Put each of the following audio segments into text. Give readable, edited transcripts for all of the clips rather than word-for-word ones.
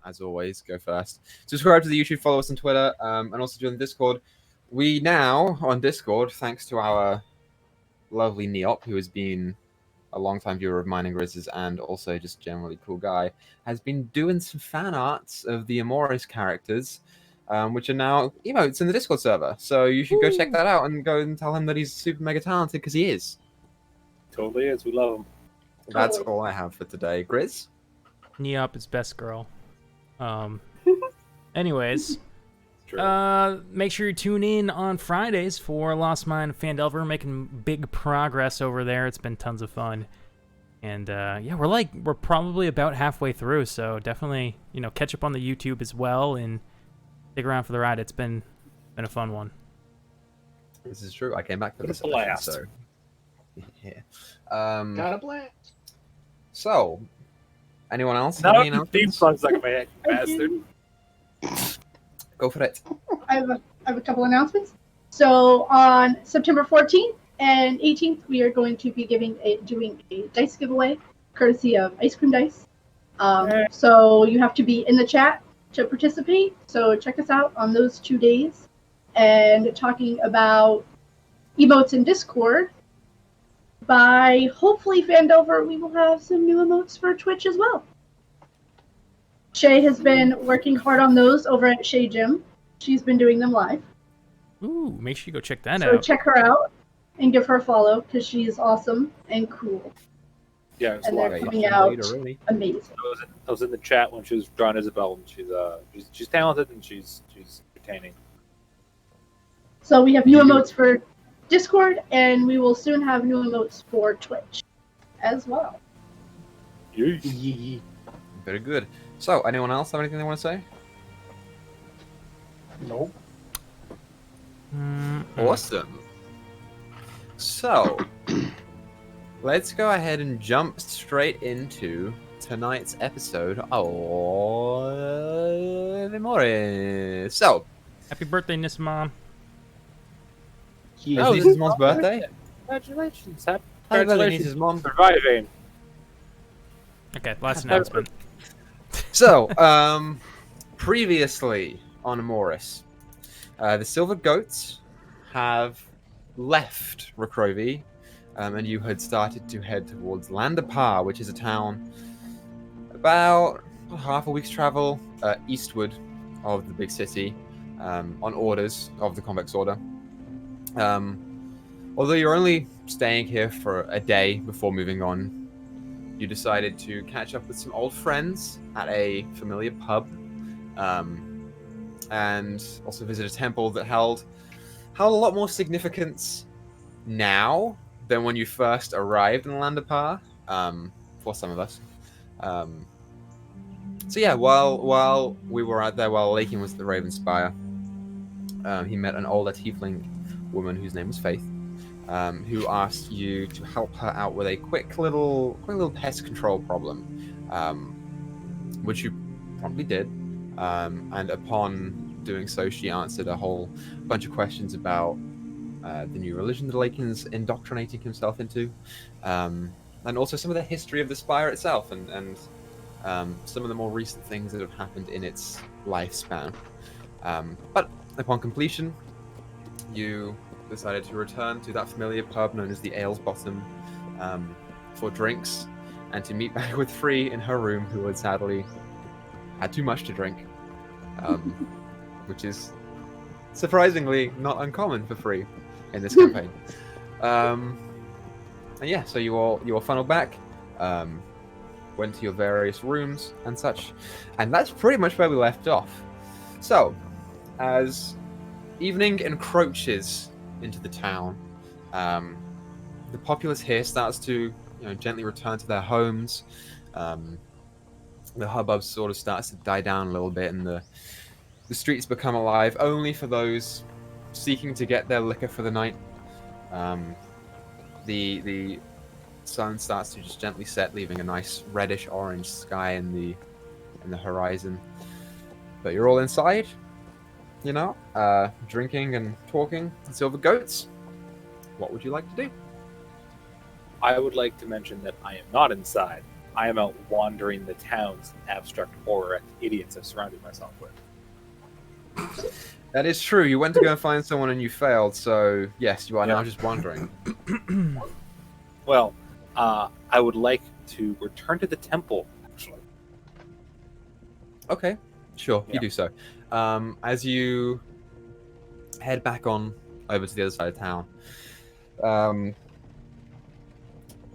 as always, go first. Subscribe to the YouTube, follow us on Twitter, and also join the Discord. We now, on Discord, thanks to our lovely Neop, who has been a long-time viewer of mine and Griz's and also just generally cool guy, has been doing some fan arts of the Emoris characters, which are now emotes in the Discord server. So you should go check that out and go and tell him that he's super mega talented, because he is. Totally is. We love him. That's all I have for today. Griz? Neop is best girl. Anyways, True. make sure you tune in on Fridays for Lost Mine and Fandelver, making big progress over there. It's been tons of fun. And yeah, we're probably about halfway through, so definitely, catch up on the YouTube as well and stick around for the ride. It's been a fun one. This is true. I came back for this blast. So yeah. Got a blast. So, anyone else? Now have any the theme announcements? song's like my head, bastard. Go for it. I have a couple announcements. So on September 14th and 18th, we are going to be doing a dice giveaway, courtesy of Ice Cream Dice. So you have to be in the chat to participate. So check us out on those 2 days. And talking about emotes in Discord, by hopefully Fandover, we will have some new emotes for Twitch as well. Shay has been working hard on those over at Shay Gym. She's been doing them live. Ooh, make sure you go check that So out. check her out and give her a follow, because she's awesome and cool. Yeah, it was And a lot. they're Yeah, coming you out later, really. amazing. I was in the chat when she was drawing Isabel, and she's talented and she's entertaining. So we have new emotes for Discord, and we will soon have new emotes for Twitch as well. Yeesh. Very good. So, anyone else have anything they want to say? Nope. Awesome. So, let's go ahead and jump straight into tonight's episode of Emoris. So, Happy birthday, Nis Mom. is Lisa's mom's birthday? Congratulations. Happy birthday, Congratulations. Lisa's mom. Surviving. Okay, last announcement. So, previously on Emoris, the Silver Goats have left Rokrovi, and you had started to head towards Landapar, which is a town about half a week's travel eastward of the big city, on orders of the Convex Order. Although you're only staying here for a day before moving on, you decided to catch up with some old friends at a familiar pub, and also visit a temple that held a lot more significance now than when you first arrived in Landapar, for some of us. So yeah, while we were out there, while Lakin was at the Ravenspire, he met an older tiefling woman whose name was Faith, who asked you to help her out with a quick little pest control problem, which you promptly did. And upon doing so, she answered a whole bunch of questions about the new religion that Lakin's indoctrinating himself into, and also some of the history of the Spire itself, and some of the more recent things that have happened in its lifespan. But upon completion, you decided to return to that familiar pub known as the Ale's Bottom for drinks, and to meet back with Free in her room, who had sadly had too much to drink, which is surprisingly not uncommon for Free in this campaign. And yeah, so you all funneled back, went to your various rooms and such, and that's pretty much where we left off. So, as evening encroaches into the town, the populace here starts to gently return to their homes. The hubbub sort of starts to die down a little bit, and the streets become alive only for those seeking to get their liquor for the night. The sun starts to just gently set, leaving a nice reddish orange sky in the horizon. But you're all inside, drinking and talking. Silver Goats, what would you like to do? I would like to mention that I am not inside. I am out wandering the town's abstract horror at the idiots I've surrounded myself with. That is true. You went to go and find someone and you failed, so yes, you are now just wandering. Well, I would like to return to the temple, actually. Okay, sure, Yeah. you do so. As you head back on over to the other side of town,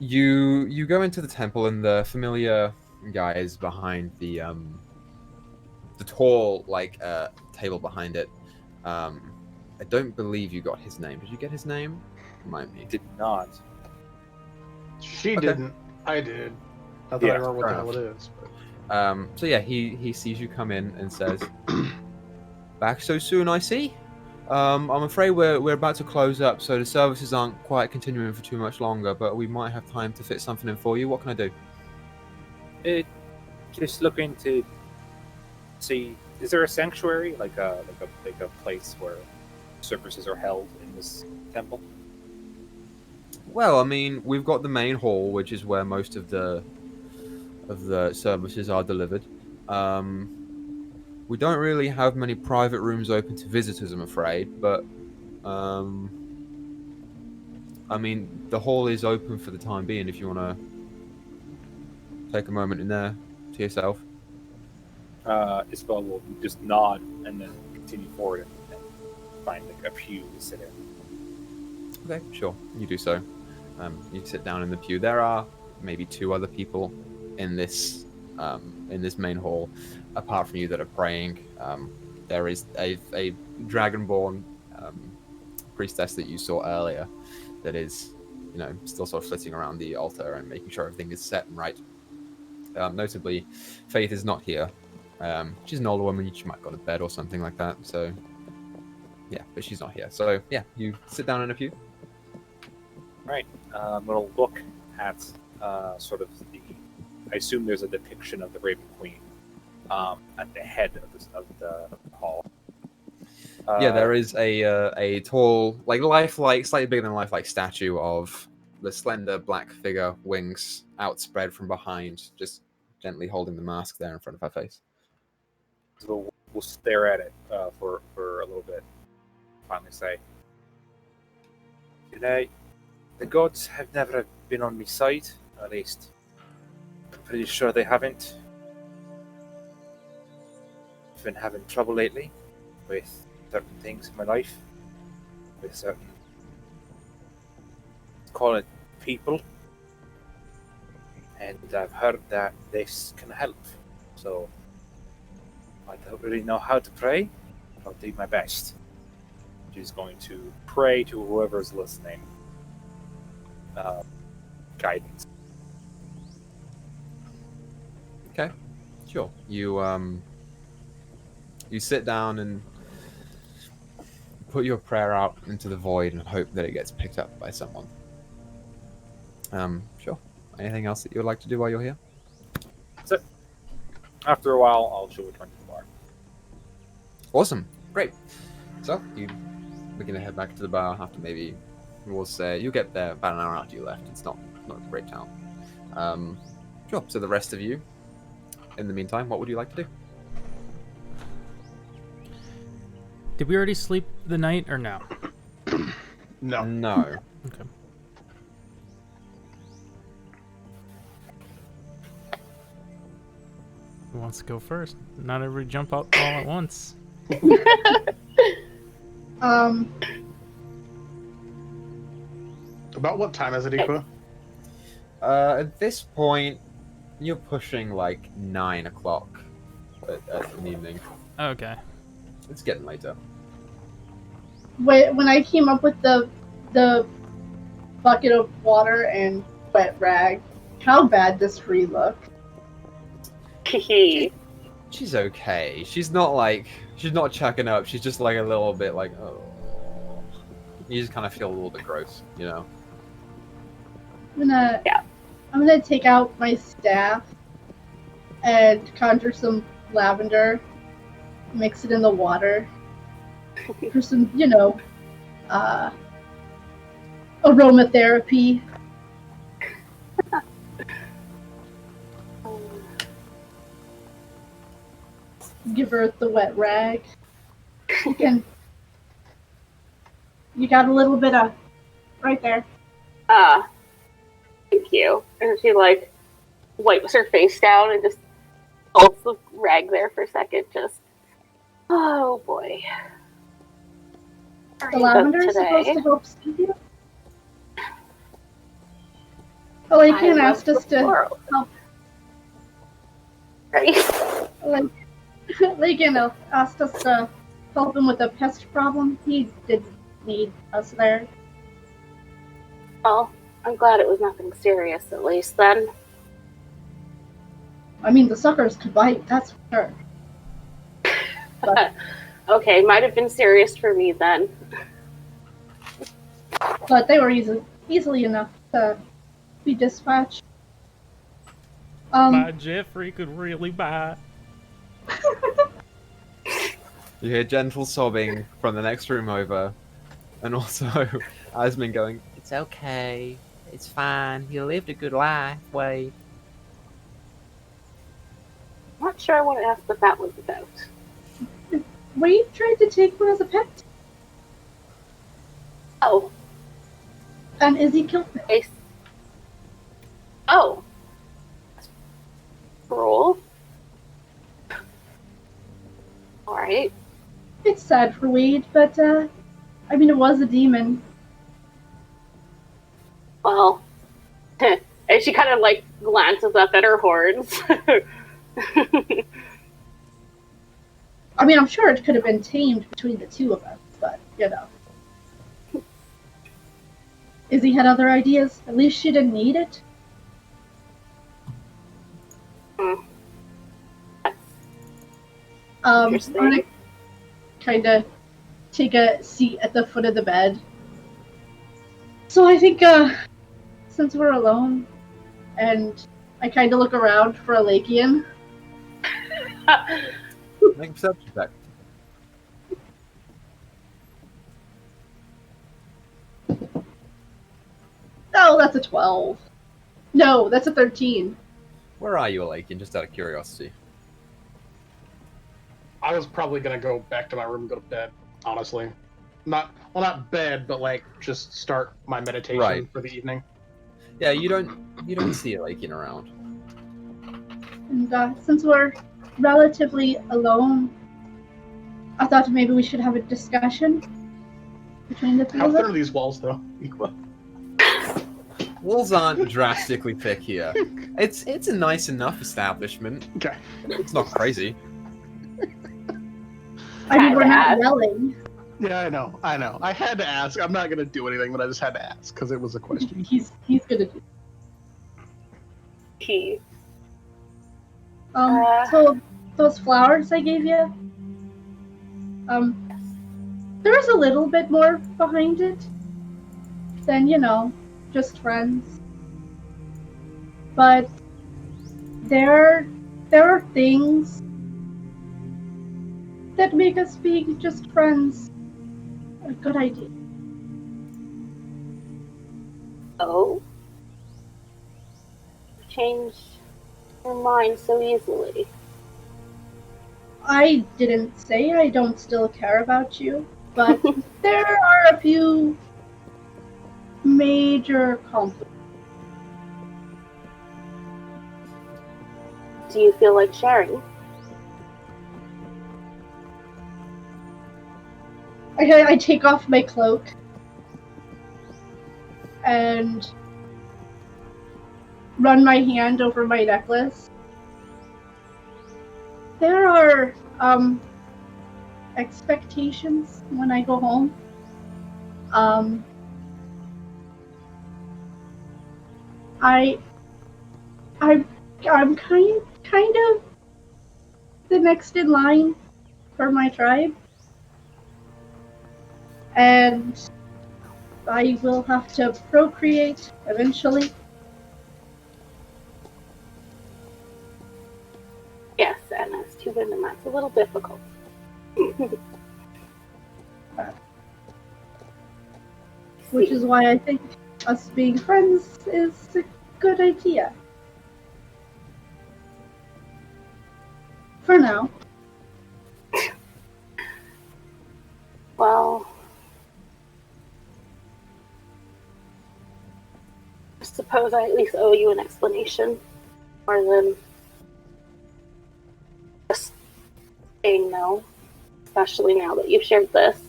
you go into the temple, and the familiar guy is behind the tall table behind it. I don't believe you got his name. Did you get his name? Remind me. Did not. She Okay. didn't. I did. Not that Yeah, I remember what the fair hell it is. But... So yeah, he sees you come in and says, "Back so soon, I see. I'm afraid we're about to close up, so the services aren't quite continuing for too much longer. But we might have time to fit something in for you. What can I do?" Just looking to see, is there a sanctuary, like a place where services are held in this temple? Well, I mean, we've got the main hall, which is where most of the services are delivered. We don't really have many private rooms open to visitors, I'm afraid, but I mean, the hall is open for the time being if you want to take a moment in there to yourself. Isabel will just nod and then continue forward and find like a pew to sit in. Okay, sure, you do so. You sit down in the pew. There are maybe 2 other people in this main hall, apart from you, that are praying. There is a dragonborn priestess that you saw earlier that is, still sort of flitting around the altar and making sure everything is set and right. Notably, Faith is not here. She's an older woman. She might go to bed or something like that. So, yeah, but she's not here. So, yeah, you sit down in a pew. Right. I'm gonna look at sort of I assume there's a depiction of the Raven Queen at the head of the hall. Yeah, there is a tall, lifelike, slightly bigger than lifelike statue of the slender black figure, wings outspread from behind, just gently holding the mask there in front of her face. So we'll stare at it for a little bit. Finally say, the gods have never been on my side, at least. I'm pretty sure they haven't. I've been having trouble lately with certain things in my life, with certain, call it, people, and I've heard that this can help. So I don't really know how to pray, but I'll do my best. She's going to pray to whoever's listening. Guidance. Okay, sure. You sit down and put your prayer out into the void and hope that it gets picked up by someone. Sure. Anything else that you would like to do while you're here? That's it. After a while, I'll return to the bar. Awesome. Great. So, we're going to head back to the bar after maybe, we'll say, you'll get there about an hour after you left. It's not a great town. Sure. So the rest of you, in the meantime, what would you like to do? Did we already sleep the night or no? No. No. Okay. Who wants to go first? Not everybody jump up all at once. About what time is it, Equa? At this point, you're pushing 9 o'clock in the evening. Okay. It's getting later. When I came up with the bucket of water and wet rag, how bad does Free look? She's okay. She's not chucking up. She's just a little bit oh. You just kind of feel a little bit gross, I'm gonna take out my staff and conjure some lavender, mix it in the water for some, aromatherapy. give her the wet rag. You got a little bit of right there. Thank you. And she like wipes her face down and just holds the rag there for a second. Just, oh boy. The lavender is supposed to help soothe you. Elakian asked us to help. Right. Elakian asked us to help him with a pest problem. He didn't need us there. Well, I'm glad it was nothing serious, at least then. I mean, the suckers could bite, that's for sure. But, Okay, might have been serious for me then. but they were easily enough to be dispatched. My Jeffrey could really bite. You hear gentle sobbing from the next room over, and also Asmin going, "It's okay, it's fine. He lived a good life. Wait." I'm not sure I want to ask what that was about. Wade tried to take one as a pet, Oh, and Izzy killed it. face. Oh. That's cruel. Alright. It's sad for Wade, but, I mean, it was a demon. Well, and she kind of like glances up at her horns. I mean, I'm sure it could have been tamed between the two of us, but, you know. Izzy had other ideas. At least she didn't need it. I'm gonna kind of take a seat at the foot of the bed. So I think, since we're alone, and I kind of look around for a Lakian. Make a perception check. Oh, that's a 12. No, that's a 13. Where are you, Alakin? Just out of curiosity. I was probably gonna go back to my room and go to bed, honestly. Not bed, but like just start my meditation Right. for the evening. Yeah, you don't see Alakin around. And since we're relatively alone, I thought maybe we should have a discussion between the three How of thin us. are these walls, though? Equa? Walls aren't drastically thick here. It's a nice enough establishment. Okay. It's not crazy. I mean, we're not Bad. yelling. Yeah, I know. I had to ask. I'm not gonna do anything, but I just had to ask because it was a question. He's gonna do. Key. So those flowers I gave you, there was a little bit more behind it than, you know, just friends. But there are things that make us be just friends a good idea. Oh? Change your mind so easily. I didn't say I don't still care about you, but there are a few major conflicts. Do you feel like sharing? I take off my cloak and run my hand over my necklace. There are expectations when I go home. I'm kind of the next in line for my tribe. And I will have to procreate eventually. Yes, and as two women, that's a little difficult. Which is why I think us being friends is a good idea. For now. suppose I at least owe you an explanation, more than just saying no, especially now that you've shared this.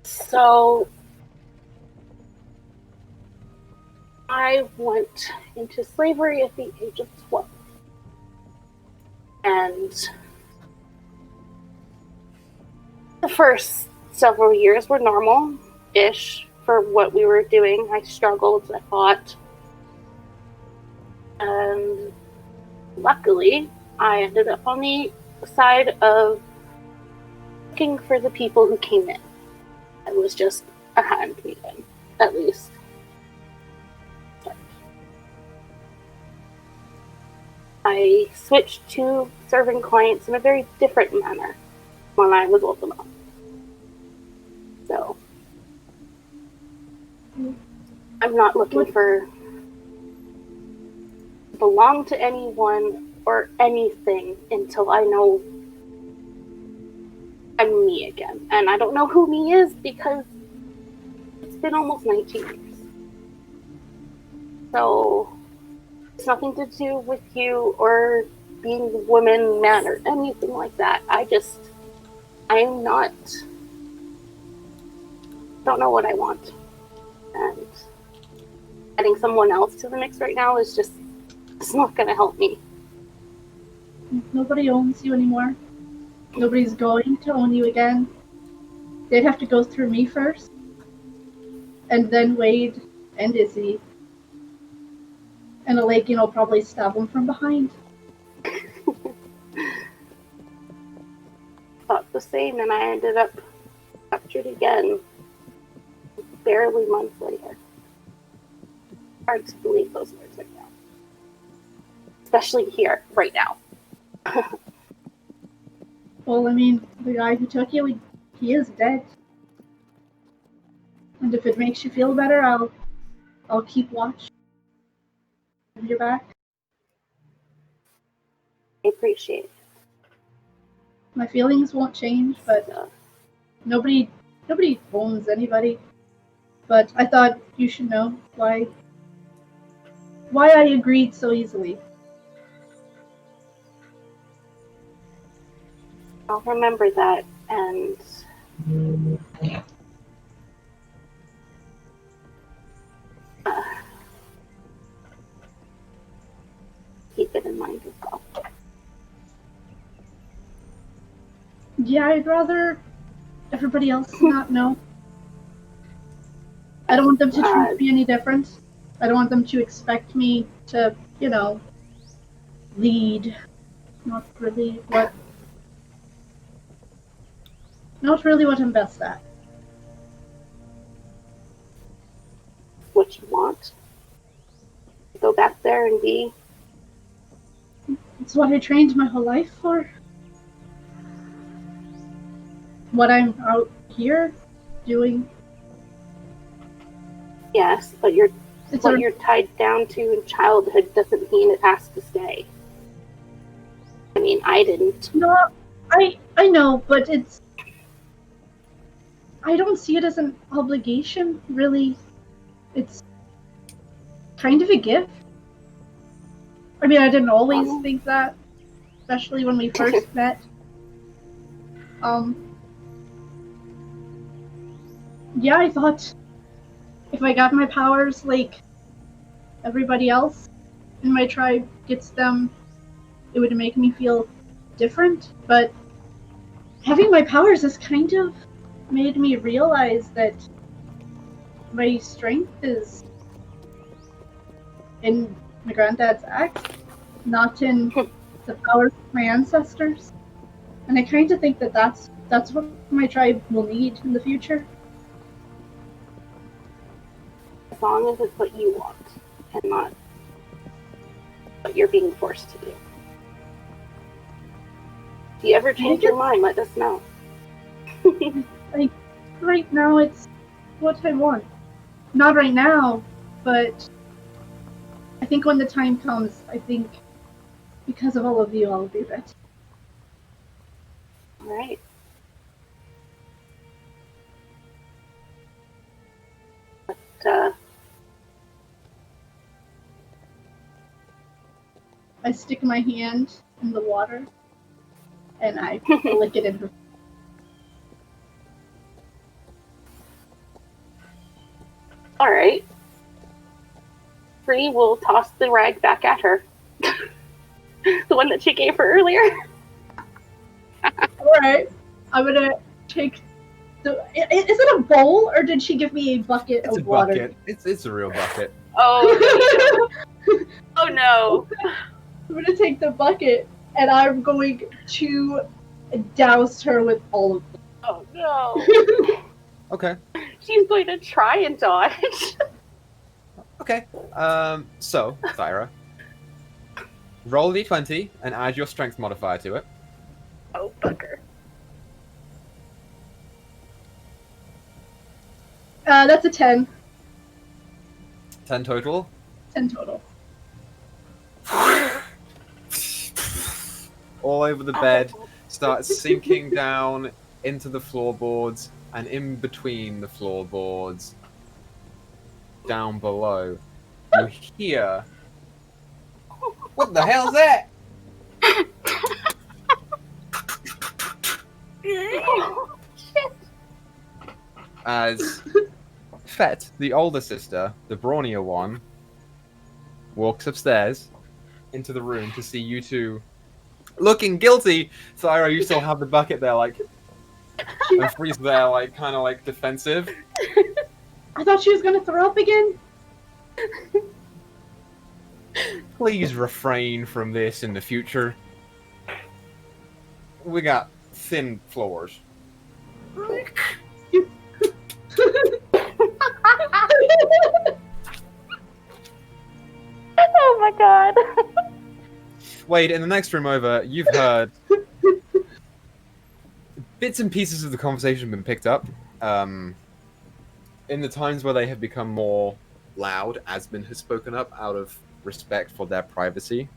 So, I went into slavery at the age of 12. And the first several years were normal-ish for what we were doing. I struggled, I fought. And luckily, I ended up on the side of looking for the people who came in. I was just a handmaiden, at least. I switched to serving clients in a very different manner when I was old enough. So, I'm not looking for to belong to anyone or anything until I know I'm me again. And I don't know who me is because it's been almost 19 years. So, it's nothing to do with you or being woman, man, or anything like that. I'm not, don't know what I want. And adding someone else to the mix right now is just, it's not going to help me. Nobody owns you anymore. Nobody's going to own you again. They'd have to go through me first. And then Wade and Izzy. And Alekin will probably stab them from behind. Thought the same, and I ended up captured again barely months later. Hard to believe those words right now. Especially here, right now. Well, I mean, the guy who took you, he is dead. And if it makes you feel better, I'll keep watch. Have your back. I appreciate it. My feelings won't change, but nobody owns anybody. But I thought you should know why I agreed so easily. I'll remember that, and keep it in mind as well. Yeah, I'd rather everybody else not know. I don't want them to treat me any different. I don't want them to expect me to, lead. Not really what I'm best at. What you want. Go back there and be. It's what I trained my whole life for. What I'm out here doing. Yes, but you're tied down to in childhood doesn't mean it has to stay. I mean, I didn't. No, I know, but I don't see it as an obligation, really. It's kind of a gift. I mean, I didn't always think that, especially when we first met. Yeah, I thought if I got my powers like everybody else in my tribe gets them, it would make me feel different. But having my powers has kind of made me realize that my strength is in my granddad's axe, not in the powers of my ancestors. And I kind of think that that's what my tribe will need in the future. As long as it's what you want and not what you're being forced to do. If you ever change your mind, let us know. Like, right now it's what I want. Not right now, but I think when the time comes, I think because of all of you, I'll be ready. Alright. I stick my hand in the water, and I lick it in her. All right. Bree will toss the rag back at her. The one that she gave her earlier. All right, I'm gonna take. Is it a bowl, or did she give me a bucket It's of a water? bucket. It's a real bucket. Oh, oh no. I'm gonna take the bucket, and I'm going to douse her with all of them. Oh no. Okay. She's going to try and dodge. Okay. So, Thyra, roll d20 and add your strength modifier to it. Oh, fucker. That's a 10. 10 total. 10 total. All over the bed, start sinking down into the floorboards and in between the floorboards. Down below, you hear. What the hell's that? Oh, shit. As Fet, the older sister, the brawnier one, walks upstairs into the room to see you two looking guilty. Thyra, you still have the bucket there, like, and Free's there, like, kind of like defensive. I thought she was gonna throw up again. Please refrain from this in the future. We got thin floors. Oh my god. Wade, in the next room over, you've heard bits and pieces of the conversation have been picked up. In the times where they have become more loud, Asmin has spoken up out of respect for their privacy.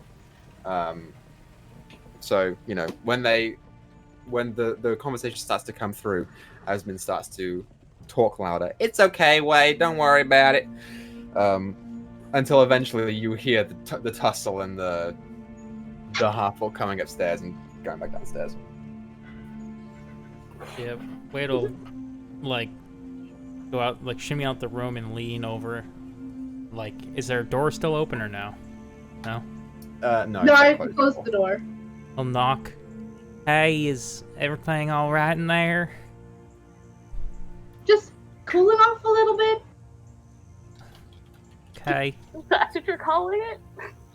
So, you know, when the conversation starts to come through, Asmin starts to talk louder. It's okay, Wade, don't worry about it. Until eventually you hear the tussle and the half-orc coming upstairs and going back downstairs. Yeah, Wade'll, like, go out, like, shimmy out the room and lean over. Like, is their door still open or no? No? No, No, I closed. closed the door. I'll knock. Hey, is everything alright in there? Just cooling off a little bit. Okay. That's what you're calling it?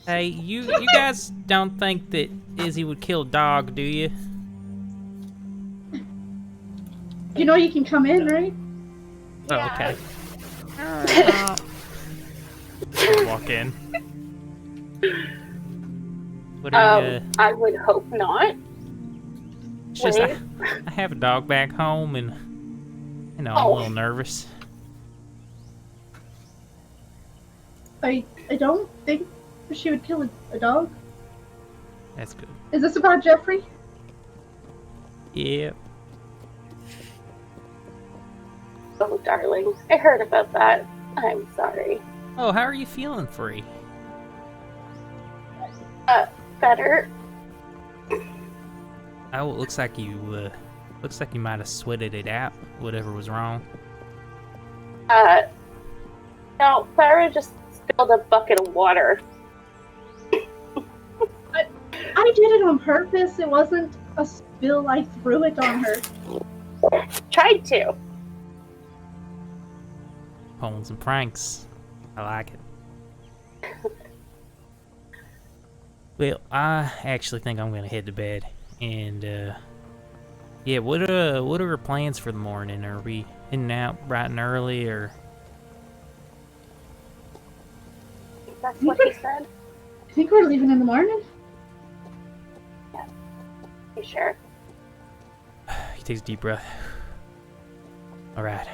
Hey, you guys don't think that Izzy would kill a dog, do you? You know you can come in, right? Oh, okay. Walk in. What are you? I would hope not. It's just Wade? I have a dog back home, and you know I'm a little nervous. I don't think she would kill a dog. That's good. Is this about Jeffrey? Yep. Oh, darling. I heard about that. I'm sorry. Oh, how are you feeling, Free? Better. Oh, it looks like you might have sweated it out. Whatever was wrong. No, Clara just spilled a bucket of water. I did it on purpose. It wasn't a spill. I threw it on her. Tried to. Pulling some pranks. I like it. Well, I actually think I'm gonna head to bed. And yeah, what are our plans for the morning? Are we heading out bright and early, or? That's what he said. I think we're leaving in the morning. You sure? He takes a deep breath. All right.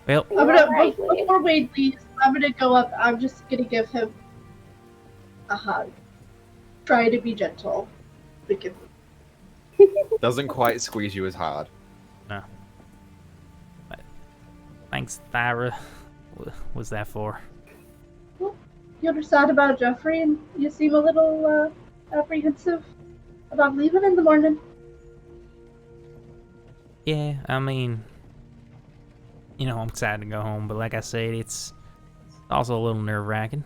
Well, I'm gonna Alright, Wade. before Wade leaves. I'm gonna go up. I'm just gonna give him a hug. Try to be gentle. Because Doesn't quite squeeze you as hard. no. Thanks, Thyra. Was that for? You're sad about Jeffrey, and you seem a little apprehensive about leaving in the morning. Yeah, I mean, you know, I'm excited to go home, but like I said, it's also a little nerve-wracking.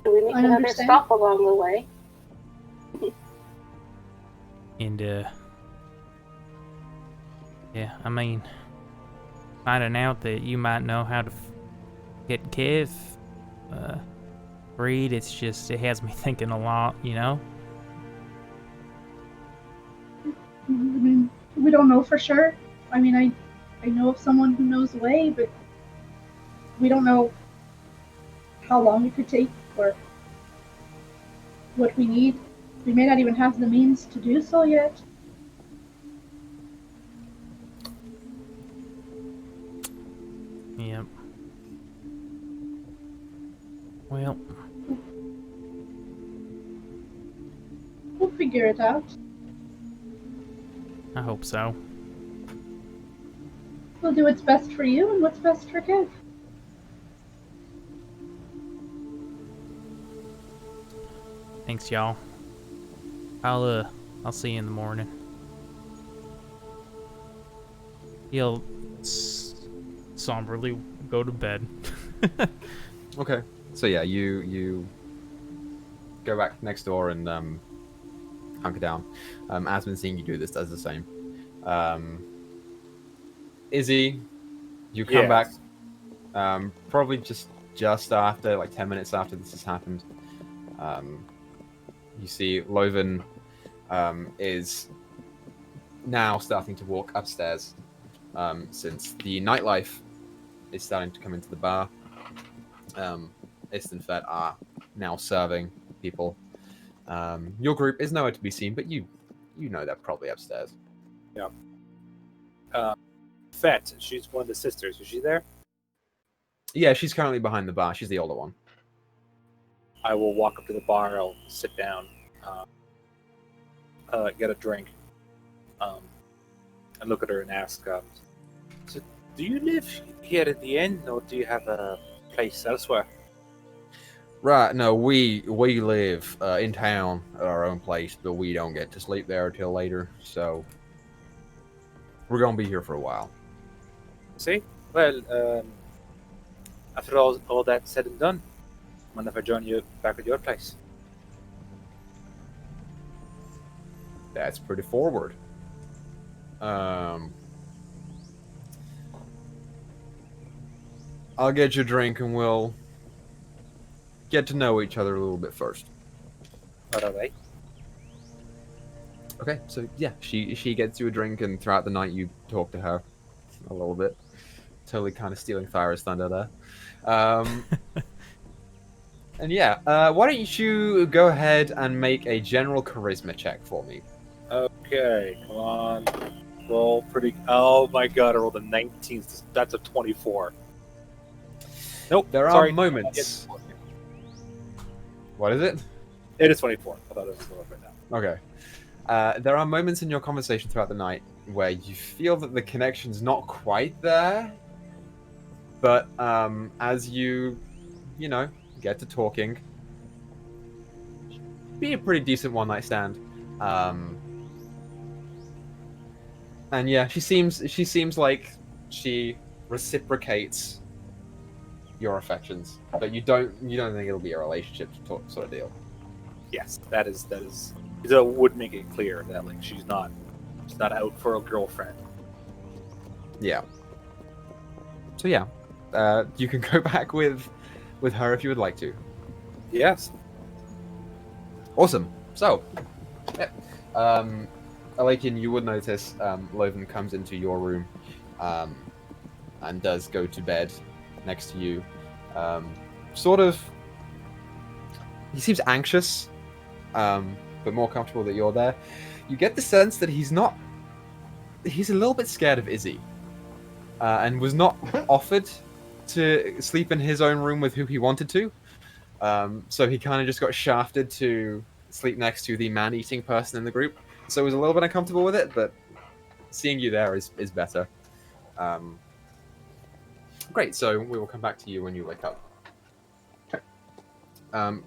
Do we make I another understand. stop along the way? And, yeah, I mean, finding out that you might know how to get Kev, breed, it's just, it has me thinking a lot, you know? I mean, we don't know for sure. I mean, I know of someone who knows the way, but we don't know how long it could take or what we need. We may not even have the means to do so yet. Yep. Well, We'll figure it out. I hope so. We'll do what's best for you and what's best for Kev. Thanks, y'all. I'll see you in the morning. He'll somberly go to bed. Okay. So yeah, you go back next door and hunker down. Asmund, seeing you do this, does the same. Izzy, you come back probably just after, like 10 minutes after this has happened. You see Loven is now starting to walk upstairs since the nightlife is starting to come into the bar. Istenfed are now serving people. Your group is nowhere to be seen, but you know they're probably upstairs. Yeah. Fett, she's one of the sisters. Is she there? Yeah, she's currently behind the bar. She's the older one. I will walk up to the bar. I'll sit down, get a drink, and look at her and ask, so do you live here at the inn, or do you have a place elsewhere? Right, no, we live in town at our own place, but we don't get to sleep there until later, so we're gonna be here for a while. See? Well, after all that said and done, mind if I join you back at your place? That's pretty forward. I'll get you a drink and we'll get to know each other a little bit first. What are they? Okay, so yeah, she gets you a drink, and throughout the night you talk to her a little bit. Totally kind of stealing Thyra's thunder there. And yeah, why don't you go ahead and make a general charisma check for me? Okay, come on. Roll pretty... Oh my god, I rolled a 19. That's a 24. Nope, There are sorry. moments. What is it? It is 24. I thought it was going right now. Okay. There are moments in your conversation throughout the night where you feel that the connection's not quite there, but as you get to talking, be a pretty decent one-night stand. And yeah, she seems like she reciprocates your affections, but you don't think it'll be a relationship sort of deal. Yes, that is. That would make it clear that like she's not out for a girlfriend. Yeah. So yeah, you can go back with her if you would like to. Yes. Awesome. So, yeah. Alakin, you would notice Loven comes into your room and does go to bed next to you. Sort of, he seems anxious, but more comfortable that you're there. You get the sense that he's a little bit scared of Izzy, and was not offered to sleep in his own room with who he wanted to. So he kind of just got shafted to sleep next to the man-eating person in the group. So he was a little bit uncomfortable with it, but seeing you there is better. Great. So we will come back to you when you wake up.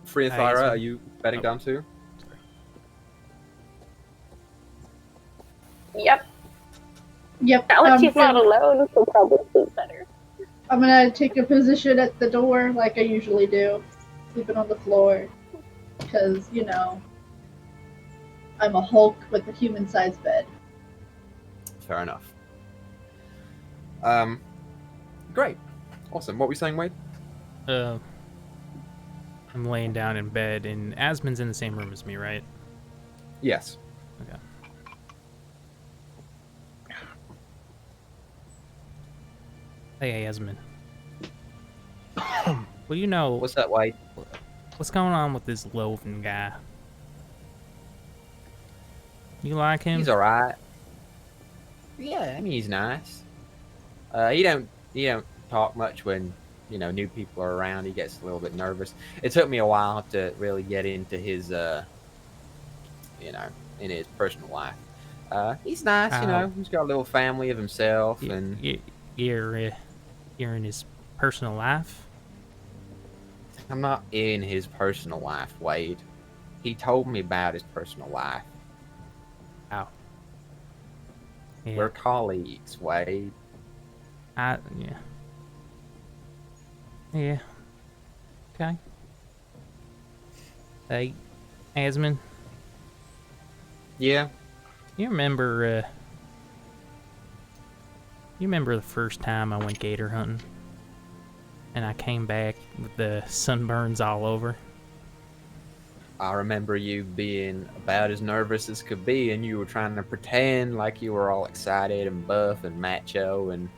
Free and Hi, Thyra, Yasmin. are you bedding Oh. down too? Yep. Yep. Now that she's not alone, she'll probably sleep better. I'm gonna take a position at the door like I usually do, sleeping on the floor, because I'm a Hulk with a human-sized bed. Fair enough. Great. Awesome. What were you saying, Wade? I'm laying down in bed, and Asmon's in the same room as me, right? Yes. Okay. Hey, Asmon. Well, you know What's that, Wade? what's going on with this Loven guy. You like him? He's alright. Yeah, I mean he's nice. He don't talk much when new people are around. He gets a little bit nervous. It took me a while to really get into his in his personal life. He's nice, Oh. He's got a little family of himself, and You're in his personal life? I'm not in his personal life, Wade. He told me about his personal life. Ow. Yeah. We're colleagues, Wade. Yeah. Yeah. Okay. Hey, Asmon, Yeah. you remember the first time I went gator hunting? And I came back with the sunburns all over? I remember you being about as nervous as could be, and you were trying to pretend like you were all excited and buff and macho. And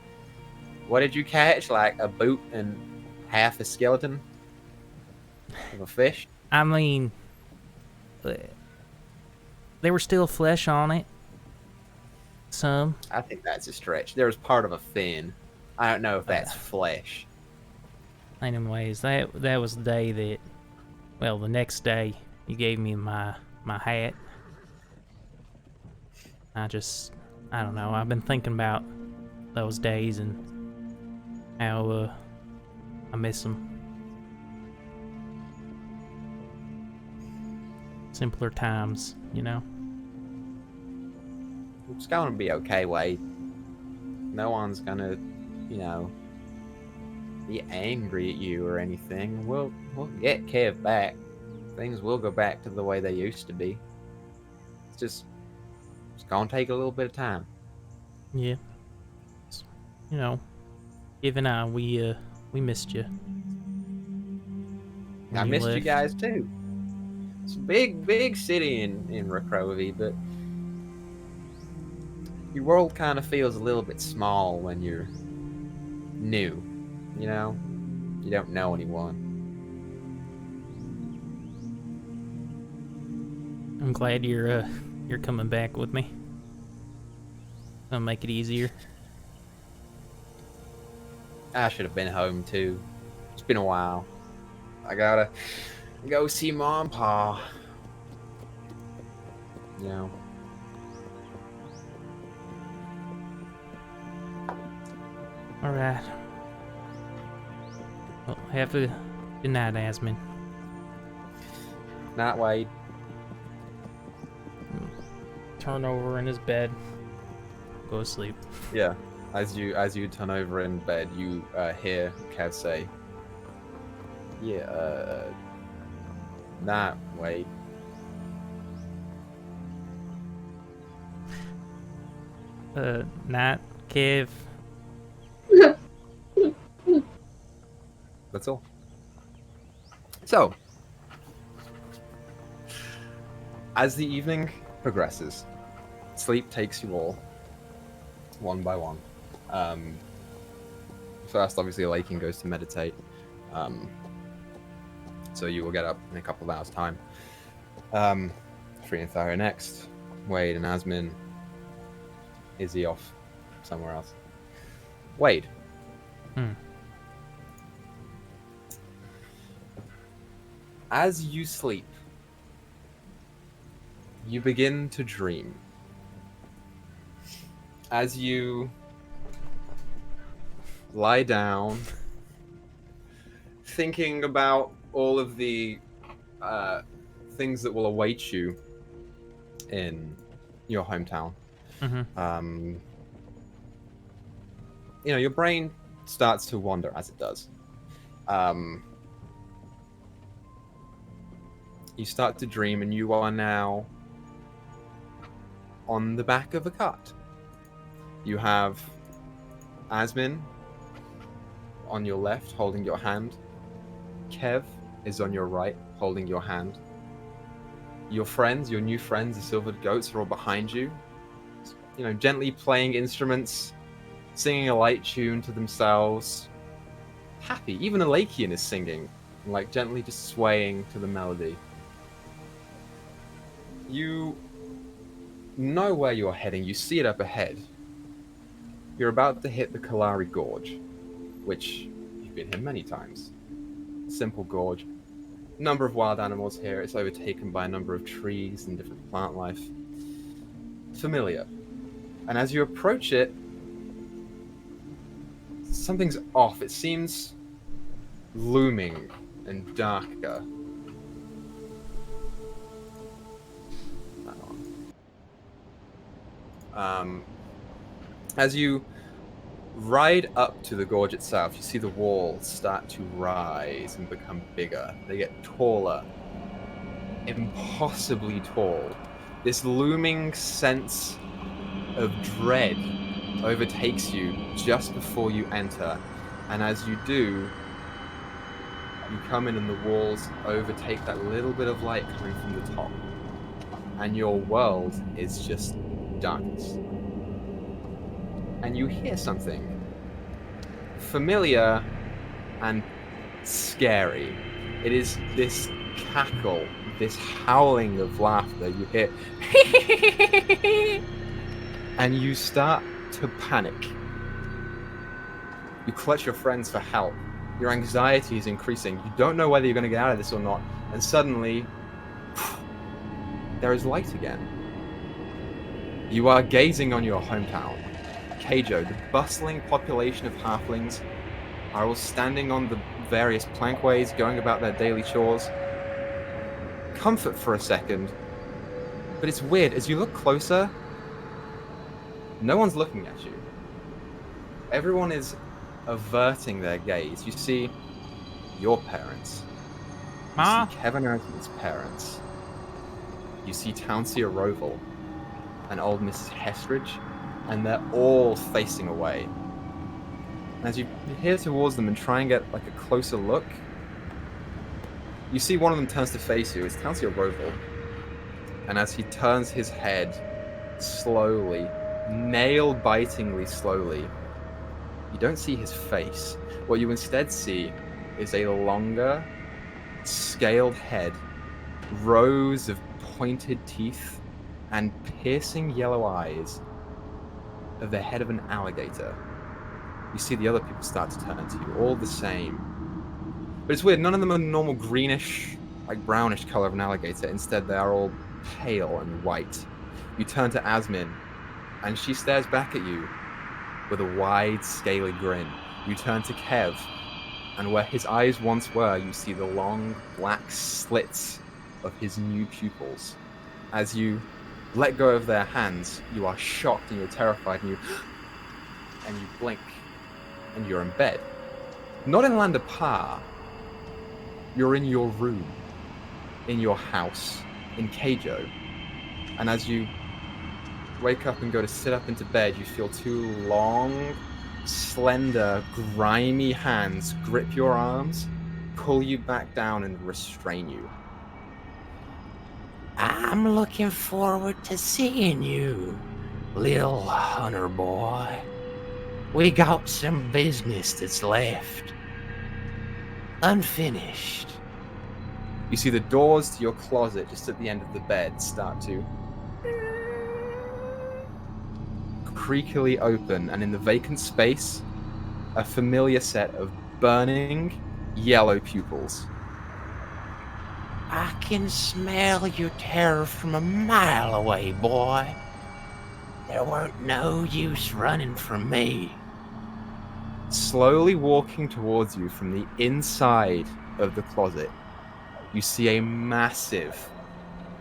what did you catch? Like a boot and half a skeleton of a fish? I mean, there was still flesh on it. Some. I think that's a stretch. There was part of a fin. I don't know if that's flesh. Anyways, that was the day that, well, the next day you gave me my hat. I don't know. I've been thinking about those days and how I miss them. Simpler times, It's gonna be okay, Wade. No one's gonna, be angry at you or anything. We'll get Kev back. Things will go back to the way they used to be. It's gonna take a little bit of time. Yeah. Giv and I, we missed you. I You missed you left. guys too. It's a big city in Rakrovi, but your world kind of feels a little bit small when you're new. You don't know anyone. I'm glad you're coming back with me. Gonna make it easier. I should have been home too. It's been a while. I gotta go see Mom and Pa. All right. Well, have a good night, Asmon. Not Wade. Turn over in his bed. Go to sleep. Yeah. As you turn over in bed, you hear Kev say, "Yeah, not Wade." Night, Kev. That's all. So, as the evening progresses, sleep takes you all one by one. First, obviously, Lakin goes to meditate. So you will get up in a couple of hours' time. Free and Thyra next. Wade and Asmin. Izzy off somewhere else. Wade. As you sleep, you begin to dream. as you lie down, thinking about all of the things that will await you in your hometown, your brain starts to wander as it does. You start to dream, and you are now on the back of a cart. You have Asmin on your left, holding your hand. Kev is on your right, holding your hand. Your friends, your new friends, the silvered goats, are all behind you. Gently playing instruments, singing a light tune to themselves. Happy. Even Alakian is singing, like gently just swaying to the melody. You know where you're heading. You see it up ahead. You're about to hit the Kalari Gorge, which you've been here many times. Simple gorge. Number of wild animals here. It's overtaken by a number of trees and different plant life. Familiar. And as you approach it, something's off. It seems looming and darker. As you ride up to the gorge itself, you see the walls start to rise and become bigger. They get taller, impossibly tall. This looming sense of dread overtakes you just before you enter, and as you do, you come in and the walls overtake that little bit of light coming from the top, and your world is just darkness. And you hear something familiar and scary. It is this cackle, this howling of laughter. You hear and you start to panic. You clutch your friends for help. Your anxiety is increasing. You don't know whether you're going to get out of this or not. And suddenly, there is light again. You are gazing on your hometown. Keijo, the bustling population of halflings, are all standing on the various plankways, going about their daily chores. Comfort for a second, but it's weird. As you look closer, no one's looking at you. Everyone is averting their gaze. You see your parents. You see Kevin Arson's parents. You see Townseer Roval and old Mrs. Hestridge, and they're all facing away. As you head towards them and try and get like a closer look, you see one of them turns to face you. It's Townseer Roval. And as he turns his head slowly, nail-bitingly slowly, you don't see his face. What you instead see is a longer, scaled head, rows of pointed teeth, and piercing yellow eyes of the head of an alligator. You see the other people start to turn to you, all the same. But it's weird, none of them are normal greenish, like brownish color of an alligator. Instead, they are all pale and white. You turn to Asmin, and she stares back at you with a wide, scaly grin. You turn to Kev, and where his eyes once were, you see the long, black slits of his new pupils. As you let go of their hands, you are shocked and you're terrified, and you blink, and you're in bed. Not in Land of Pa. You're in your room, in your house, in Keijo. And as you wake up and go to sit up into bed, you feel two long, slender, grimy hands grip your arms, pull you back down, and restrain you. I'm looking forward to seeing you, little hunter boy. We got some business that's left unfinished. You see the doors to your closet just at the end of the bed start to creakily open, and in the vacant space, a familiar set of burning yellow pupils. I can smell your terror from a mile away, boy. There weren't no use running from me. Slowly walking towards you from the inside of the closet, you see a massive,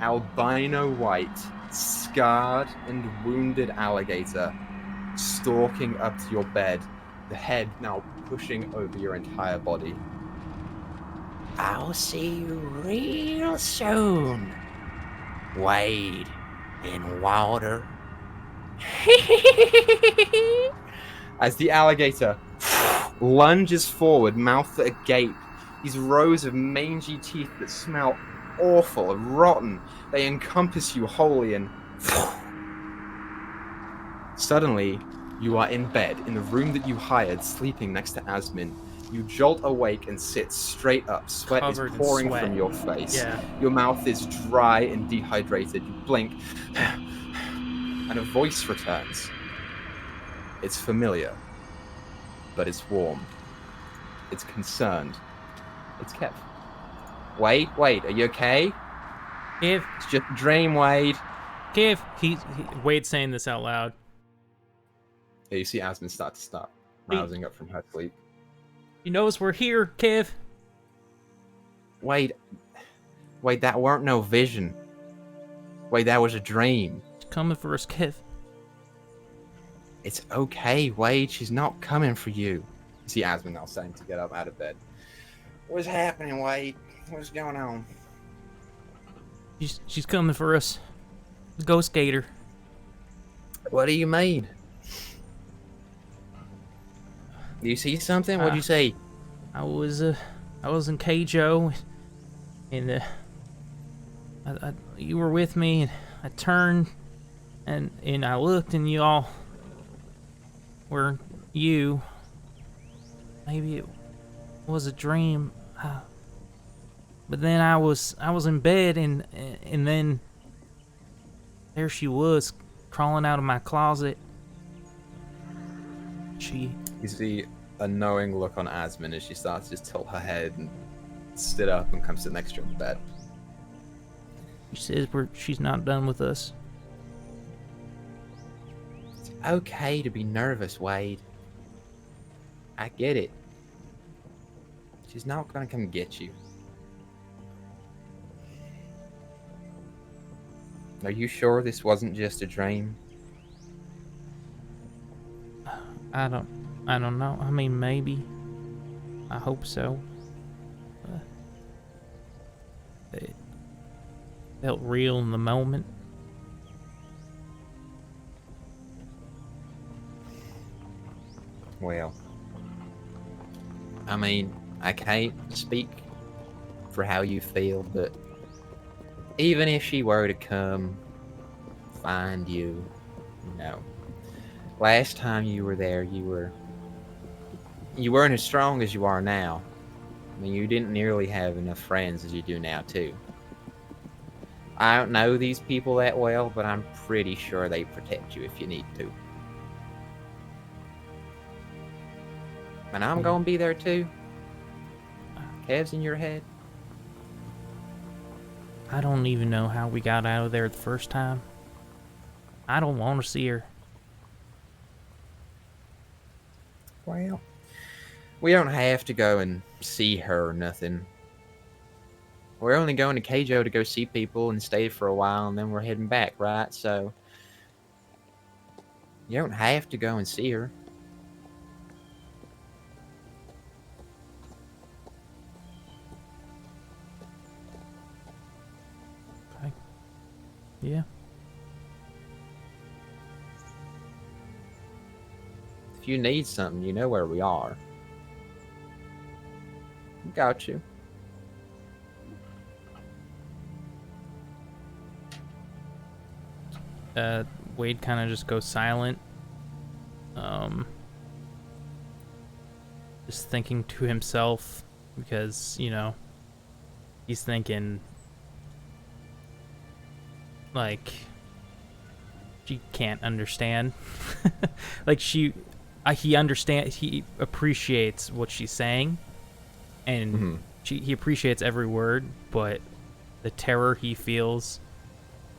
albino white, scarred and wounded alligator stalking up to your bed, the head now pushing over your entire body. I'll see you real soon, Wade in water. As the alligator lunges forward, mouth agape, these rows of mangy teeth that smell awful and rotten, they encompass you wholly, and suddenly you are in bed in the room that you hired, sleeping next to Asmin. You jolt awake and sit straight up. Sweat Covered is in pouring sweat. from your face. Yeah. Your mouth is dry and dehydrated. You blink, and a voice returns. It's familiar, but it's warm. It's concerned. It's Kev. Wade, are you okay? Kev, It's just a dream, Wade. Kev. Wade's saying this out loud. Yeah, you see Asmin start to stop, Wait. rousing up from her sleep. He knows we're here, Kev. Wade, that weren't no vision. Wade, that was a dream. He's coming for us, Kev. It's okay, Wade. She's not coming for you. You see Asmin now starting to get up out of bed. What's happening, Wade? What's going on? She's coming for us. Ghost Gator. What do you mean? Do you see something? What'd you say? I was in Keijo, and you were with me, and I turned, and I looked, and you all were you. Maybe it was a dream, but then I was in bed, and then there she was, crawling out of my closet. You see a knowing look on Asmin as she starts to just tilt her head and sit up and come sit next to you on the bed. She says she's not done with us. It's okay to be nervous, Wade. I get it. She's not gonna come get you. Are you sure this wasn't just a dream? I don't know. I mean, maybe. I hope so. It felt real in the moment. Well, I mean, I can't speak for how you feel, but even if she were to come find you, last time you were there, you weren't as strong as you are now. I mean, you didn't nearly have enough friends as you do now, too. I don't know these people that well, but I'm pretty sure they protect you if you need to. And I'm gonna be there, too. Kev's in your head. I don't even know how we got out of there the first time. I don't want to see her. Well, we don't have to go and see her or nothing. We're only going to Keijo to go see people and stay for a while, and then we're heading back, right? So, you don't have to go and see her. Okay. Yeah. If you need something, you know where we are. Got you. Wade kind of just goes silent. Just thinking to himself, because, he's thinking, like, she can't understand. Like, he appreciates what she's saying, and he appreciates every word, but the terror he feels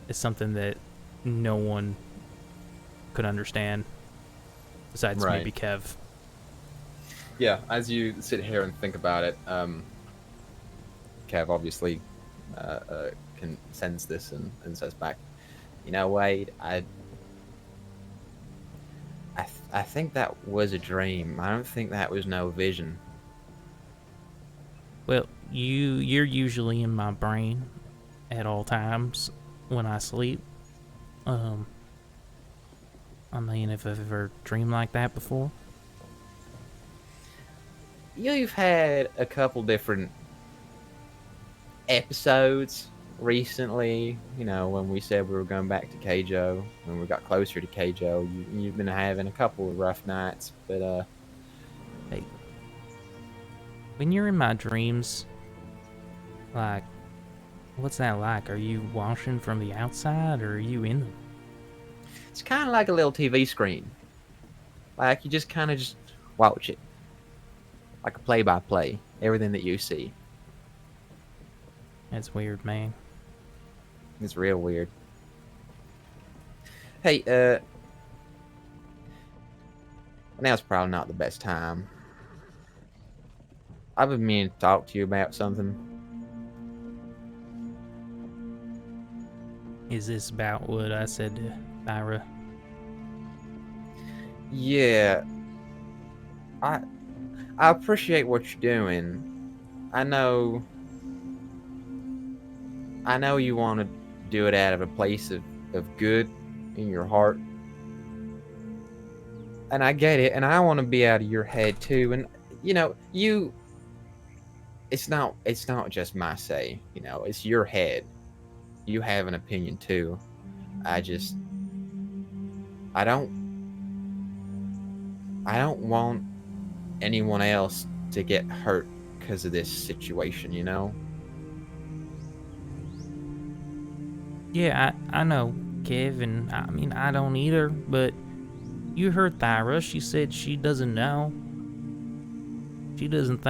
is something that no one could understand. Besides Right. maybe Kev. Yeah, as you sit here and think about it, Kev obviously can sense this and says back, "You know, Wade, I think that was a dream. I don't think that was no vision." Well, you're usually in my brain at all times when I sleep. I mean, if I've ever dreamed like that before. You've had a couple different episodes recently. You know, when we said we were going back to Keijo, when we got closer to Keijo, you've been having a couple of rough nights. But Hey, when you're in my dreams, like, what's that like? Are you watching from the outside, or are you in them? it's kind of like a little TV screen. Like you just kind of just watch it, like a play-by-play, everything that you see. That's weird, man. It's real weird. Hey, now's probably not the best time. I've been meaning to talk to you about something. Is this about what I said to Thyra? Yeah, I appreciate what you're doing. I know you want to do it out of a place of good in your heart. And I get it, and I want to be out of your head too. And you know, it's not just my say, you know, it's your head. You have an opinion too. I don't want anyone else to get hurt because of this situation, you know? Yeah, I know, Kev, and I mean, I don't either, but you heard Thyra. She said she doesn't know. She doesn't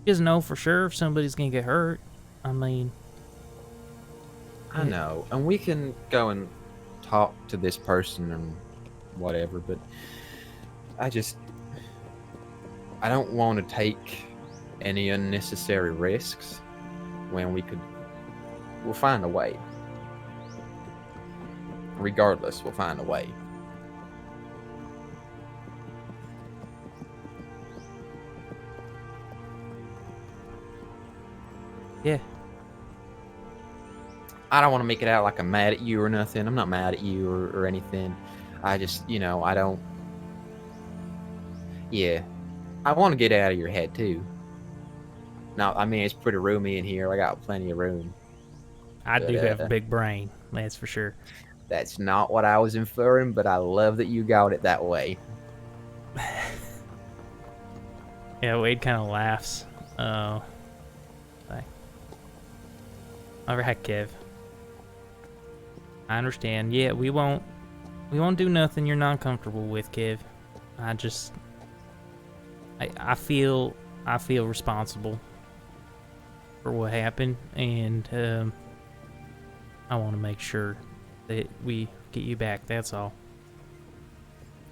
know for sure if somebody's gonna get hurt. I mean... I know. And we can go and talk to this person and whatever, but I don't want to take any unnecessary risks when we'll find a way. Regardless, we'll find a way. Yeah. I don't want to make it out like I'm mad at you or nothing. I'm not mad at you or anything. I just, you know, I don't... Yeah. I want to get out of your head, too. Now, I mean, it's pretty roomy in here. I got plenty of room. I But, do have a big brain, that's for sure. That's not what I was inferring, but I love that you got it that way. Yeah, Wade kind of laughs. Oh. Alright, Kev. I understand. Yeah, we won't do nothing you're not comfortable with, Kev. I feel responsible for what happened, and I want to make sure that we get you back. That's all.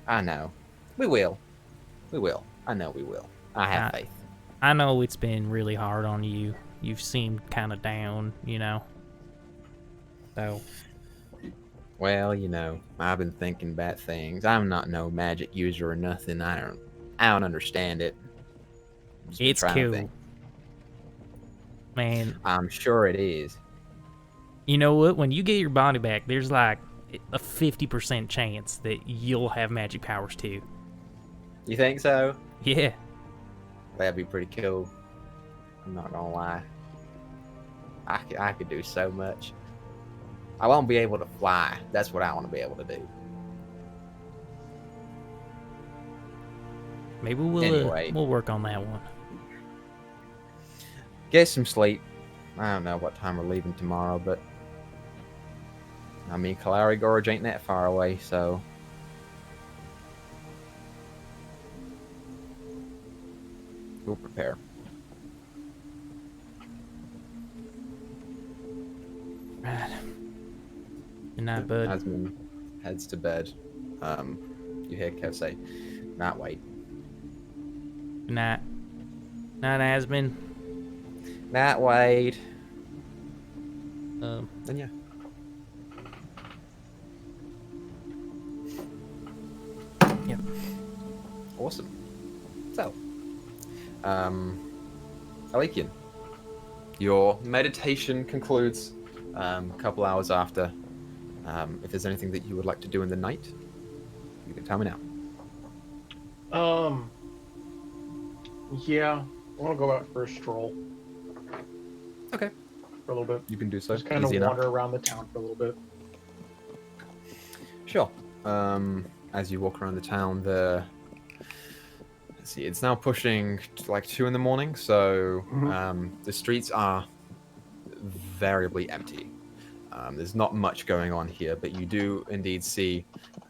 I know. We will. We will. I know we will. I have faith. I know it's been really hard on you. You've seemed kind of down, you know. So. Well, you know, I've been thinking about things. I'm not no magic user or nothing. I don't understand it. Just It's trying to cool. think. Man. I'm sure it is. You know what? When you get your body back, there's like a 50% chance that you'll have magic powers too. You think so? Yeah. That'd be pretty cool. I'm not gonna lie. I could do so much. I won't be able to fly. That's what I want to be able to do. Maybe we'll work on that one. Get some sleep. I don't know what time we're leaving tomorrow, but I mean, Kalari Gorge ain't that far away, so we'll prepare. Right. Good night, bud. That's me. heads to bed, you hear Kev say, "Matt, wait. Not Asmin. Matt, wait." Um, And yeah. Yep. Awesome. So, Alekian, your meditation concludes a couple hours after. If there's anything that you would like to do in the night, you can tell me now. Yeah, I want to go out for a stroll Okay. for a little bit. You can do so. Just kind of Easy wander enough. around the town for a little bit. Sure. As you walk around the town, let's see, it's now pushing to like 2 in the morning, so the streets are variably empty. There's not much going on here, but you do indeed see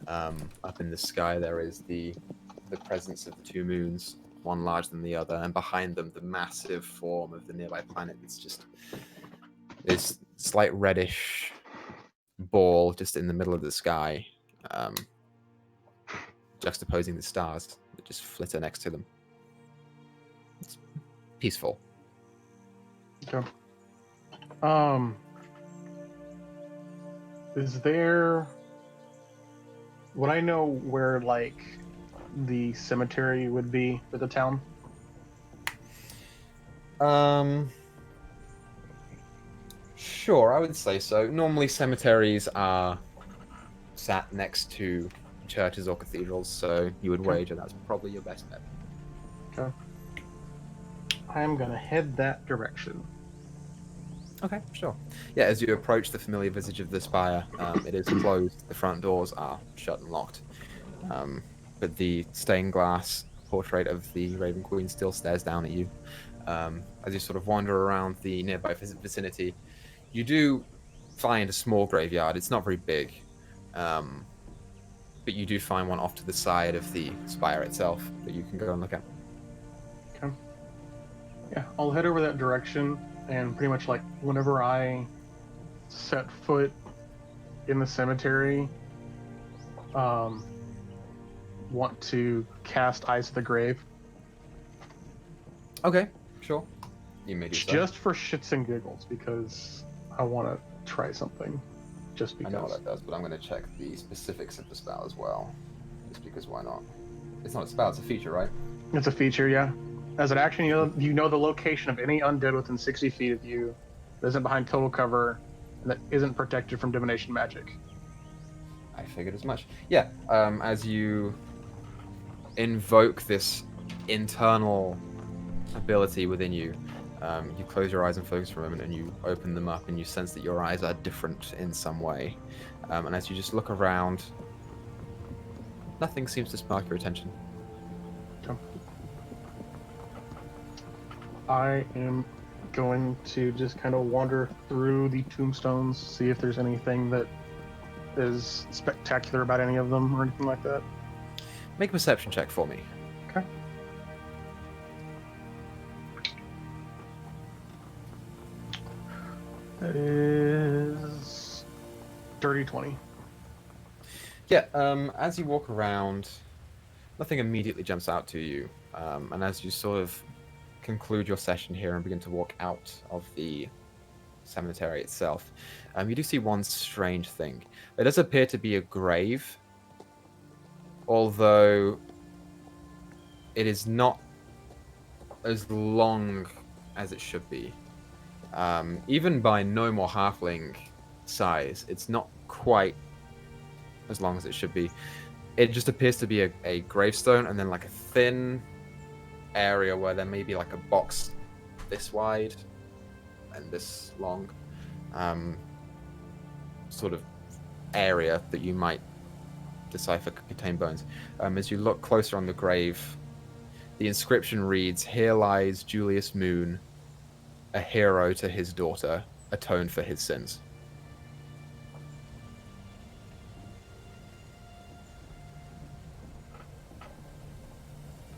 up in the sky there is the presence of the two moons, one larger than the other, and behind them the massive form of the nearby planet. It's just this slight reddish ball just in the middle of the sky, juxtaposing the stars that just flitter next to them. It's peaceful. Okay. Is there... Would I know where, like, the cemetery would be for the town? Sure, I would say so. Normally cemeteries are sat next to churches or cathedrals, so you would wager that's probably your best bet. Okay. I'm gonna head that direction. Okay, sure. Yeah, as you approach the familiar visage of the spire, it is closed. The front doors are shut and locked. But the stained glass portrait of the Raven Queen still stares down at you. As you sort of wander around the nearby vicinity, you do find a small graveyard. It's not very big, but you do find one off to the side of the spire itself that you can go and look at. Okay. Yeah, I'll head over that direction, and pretty much like whenever I set foot in the cemetery, want to cast Ice of the Grave. Okay, sure. You may do so. Just for shits and giggles, because I want to try something. Just I because. know what that does, but I'm going to check the specifics of the spell as well. Just because why not? It's not a spell, it's a feature, right? It's a feature, yeah. As an action, you know the location of any undead within 60 feet of you that isn't behind total cover and that isn't protected from divination magic. I figured as much. Yeah, as you invoke this internal ability within you, you close your eyes and focus for a moment, and you open them up, and you sense that your eyes are different in some way. And as you just look around, nothing seems to spark your attention. I am going to just kind of wander through the tombstones, see if there's anything that is spectacular about any of them or anything like that. Make a perception check for me. Okay. That is dirty 20. Yeah, as you walk around, nothing immediately jumps out to you. And as you sort of conclude your session here and begin to walk out of the cemetery itself, you do see one strange thing. There does appear to be a grave, although it is not as long as it should be. Even by no more halfling size, it's not quite as long as it should be. It just appears to be a gravestone, and then like a thin area where there may be like a box this wide and this long, sort of area that you might decipher could contain bones. As you look closer on the grave, the inscription reads, "Here lies Julius Moon, a hero to his daughter, atoned for his sins."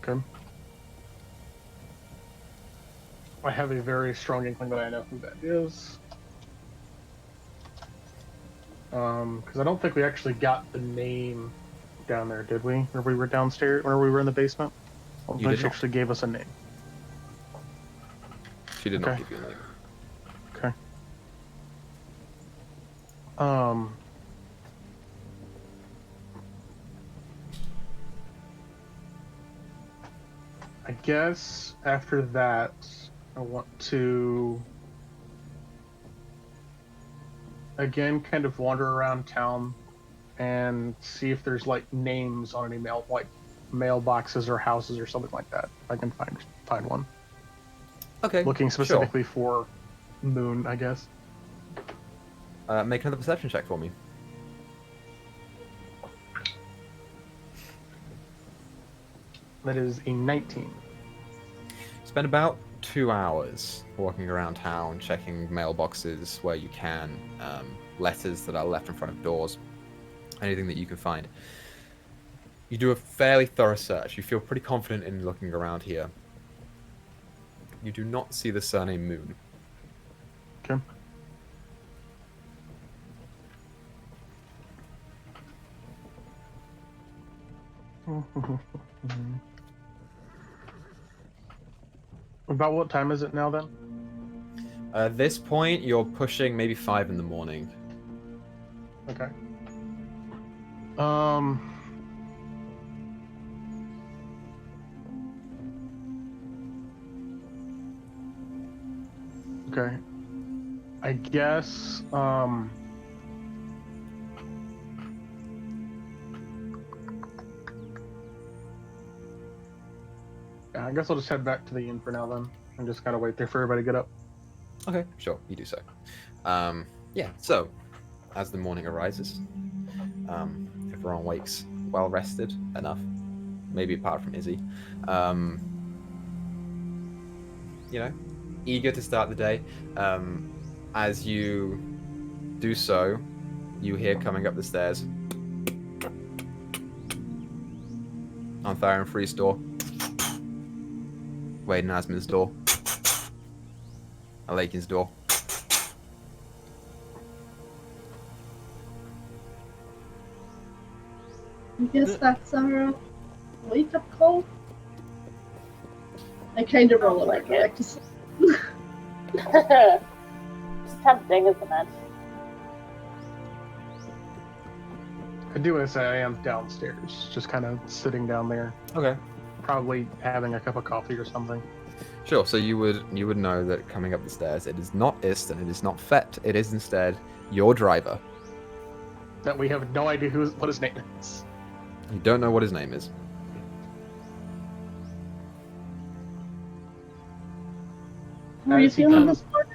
Okay. I have a very strong inkling that I know who that is. Because I don't think we actually got the name down there, did we? Or we were downstairs, or we were in the basement? I don't You think did she not. actually gave us a name. She did not Okay. give you a name. Okay. I guess after that, I want to again kind of wander around town and see if there's like names on any mailboxes or houses or something like that. If I can find one. Okay. Looking sure. specifically for Moon, I guess. Make another perception check for me. That is a 19. Spend about 2 hours walking around town, checking mailboxes where you can, letters that are left in front of doors, anything that you can find. You do a fairly thorough search. You feel pretty confident in looking around here. You do not see the surname Moon. Okay. About what time is it now then? At this point, you're pushing maybe 5 in the morning. Okay. Okay. I guess, yeah, I guess I'll just head back to the inn for now then, and just kind of wait there for everybody to get up. Okay, sure, you do so. Yeah, so, as the morning arises, everyone wakes well rested enough, maybe apart from Izzy. You know, eager to start the day. As you do so, you hear coming up the stairs on Thyron Free's door, Wade and Asmin's door, Alakin's door. I guess that's our wake-up call. I kind of roll like over it. back to sleep. It's tempting, isn't it? I do want to say I am downstairs, just kind of sitting down there, Okay. probably having a cup of coffee or something. Sure, so you would know that coming up the stairs, it is not Ist and it is not Fet. It is instead your driver. That we have no idea what his name is. You don't know what his name is. How are you As he feeling comes- this morning?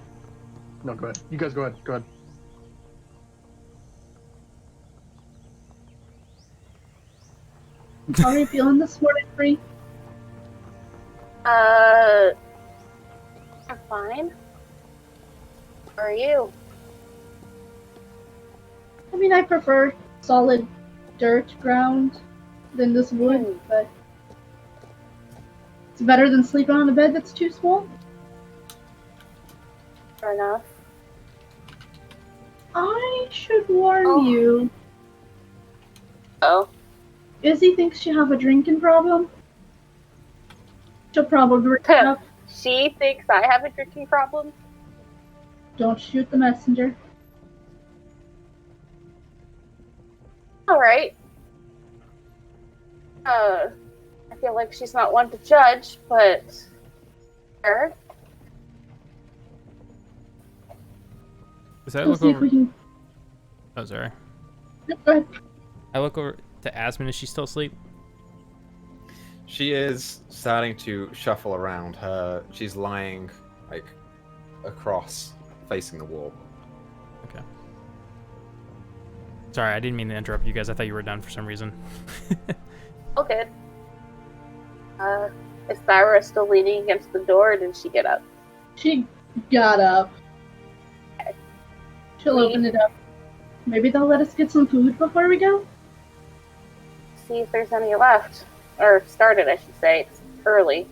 No, go ahead. You guys go ahead. Go ahead. How are you feeling this morning, Bree? I'm fine. How are you? I mean, I prefer solid dirt ground than this wood, but it's better than sleeping on a bed that's too small. Fair enough. I should warn Oh. you, Oh, Izzy thinks you have a drinking problem. She'll probably wake up. she thinks I have a drinking problem? Don't shoot the messenger. Alright. I feel like she's not one to judge, but... Sure. As I We'll look see if over. we can. Oh, sorry. Yep, go ahead. I look over to Asmin. Is she still asleep? She is starting to shuffle around. She's lying like across, facing the wall. Okay. Sorry, I didn't mean to interrupt you guys. I thought you were done for some reason. All good. Is Thyra still leaning against the door, or did she get up? She got up. She'll open it up. Maybe they'll let us get some food before we go? See if there's any left. Or started, I should say. It's early.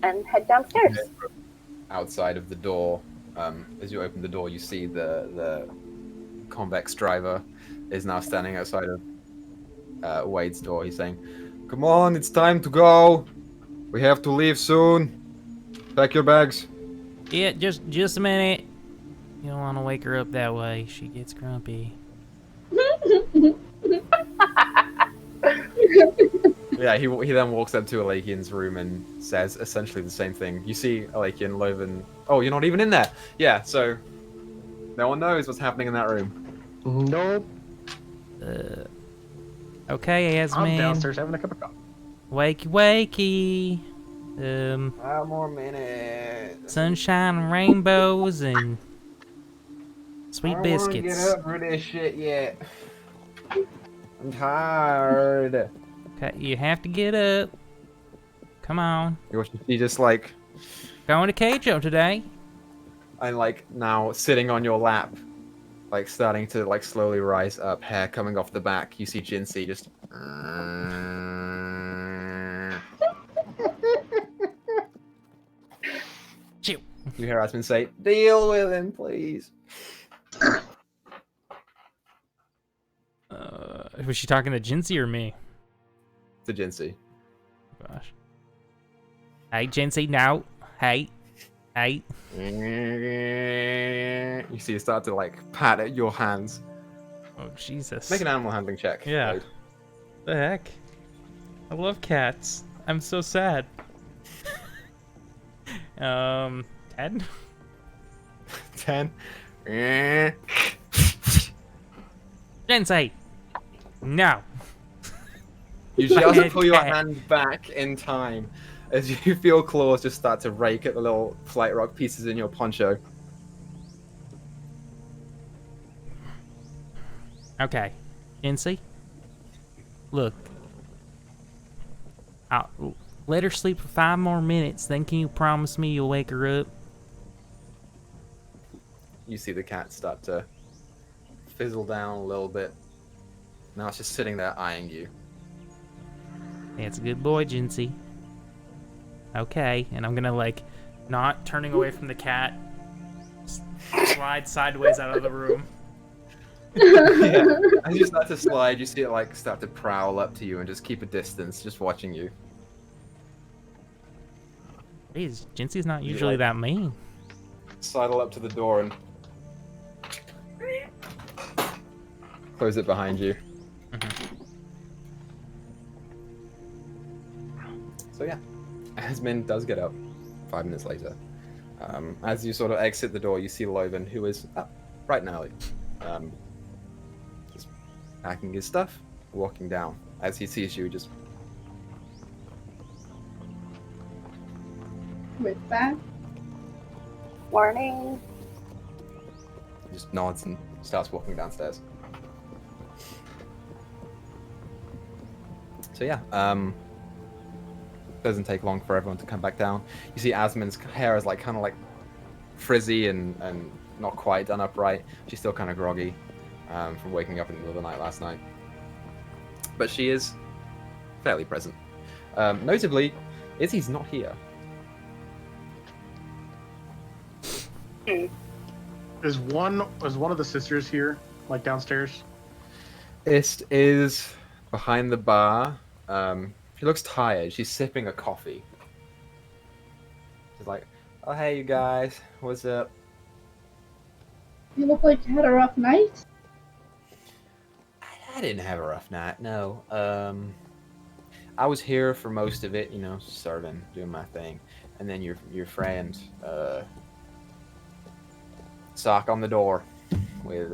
And head downstairs. Outside of the door, as you open the door, you see the convex driver, is now standing outside of Wade's door. He's saying, "Come on, it's time to go. We have to leave soon. Pack your bags." Yeah, just a minute. You don't want to wake her up that way. She gets grumpy. Yeah, he then walks up to Alakian's room and says essentially the same thing. You see Alakian, Loven. Oh, you're not even in there. Yeah, so no one knows what's happening in that room. Nope. Okay, I'm Yasmin. downstairs having a cup of coffee. Wakey, wakey. 5 more minutes. Sunshine and rainbows and sweet I biscuits. don't get up for this shit yet. I'm tired. Okay, you have to get up. Come on. You just like, Going to Keijo today. and like now sitting on your lap, like starting to like slowly rise up, hair coming off the back. You see Jinsei just. Chew. You hear Asmin say, "Deal with him, please." Was she talking to Jinsei or me? To Jinsei. Gosh. Hey, Jinsei, no. Hey. Hey. You see, you start to like pat at your hands. Oh, Jesus. Make an animal handling check. Yeah. Wade. The heck? I love cats. I'm so sad. 10? 10. Jinsei! No. You just Red pull your cat. hand back in time as you feel claws just start to rake at the little flight rock pieces in your poncho. Okay. Jinsei? Look. I'll let her sleep for 5 more minutes, then can you promise me you'll wake her up? You see the cat start to fizzle down a little bit. Now it's just sitting there eyeing you. That's a good boy, Jinsei. Okay, and I'm gonna, like, not turning away from the cat, slide sideways out of the room. Yeah. As you start to slide, you see it like start to prowl up to you and just keep a distance, just watching you. Jeez, Jinsei's not usually that mean. Sidle up to the door and close it behind you. So yeah, Asmin does get up 5 minutes later. As you sort of exit the door, you see Loven, who is up bright and early, just packing his stuff, walking down. As he sees you, just With that, Warning. just nods and starts walking downstairs. So yeah, doesn't take long for everyone to come back down. You see Asmin's hair is like kind of like frizzy and not quite done up right. She's still kind of groggy from waking up in the middle of the night last night. But she is fairly present. Notably, Izzy's not here. Is one of the sisters here, like downstairs? Ist is behind the bar. She looks tired. She's sipping a coffee. She's like, "Oh, hey, you guys. What's up?" you look like you had a rough night. I didn't have a rough night, no. I was here for most of it, you know, serving, doing my thing. And then your friend, sock on the door with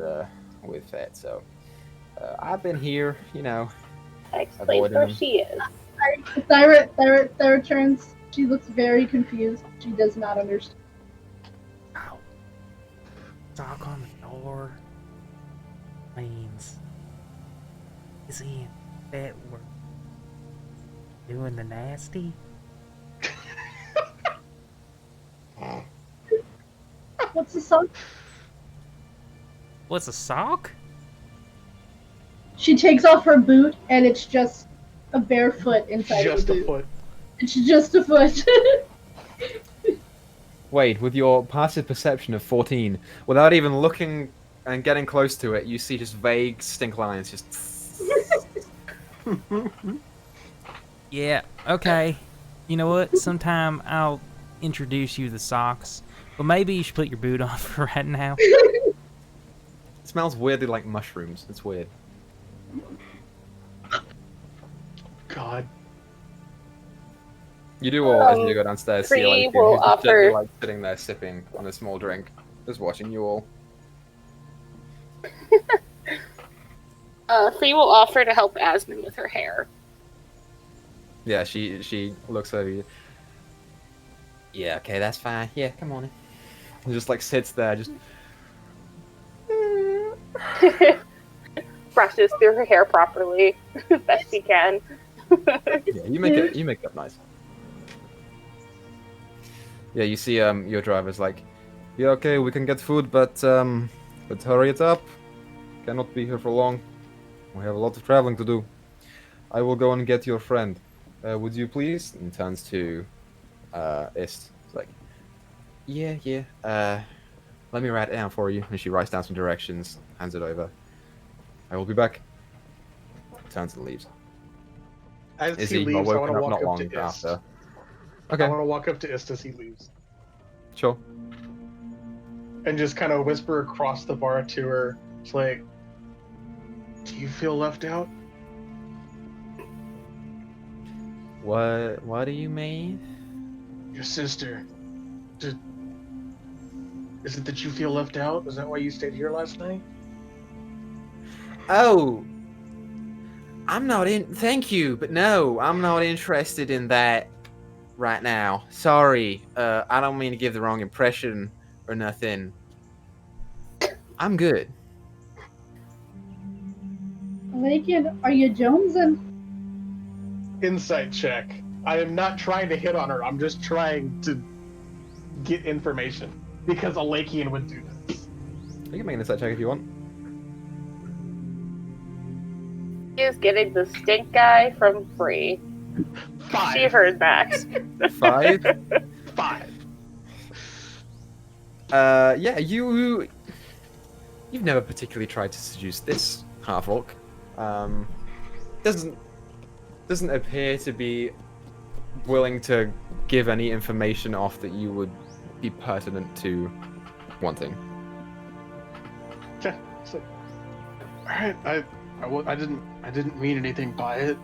Fat. So, I've been here, you know, I explained avoiding where them. she is. Thyra turns. She looks very confused. She does not understand. Ow. Knock on the door. Means. Is he in bed work? Doing the nasty? What's the song? What's a sock? She takes off her boot, and it's just a bare foot inside Just the a boot. foot. It's just a foot. Wade, with your passive perception of 14, without even looking and getting close to it, you see just vague stink lines just. Yeah, okay. You know what? Sometime I'll introduce you to the socks. But maybe you should put your boot on for right now. It smells weirdly like mushrooms. It's weird. God. You do all as you go downstairs. See Free like, will who's just offer- gently, like sitting there sipping on a small drink, just watching you all. Free will offer to help Asmund with her hair. Yeah, she looks over you. Yeah, okay, that's fine. Yeah, come on in. And just like sits there, just. Brushes through her hair properly, best she can. Yeah, you make it up nice. Yeah, you see your driver's like, yeah, okay, we can get food, but hurry it up. Cannot be here for long. We have a lot of traveling to do. I will go and get your friend. Would you please? And turns to Ist. It's like, yeah. Let me write it down for you. And she writes down some directions, hands it over. I will be back. Turns and leaves. As Is he he leaves, I want woken to up walk not up long to Ist. after? I Okay, want to walk up to Ist as he leaves. sure. And just kind of whisper across the bar to her. It's like, do you feel left out? What do you mean? Your sister. Is it that you feel left out? Is that why you stayed here last night? Oh, I'm not in. Thank you, but no, I'm not interested in that right now. Sorry, I don't mean to give the wrong impression or nothing. I'm good. Lakin, are you jonesing? Insight check. I am not trying to hit on her. I'm just trying to get information. Because a Lakian would do this. You can make an insight check if you want. She is getting the stink guy from Free. 5. She heard that. 5. 5. Yeah, you've never particularly tried to seduce this half-orc. Doesn't appear to be willing to give any information off that you would be pertinent to wanting. Okay. So, all right. I didn't mean anything by it.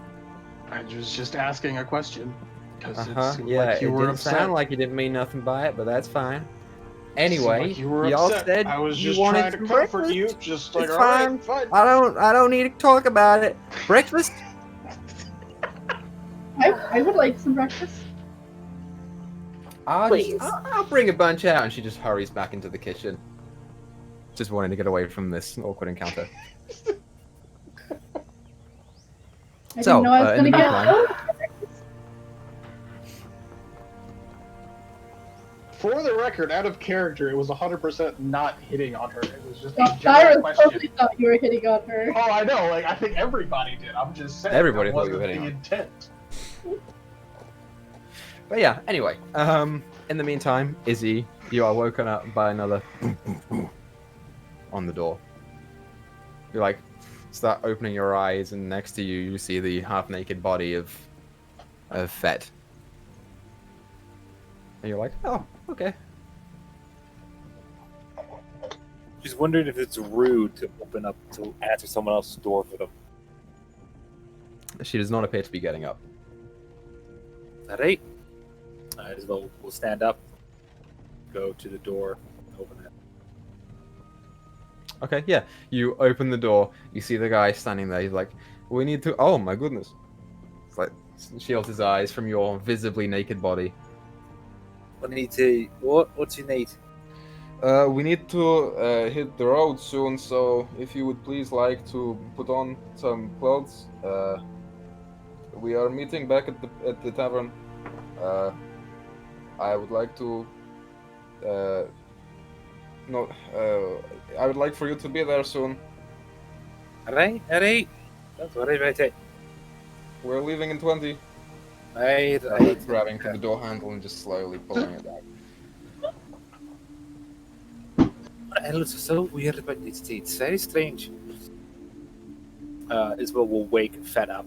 I was just asking a question because it seemed Yeah, like you it were didn't upset. sound like you didn't mean nothing by it, but that's fine. Seemed Anyway, like you were y'all upset. said I was you just wanted trying to some comfort breakfast. you. Just like, It's all fine. right, fine. I don't need to talk about it. Breakfast? I would like some breakfast. Please. I'll bring a bunch out, and she just hurries back into the kitchen. Just wanting to get away from this awkward encounter. I So, didn't know I was in going the to get meantime- For the record, out of character, it was 100% not hitting on her. It was just a Well, general Cyrus question. totally thought you were hitting on her. Oh, I know. Like, I think everybody did. I'm just saying. Everybody that thought you were wasn't hitting the on. intent. But yeah, anyway, in the meantime, Izzy, you are woken up by another on the door. You like start opening your eyes, and next to you, you see the half-naked body of Fet. And you're like, oh, okay. Just wondering if it's rude to open up to answer someone else's door for them. She does not appear to be getting up. At 8, as well, we'll stand up, go to the door, open it. Okay, yeah. You open the door. You see the guy standing there. He's like, "We need to." Oh my goodness! It's like shields his eyes from your visibly naked body. What need to? What you need? We need to hit the road soon. So if you would please like to put on some clothes. We are meeting back at the tavern. I would like to. I would like for you to be there soon. Alright. That's what I say. We're leaving in 20. Right. Grabbing for the door handle and just slowly pulling it back. and it's so weird, but it's very strange. Isabel will wake fed up,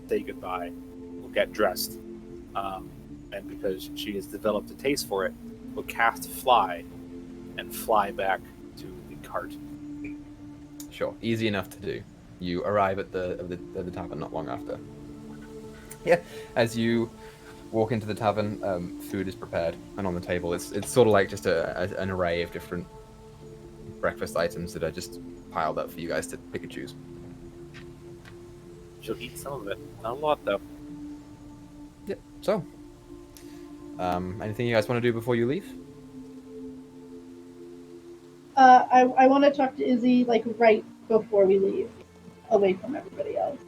say goodbye, will get dressed, and because she has developed a taste for it, will cast fly and fly back to the cart. Sure, easy enough to do. You arrive at the tavern not long after. Yeah, as you walk into the tavern, food is prepared and on the table. It's sort of like just an array of different breakfast items that are just piled up for you guys to pick and choose. She'll eat some of it, not a lot though. Yep. So, anything you guys want to do before you leave? I want to talk to Izzy like right before we leave, away from everybody else.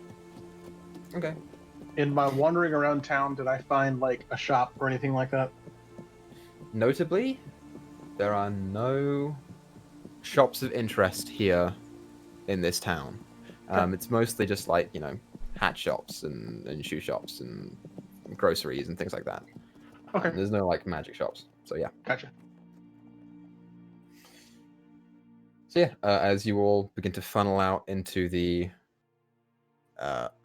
Okay. In my wandering around town, did I find like a shop or anything like that? Notably, there are no shops of interest here in this town. It's mostly just like, hat shops and shoe shops and groceries and things like that. Okay. There's no like magic shops. So yeah. Gotcha. So yeah, as you all begin to funnel out into the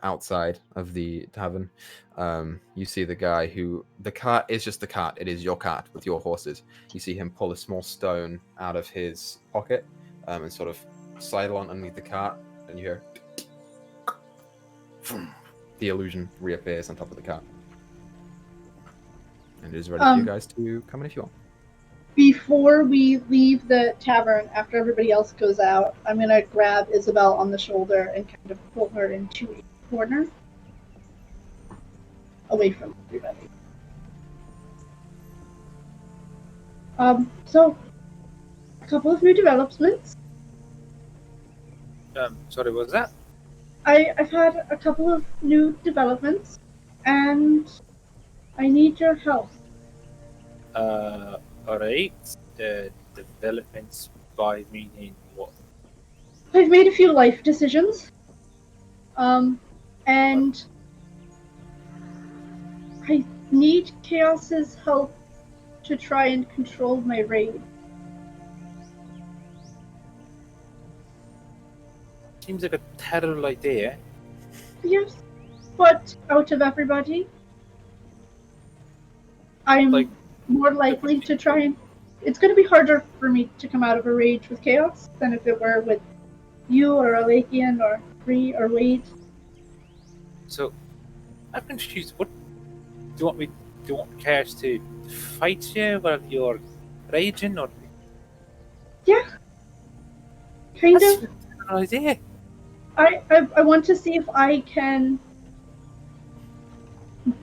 outside of the tavern, you see the guy the cart is just the cart. It is your cart with your horses. You see him pull a small stone out of his pocket and sort of sidle on underneath the cart, and you hear the illusion reappears on top of the cart. And it is ready for you guys to come in if you want. Before we leave the tavern, after everybody else goes out, I'm going to grab Isabel on the shoulder and kind of pull her into a corner, away from everybody. So, a couple of new developments. Sorry, what was that? I've had a couple of new developments, and I need your help. Alright. Developments by meaning what? I've made a few life decisions. And I need Chaos's help to try and control my rage. Seems like a terrible idea. Yes, but out of everybody, I'm more likely to try and... It's going to be harder for me to come out of a rage with Chaos than if it were with you or Alakian or Bree or Wade. So, I'm confused. What do you want Chaos to fight you while you're raging, or? Yeah, kind That's of. a terrible idea. I want to see if I can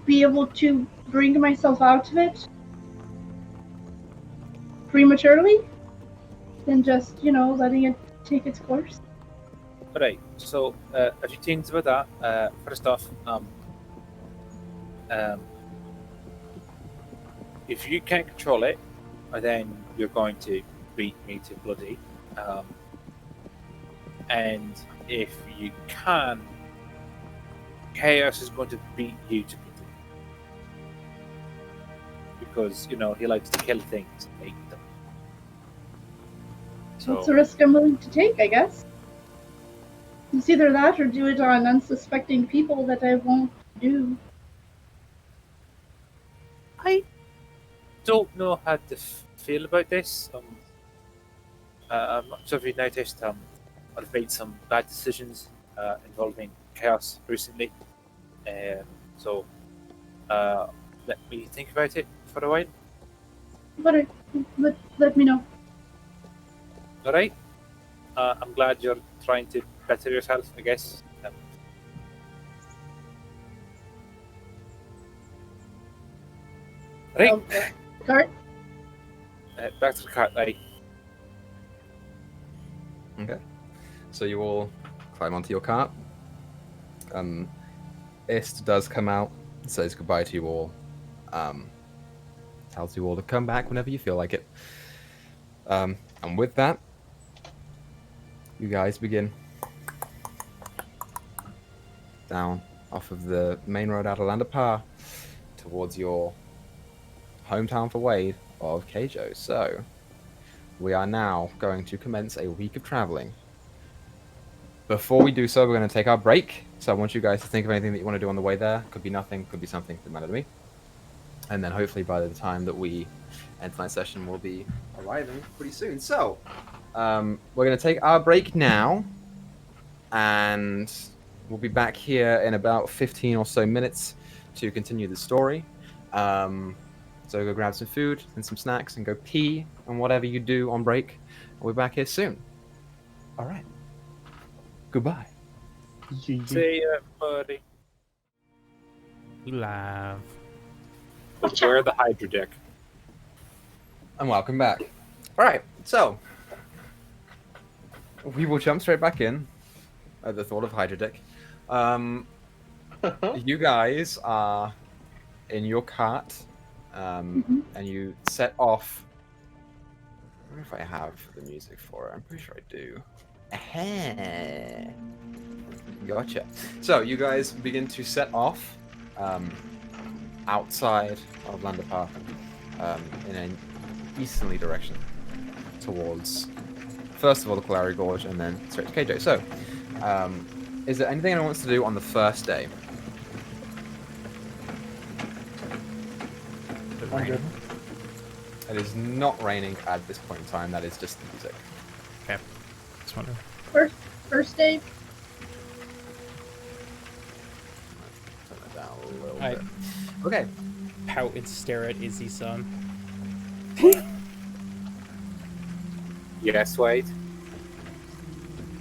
be able to bring myself out of it prematurely than just, letting it take its course. Right, so a few things about that. First off, if you can't control it, then you're going to beat me to bloody. And if you can, Chaos is going to beat you to pieces. Because, he likes to kill things and eat them. So, That's a risk I'm willing to take, I guess. It's either that or do it on unsuspecting people that I won't do. I don't know how to feel about this. I'm not sure if you noticed, I've made some bad decisions involving Chaos recently. So, let me think about it for a while. But let me know. Alright? I'm glad you're trying to better yourself, I guess. Right? Cart? Back to the cart, aye. Okay. So you all climb onto your cart. Ist does come out, says goodbye to you all. Tells you all to come back whenever you feel like it. And with that, you guys begin down off of the main road out of Landapar towards your hometown for Wade of Keijo. So, we are now going to commence a week of traveling. Before we do so, we're going to take our break. So I want you guys to think of anything that you want to do on the way there. Could be nothing, could be something, doesn't matter to me. And then hopefully by the time that we end tonight's session, we'll be arriving pretty soon. So we're going to take our break now, and we'll be back here in about 15 or so minutes to continue the story. So go grab some food and some snacks and go pee and whatever you do on break. We'll be back here soon. All right. Goodbye. See ya, buddy. We live. Where the Hydra deck? And welcome back. All right, so we will jump straight back in at the thought of Hydra deck. You guys are in your cart, and you set off. I wonder if I have the music for it. I'm pretty sure I do. Gotcha. So you guys begin to set off outside of Landerpark in an easterly direction towards, first of all, the Kalari Gorge and then straight to KJ. So, is there anything anyone wants to do on the first day? It is not raining at this point in time. That is just the music. Okay. Just wondering. First day. Turn that down a little I bit. Okay. pout and stare at Izzy's son. Yes, Wade.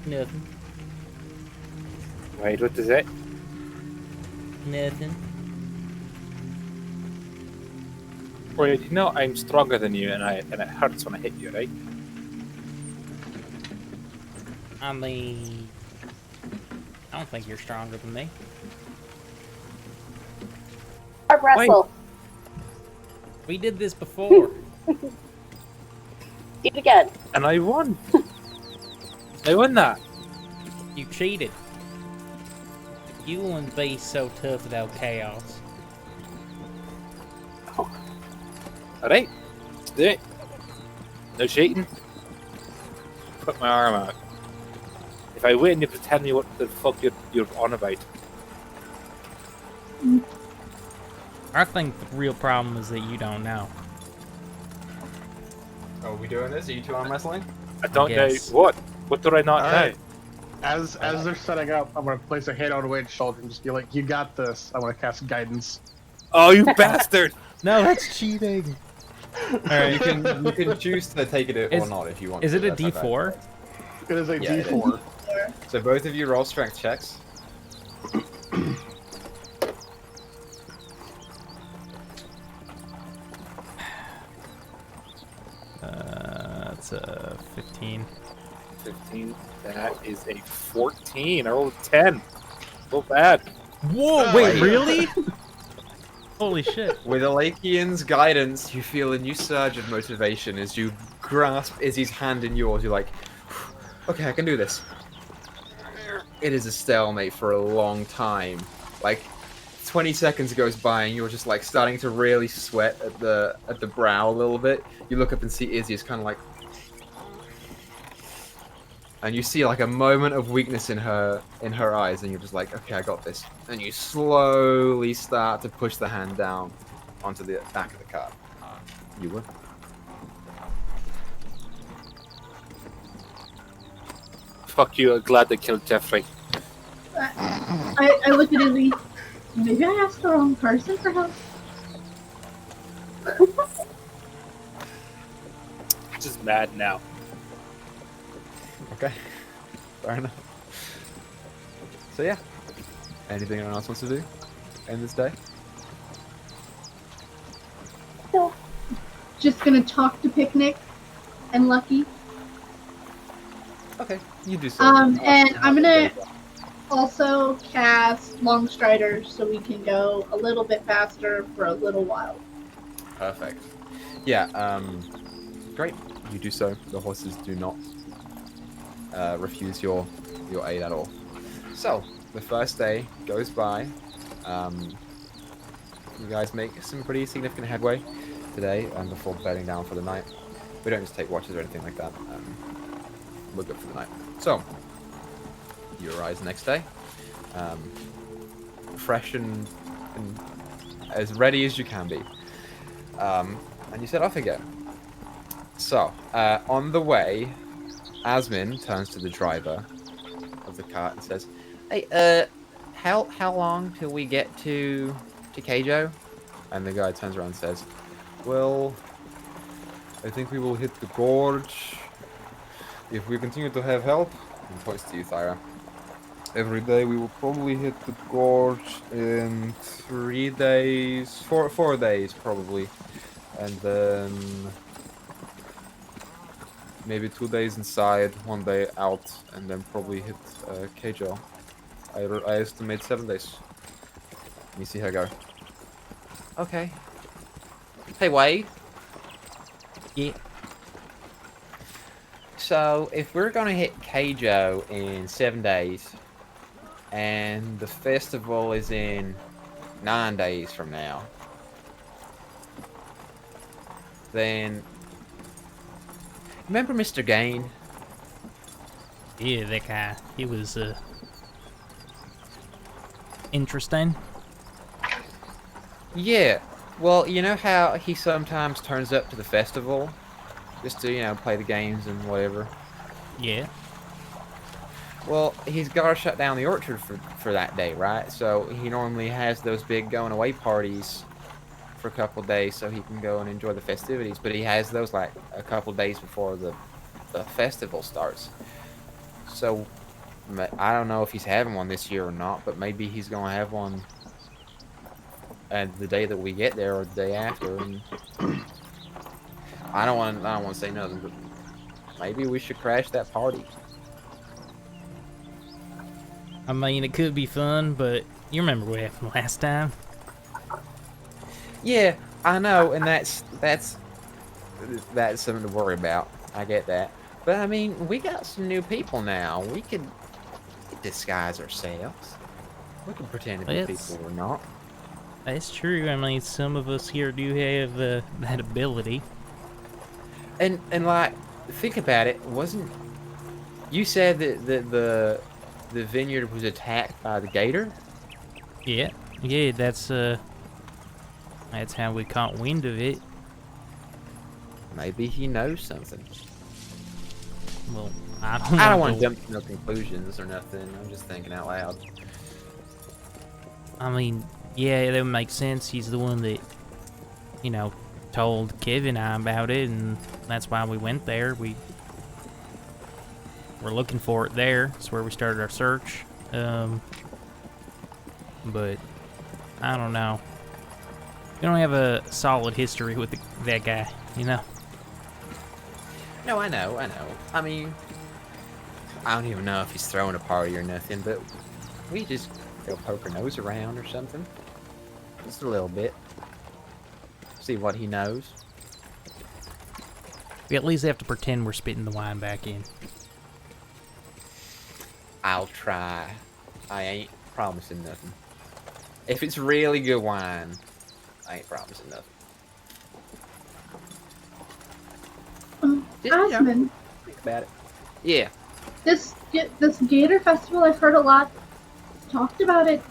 Nothing. Wade, what is it? Nothing. Wade, you know I'm stronger than you, and it hurts when I hit you, right? I mean, I don't think you're stronger than me. I wrestle. We did this before. Do it again. And I won. I won that. You cheated. You wouldn't be so tough without chaos. Alright, let's do it. No cheating. Put my arm out. If I win, you have to tell me what the fuck you're on about. I think the real problem is that you don't know. Are we doing this? Are you two arm wrestling? I don't Yes. know what. What do I not All know? right. As they're setting up, I'm gonna place a hand on Wade's shoulder and just be like, "You got this." I want to cast guidance. Oh, you bastard! No, that's cheating. Alright. You can choose to take it or not if you want. Is to. it a That's okay. D4? It is a Yeah, it is. D4. So both of you roll strength checks. That's a 15. 15. That is a 14. I rolled a 10. So bad. Whoa, wait, really? Holy shit. With Alakian's guidance, you feel a new surge of motivation as you grasp Izzy's hand in yours. You're like, okay, I can do this. It is a stalemate for a long time. Like, 20 seconds goes by and you're just like starting to really sweat at the brow a little bit. You look up and see Izzy is kind of like, and you see like a moment of weakness in her eyes, and you're just like, okay, I got this. And you slowly start to push the hand down onto the back of the cart. You win. Fuck you, I'm glad they killed Jeffrey. I look at Izzy. Maybe I asked the wrong person for help. I'm just mad now. Okay. Fair enough. So yeah. Anything anyone else wants to do? End this day? No. Just gonna talk to Picnic and Lucky. Okay. You do so. And I'm gonna also cast Long Strider so we can go a little bit faster for a little while. Perfect. Yeah, great. You do so. The horses do not refuse your aid at all. So, the first day goes by. You guys make some pretty significant headway today before bedding down for the night. We don't just take watches or anything like that. We're good for the night. So, you arise the next day, fresh and as ready as you can be. And you set off again. So, on the way, Asmin turns to the driver of the cart and says, "Hey, how long till we get to Keijo?" And the guy turns around and says, "Well, I think we will hit the gorge if we continue to have help." And points to you, Thyra. "Every day we will probably hit the gorge in 3 days, 4 days probably, and then maybe 2 days inside, 1 day out, and then probably hit Keijo. I estimate 7 days. Let me see how I go." Okay. Hey, Wade. Yeah. So, if we're gonna hit Keijo in 7 days, and the festival is in 9 days from now, then remember Mr. Gain? Yeah, that guy. He was interesting. Yeah. Well, you know how he sometimes turns up to the festival just to, play the games and whatever? Yeah. Well, he's got to shut down the orchard for that day, right? So he normally has those big going away parties for a couple days so he can go and enjoy the festivities. But he has those like a couple days before the festival starts. So I don't know if he's having one this year or not, but maybe he's going to have one the day that we get there or the day after. And I don't want to say nothing, but maybe we should crash that party. I mean, it could be fun, but you remember what happened last time? Yeah, I know, and that's something to worry about. I get that, but I mean, we got some new people now. We could disguise ourselves. We can pretend to be people we're not. That's true. I mean, some of us here do have that ability. And like, think about it. Wasn't you said that the vineyard was attacked by the gator? Yeah, yeah. That's how we caught wind of it. Maybe he knows something. Well, I don't know. I don't want to jump to no conclusions or nothing. I'm just thinking out loud. I mean, yeah, that would make sense. He's the one that, told Kevin and I about it, and that's why we went there. We were looking for it there. That's where we started our search. But I don't know. We don't have a solid history with that guy, No, I know. I mean, I don't even know if he's throwing a party or nothing, but we just go poke our nose around or something. Just a little bit. See what he knows. We at least have to pretend we're spitting the wine back in. I'll try. I ain't promising nothing. If it's really good wine, I ain't promising nothing. Asmin, Think about it. Yeah. this Gator Festival, I've heard a lot talked about it.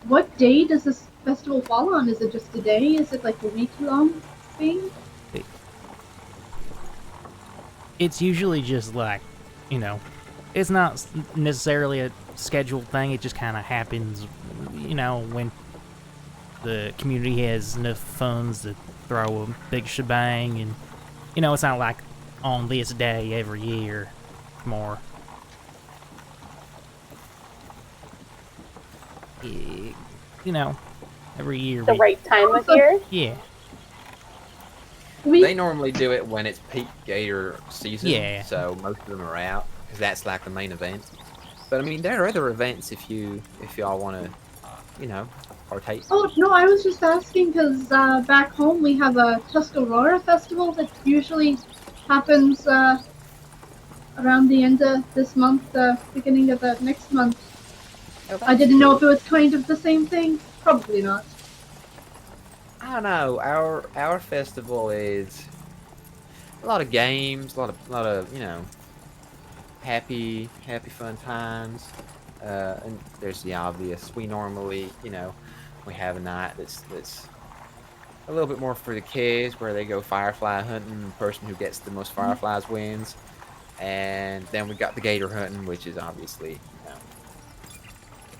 What day does this festival fall on? Is it just a day? Is it like a week-long thing? It's usually just like, it's not necessarily a scheduled thing. It just kind of happens, when the community has enough funds to throw a big shebang. And, it's not like on this day every year more. Every year. The right time of year? Yeah. They normally do it when it's peak gator season. Yeah. So most of them are out because that's like the main event. But I mean, there are other events if y'all want to, partake. Oh, no, I was just asking because back home we have a Tuscarora festival that usually happens around the end of this month, beginning of the next month. Oh, I didn't know if it was kind of the same thing. Probably not. I don't know. Our festival is a lot of games, a lot of happy fun times. And there's the obvious. We normally, we have a night that's a little bit more for the kids, where they go firefly hunting. The person who gets the most fireflies wins. And then we got the gator hunting, which is obviously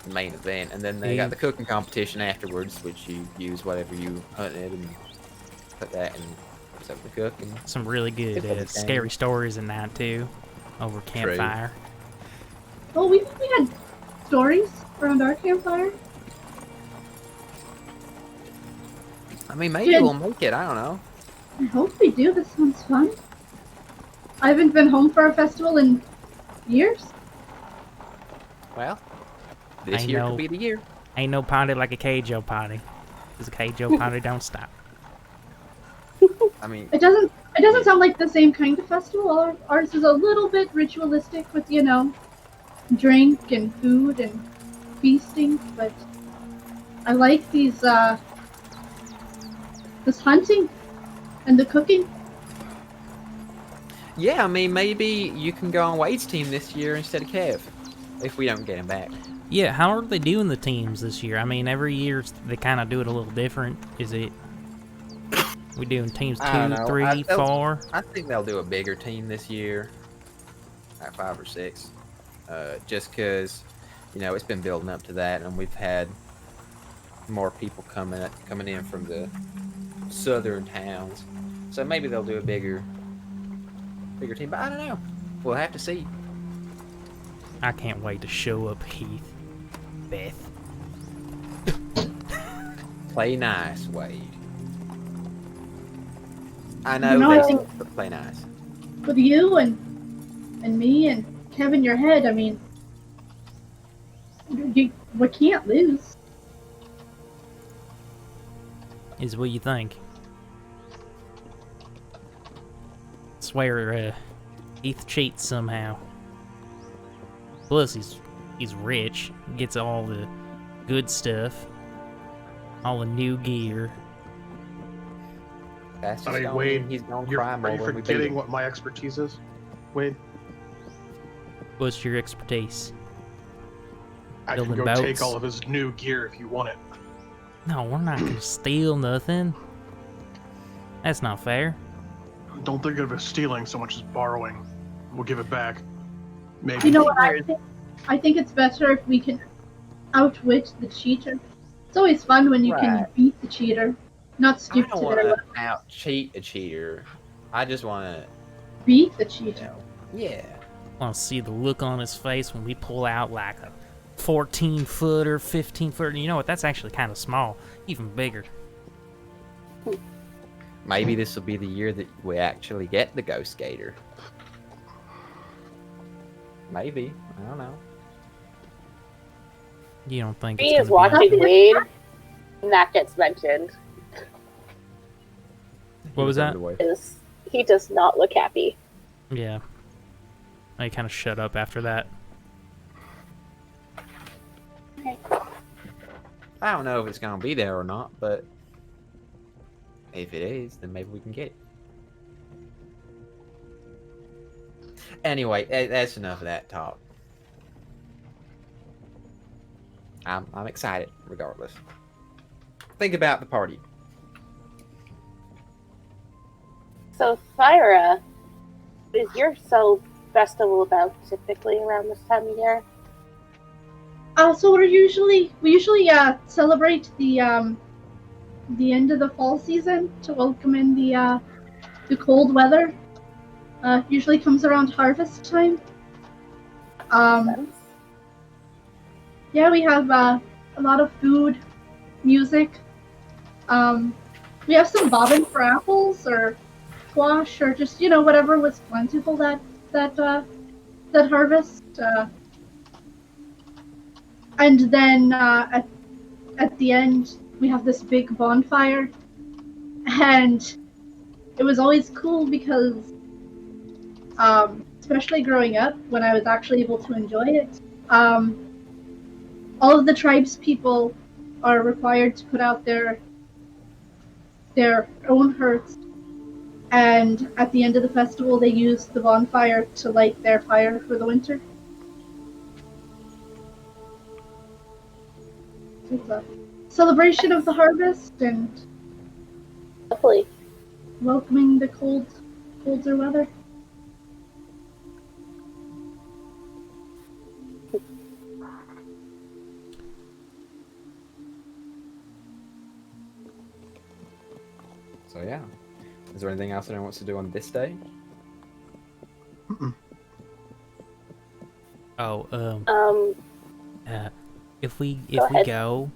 the main event. And then they got the cooking competition afterwards, which you use whatever you hunted and put that in something to cook. And Some really good scary stories in that too, over campfire. Well, we had stories around our campfire. I mean, maybe we'll make it. I don't know. I hope we do. This sounds fun. I haven't been home for a festival in years. Well, this year could be the year. Ain't no party like a Keijo party. Because a Keijo party don't stop. I mean, It doesn't sound like the same kind of festival. Ours is a little bit ritualistic with, drink and food and feasting, but I like this hunting and the cooking. yeah, I mean, maybe you can go on Wade's team this year instead of Kev, if we don't get him back. Yeah, how are they doing the teams this year? I mean, every year they kind of do it a little different. Is it... We doing teams 2, 3, 4? I think they'll do a bigger team this year, like 5 or 6. Just because, it's been building up to that, and we've had more people coming in from the southern towns. So maybe they'll do a bigger team, but I don't know. We'll have to see. I can't wait to show up, Heath. Beth. Play nice, Wade. I know I this, think but play nice. with you and me and Kevin, your head, I mean, we can't lose. Is what you think. Swear, Heath cheats somehow. Plus, he's rich. Gets all the good stuff. All the new gear. That's just I mean, don't Wade, mean he's gonna Are cry you more when we beat forgetting him. what my expertise is, Wade? What's your expertise? I can Building go take boats. all of his new gear if you want it. No, we're not gonna steal nothing. That's not fair. Don't think of it as stealing so much as borrowing. We'll give it back. Maybe. You know what I think? I think it's better if we can outwit the cheater. It's always fun when you can Right. beat the cheater. Not I stupid don't to want their to out cheat a cheater. I just want beat the to, cheater. yeah. I want to see the look on his face when we pull out like a 14-footer, 15-footer. You know what? That's actually kind of small. Even bigger. Maybe this will be the year that we actually get the Ghost Gator. Maybe. I don't know. You don't think He it's is gonna be... watching Wade, and that gets mentioned. What was that? He does not look happy. Yeah. I kind of shut up after that. Okay. I don't know if it's gonna be there or not, but if it is, then maybe we can get it. Anyway, that's enough of that talk. I'm excited, regardless. Think about the party. So, Thyra, is your soul festival about typically around this time of year? So we usually celebrate the end of the fall season to welcome in the cold weather. Usually comes around harvest time. Yeah, we have a lot of food, music. We have some bobbing for apples or squash or just whatever was plentiful that harvest. And then at the end we have this big bonfire, and it was always cool because especially growing up when I was actually able to enjoy it. All of the tribes people are required to put out their own herds And at the end of the festival, they use the bonfire to light their fire for the winter. It's a celebration of the harvest and Hopefully. welcoming the colder weather. So yeah. Is there anything else anyone wants to do on this day? Oh, if we go,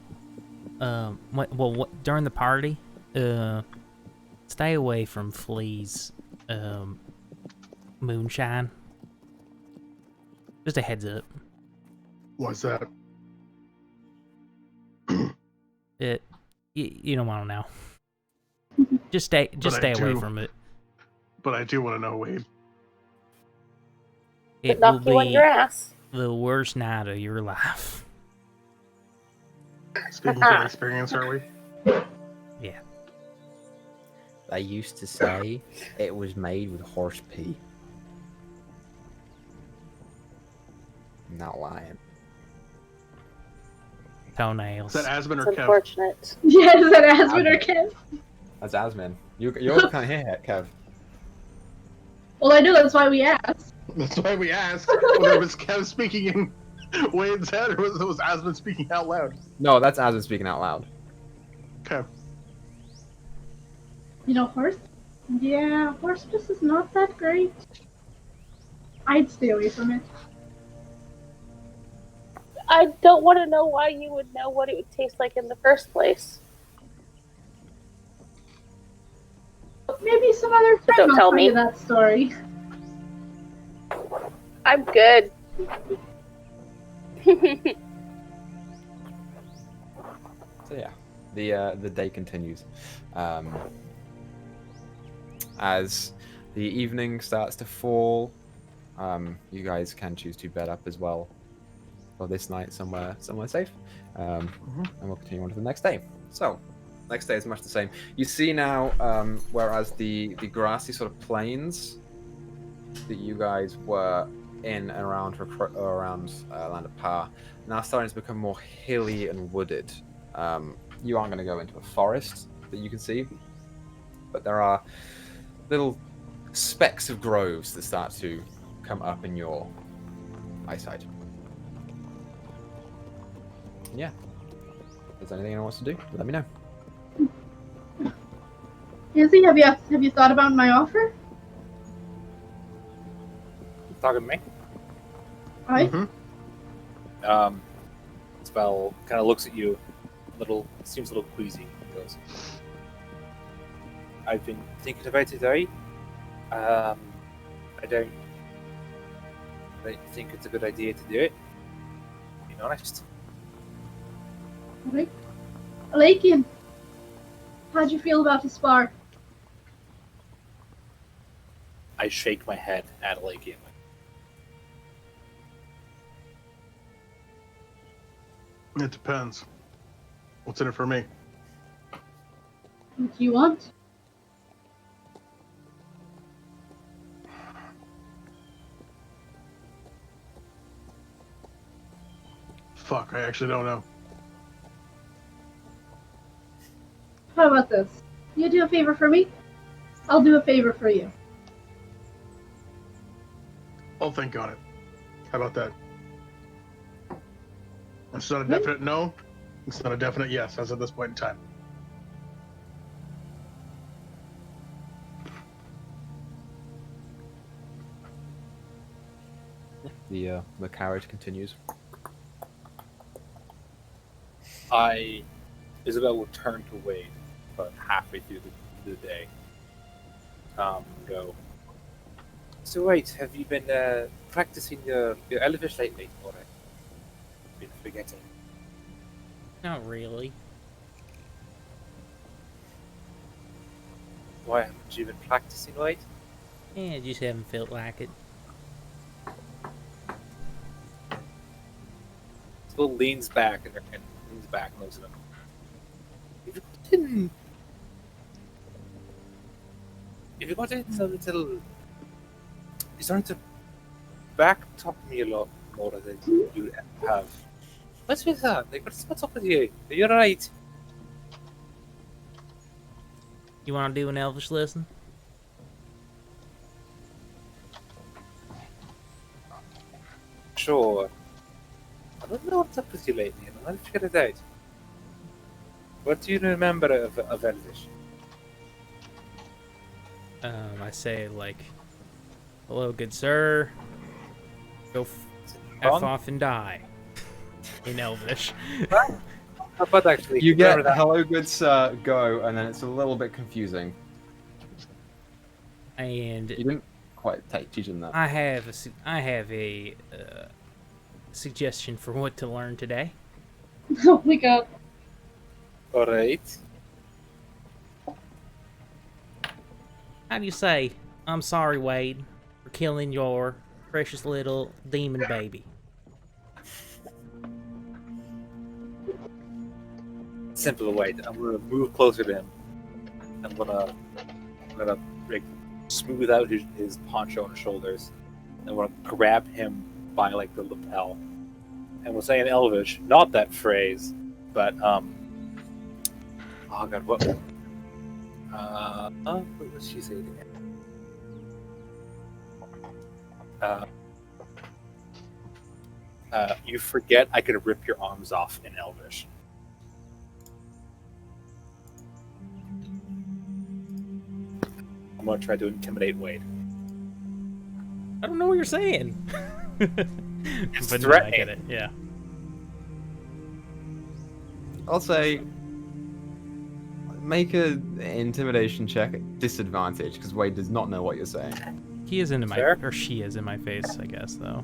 during the party, stay away from Flea's, moonshine. Just a heads up. What's that? You don't want to know. Just stay away from it. But I do want to know, Wade. It will Knock you on your be ass. the worst night of your life. Speaking from experience, are we? Yeah. They used to say it was made with horse pee. I'm not lying. Toenails. Is that Asmon It's or Kev? unfortunate. Yeah, is that Asmon or Kev? That's Asmin. You're kind of here, Kev. Well, I know that's why we asked. That's why we asked whether it was Kev speaking in Wade's head or was Asmon speaking out loud. No, that's Asmin speaking out loud. Okay. You know, horse? Yeah, horse piss is not that great. I'd stay away from it. I don't want to know why you would know what it would taste like in the first place. Maybe some other time Don't I'll tell tell me. you that story. I'm good. So yeah, the day continues. As the evening starts to fall, you guys can choose to bed up as well for this night somewhere safe, and we'll continue on to the next day. So, next day is much the same. You see now, whereas the grassy sort of plains that you guys were in and around Land of Power now starting to become more hilly and wooded. You aren't going to go into a forest that you can see, but there are little specks of groves that start to come up in your eyesight. Yeah. If there's anything anyone wants to do, let me know. Izzy, have you thought about my offer? Talking to me? I Spell kind of looks at you, seems a little queasy. He goes, I've been thinking about it, I don't think it's a good idea to do it, being honest. Alright. Alakian, how'd you feel about his spar? I shake my head at Lakian. It depends. What's in it for me? What do you want? Fuck, I actually don't know. How about this? You do a favor for me, I'll do a favor for you. I'll think on it. How about that? It's not a definite no. It's not a definite yes, as at this point in time. The carriage continues. Isabel will turn to Wade about halfway through the day. Go. So wait, have you been practicing your elephant lately? Or been forgetting? Not really. Why haven't you been practicing, Wade? Yeah, just haven't felt like it. Still leans back and looks at him. You've if you got into a little, you started to back talk me a lot more than you have. What's with that? Like, what's up with you? Are you alright? You want to do an Elvish lesson? Sure. I don't know what's up with you lately, and I'll figure it out. What do you remember of Elvish? I say, like, hello, good sir. Go F off and die. In Elvish. But actually, You get remember that. hello, good sir, go, and then it's a little bit confusing. And You didn't quite teach them that. I have a suggestion for what to learn today. Oh my god. Alright. How do you say, I'm sorry, Wade, for killing your precious little demon baby? Simple way. I'm gonna move closer to him. I'm gonna like smooth out his poncho on his shoulders. And we're gonna grab him by like the lapel. And we'll say in Elvish, not that phrase, but oh god, what was she saying again? You forget I could rip your arms off in Elvish. I'm gonna try to intimidate Wade. I don't know what you're saying. It's But no, I threatening. get it, yeah. I'll say make an intimidation check at disadvantage because Wade does not know what you're saying. He is into my, Fair. or she is in my face, I guess, though.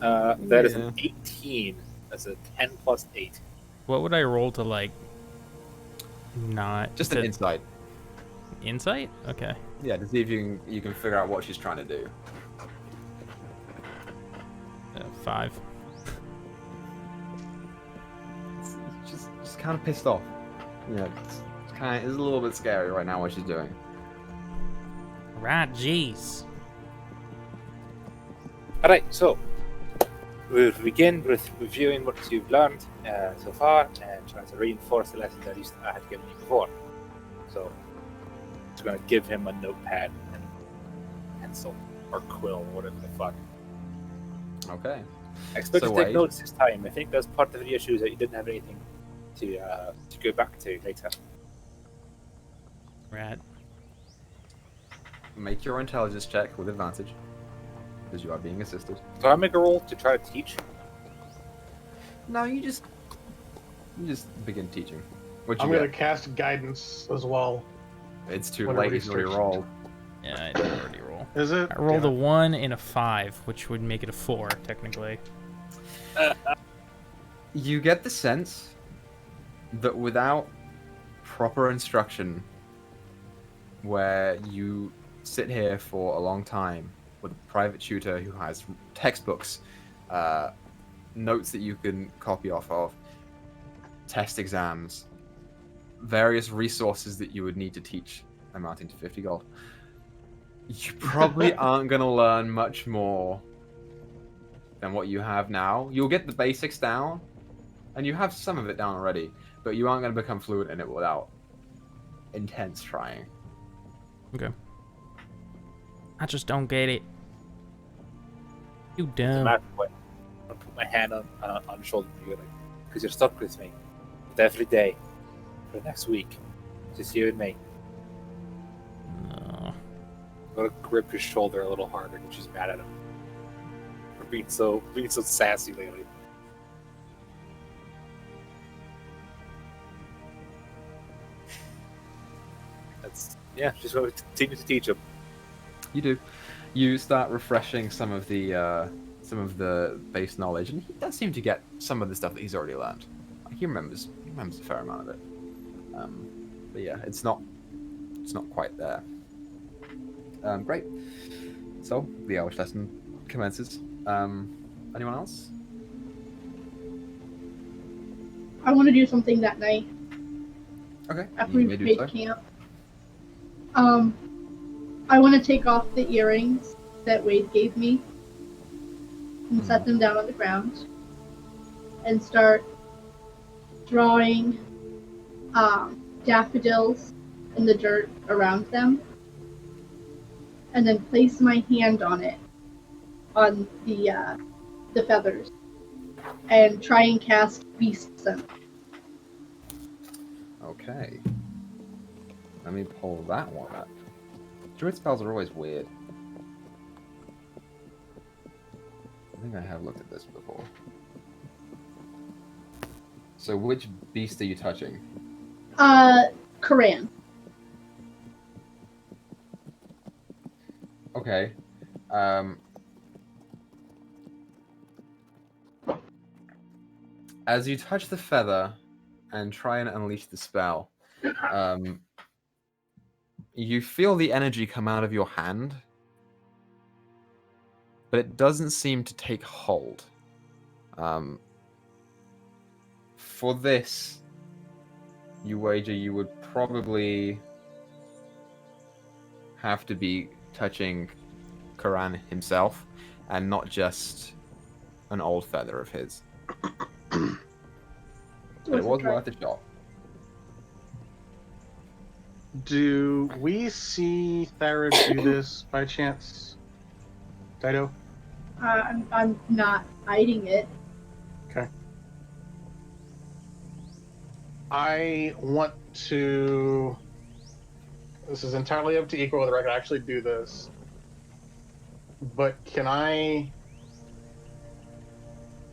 That is Yeah. an 18. That's a 10 plus 8. What would I roll to, like, not... Just to, an insight. Insight? Okay. Yeah, to see if you can figure out what she's trying to do. 5. It's just kind of pissed off. You know, it's a little bit scary right now what she's doing. Right, jeez. Alright, so we'll begin with reviewing what you've learned so far and trying to reinforce the lessons at least I had given you before. So it's going to give him a notepad and pencil or quill, whatever the fuck. Okay. I expect So to take Wade? notes this time. I think that's part of the issue is that you didn't have anything to go back to later. Right. Make your intelligence check with advantage because you are being assisted. So I make a roll to try to teach. No, you just begin teaching. What you I'm get? gonna cast guidance as well. It's too whenever late. he He's already starts. rolled. Yeah, I did already roll. Is it? I rolled Yeah. a 1 and a 5, which would make it a 4, technically. You get the sense that without proper instruction, where you sit here for a long time with a private tutor who has textbooks, notes that you can copy off of, test exams, various resources that you would need to teach amounting to 50 gold, you probably aren't going to learn much more than what you have now. You'll get the basics down, and you have some of it down already, but you aren't going to become fluent in it without intense trying. Okay. I just don't get it. You No dumb. matter what, I'm gonna put my hand on your shoulder for you, because you're stuck with me with every day for the next week. Just you and me. No. I'm gonna grip his shoulder a little harder because she's mad at him for being so sassy lately. Just want to continue to teach him. You do. You start refreshing some of the base knowledge, and he does seem to get some of the stuff that he's already learned. Like, he remembers a fair amount of it. But yeah, it's not quite there. Great. So the Elvish lesson commences. Anyone else? I want to do something that night Okay. after you we may do made so. camp. I want to take off the earrings that Wade gave me and set them down on the ground and start drawing daffodils in the dirt around them, and then place my hand on it, on the feathers, and try and cast beast scent. Okay. Let me pull that one up. Druid spells are always weird. I think I have looked at this before. So which beast are you touching? Koran. Okay. As you touch the feather and try and unleash the spell, you feel the energy come out of your hand, but it doesn't seem to take hold. For this, you wager you would probably have to be touching Koran himself and not just an old feather of his. But it was worth a shot. Do we see Thara do this by chance? Dyto? I'm not hiding it. Okay. I want to... This is entirely up to Equa whether I can actually do this. But can I...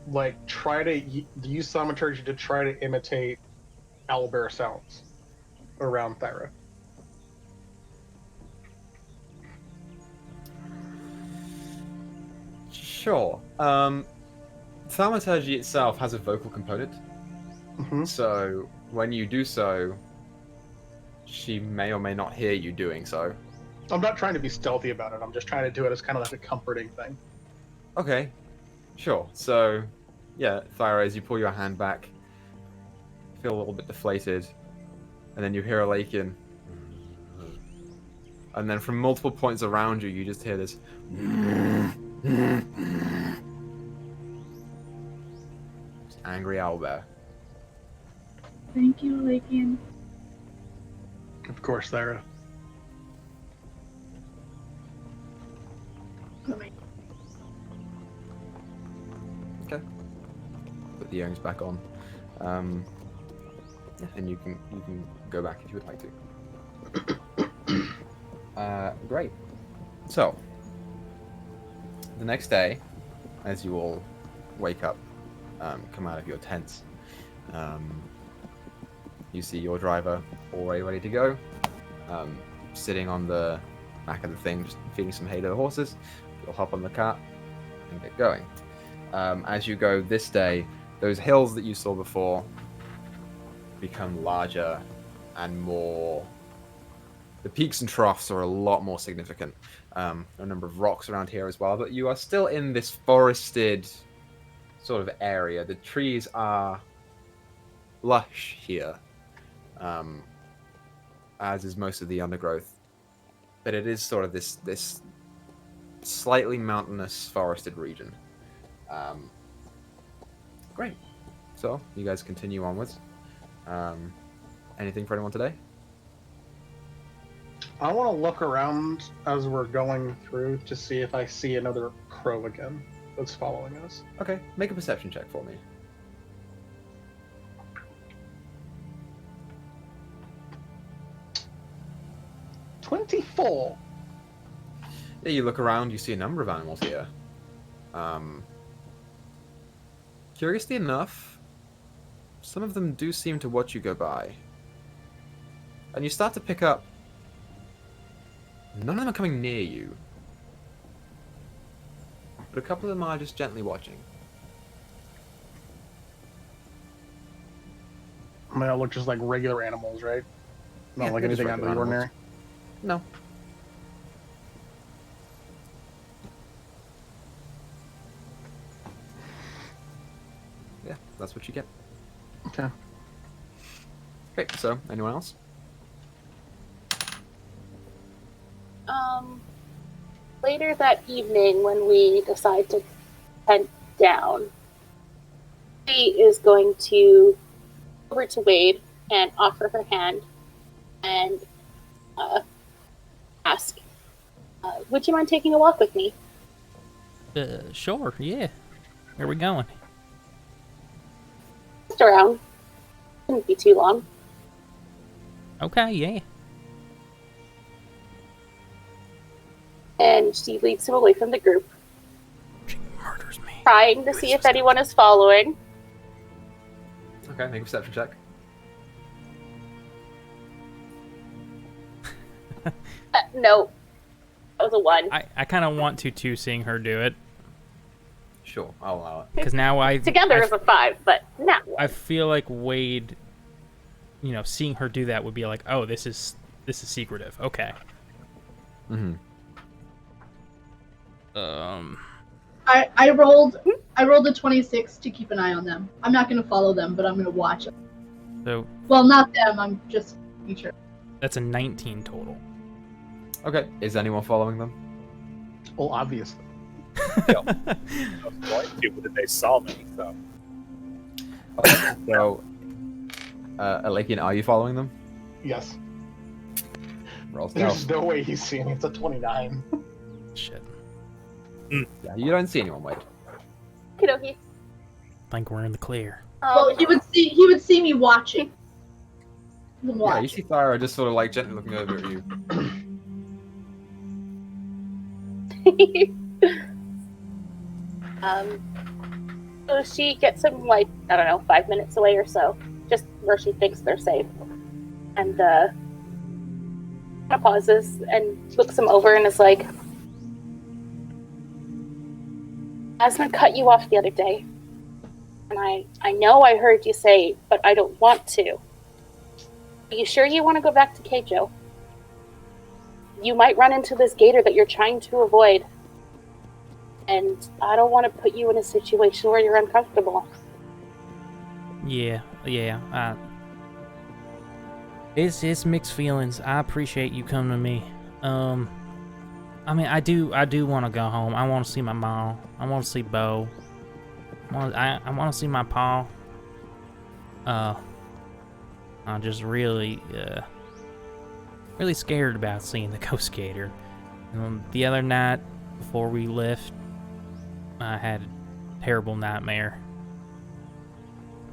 like, try to use thaumaturgy to try to imitate owlbear sounds around Thara? Sure. Thaumaturgy itself has a vocal component. Mm-hmm. So when you do so, she may or may not hear you doing so. I'm not trying to be stealthy about it. I'm just trying to do it as kind of like a comforting thing. Okay. Sure. So, yeah, Thyra, as you pull your hand back, you feel a little bit deflated, and then you hear a Lakin. And then from multiple points around you, you just hear this. Angry owlbear. Thank you, Lakin. Of course, Thara. Okay. Put the earrings back on. Yeah, and you can go back if you would like to. Great. So the next day, as you all wake up, come out of your tents, you see your driver already ready to go, sitting on the back of the thing, just feeding some hay to the horses. You'll hop on the cart and get going. As you go this day, those hills that you saw before become larger and more... The peaks and troughs are a lot more significant. There are a number of rocks around here as well, but you are still in this forested sort of area. The trees are lush here, as is most of the undergrowth. But it is sort of this slightly mountainous forested region. Great. So, you guys continue onwards. Anything for anyone today? I want to look around as we're going through to see if I see another crow again that's following us. Okay, make a perception check for me. $24. Yeah, you look around, you see a number of animals here. Curiously enough, some of them do seem to watch you go by. And you start to pick up... None of them are coming near you. But a couple of them are just gently watching. I mean, it look just like regular animals, right? Not Yeah, like they're just anything out of the regular ordinary. No. Yeah, that's what you get. Okay. Great, so, anyone else? Um, later that evening, when we decide to head down, she is going to go over to Wade and offer her hand and ask, would you mind taking a walk with me? Sure, yeah. Where are we going? Just around. Shouldn't be too long. Okay, yeah. And she leads him away from the group, She murders me. trying to see if anyone is following. Okay, make a perception check. No. That was a 1. I kind of want to, too, seeing her do it. Sure, I'll allow it. Because now Together is a 5, but not 1. I feel like Wade, you know, seeing her do that would be like, oh, this is secretive. Okay. Mm-hmm. I rolled a 26 to keep an eye on them. I'm not gonna follow them, but I'm gonna watch them. So Well, not them. I'm just making sure. that's a 19 total. Okay, is anyone following them? Well, obviously. I was going to, but then they saw me, so. Okay, so, Alekian, are you following them? Yes. Roll stealth. There's no way he's seeing it. It's a 29. Shit. Yeah, you don't see anyone, Wade. Okie Think we're in the clear. Well, he would see me watching. Yeah, you Watch. see Thyra just sort of like gently looking over at you. So she gets him, like, I don't know, 5 minutes away or so, just where she thinks they're safe. And kind of pauses and looks him over and is like, Asma cut you off the other day. And I know I heard you say, but I don't want to. Are you sure you want to go back to Keijo? You might run into this gator that you're trying to avoid. And I don't want to put you in a situation where you're uncomfortable. Yeah. It's mixed feelings. I appreciate you coming to me. I mean, I do want to go home. I want to see my mom. I want to see Bo. I want to see my pa. I'm just really scared about seeing the Ghost Gator. The other night before we left, I had a terrible nightmare,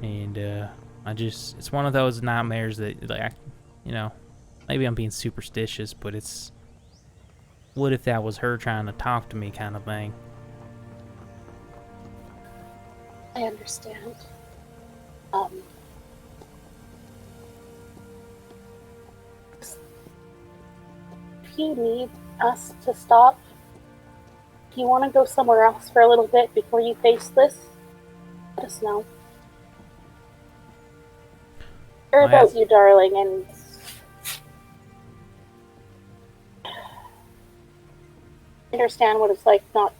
and it's one of those nightmares that, like, you know, maybe I'm being superstitious, but it's, what if that was her trying to talk to me, kind of thing. I understand. If you need us to stop, if you want to go somewhere else for a little bit before you face this, let us know. Care about you, darling, and understand what it's like not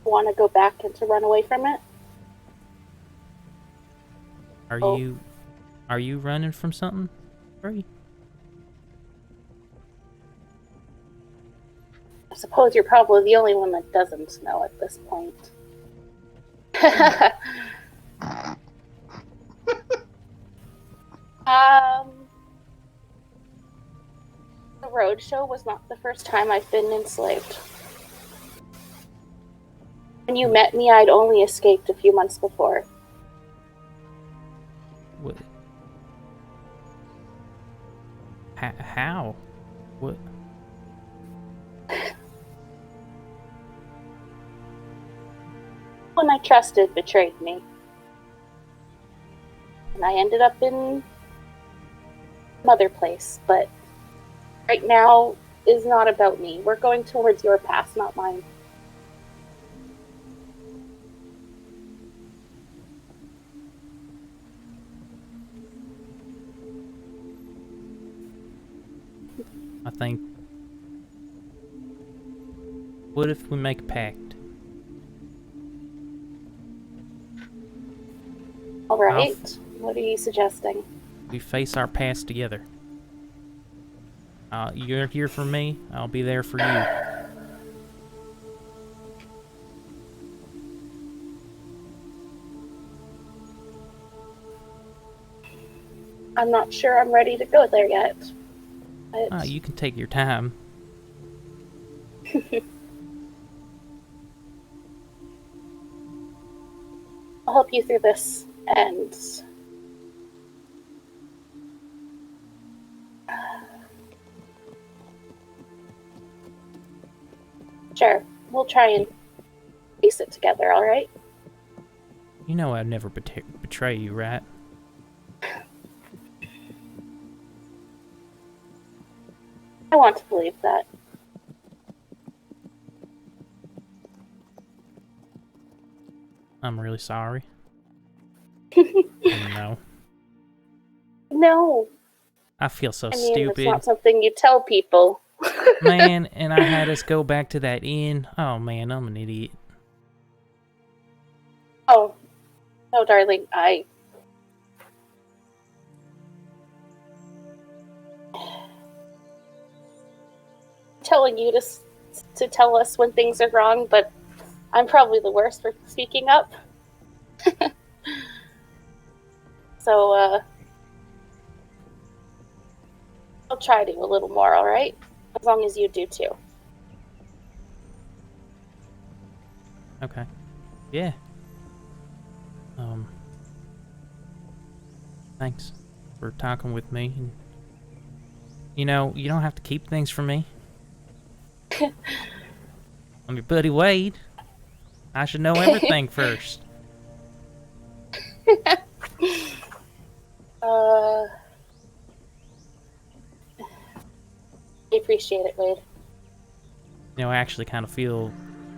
to want to go back and to run away from it. Are you running from something? Free? I suppose you're probably the only one that doesn't know at this point. The roadshow was not the first time I've been enslaved. When you met me, I'd only escaped a few months before. What? How? What? One I trusted betrayed me. And I ended up in Mother Place, but right now is not about me. We're going towards your path, not mine. I think... What if we make a pact? Alright, what are you suggesting? We face our past together. You're here for me, I'll be there for you. I'm not sure I'm ready to go there yet. But You can take your time. I'll help you through this, and sure, we'll try and piece it together, alright? You know I'd never betray you, right? I want to believe that. I'm really sorry. No. No. I feel so I mean, stupid. it's not something you tell people. Man, and I had us go back to that inn. Oh man, I'm an idiot. Oh. No, darling, telling you to tell us when things are wrong, but I'm probably the worst for speaking up. So, I'll try to a little more, alright? As long as you do too. Okay. Yeah. Thanks for talking with me. And, you know, you don't have to keep things from me. I'm your buddy Wade. I should know everything first. I appreciate it, Wade. You know, I actually kind of feel,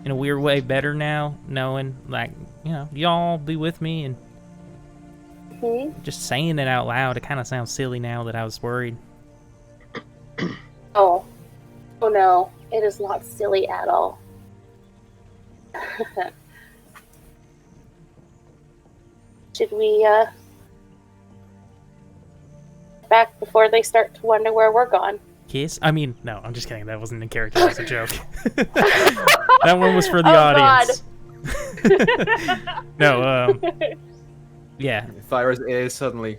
in a weird way, better now, knowing, like, you know, y'all be with me, and just saying it out loud, it kind of sounds silly now that I was worried. Oh no, it is not silly at all. Should we, back before they start to wonder where we're gone? Kiss? I mean, no, I'm just kidding. That wasn't in character. That was a joke. That one was for the audience. No, yeah. Thyra's ears suddenly.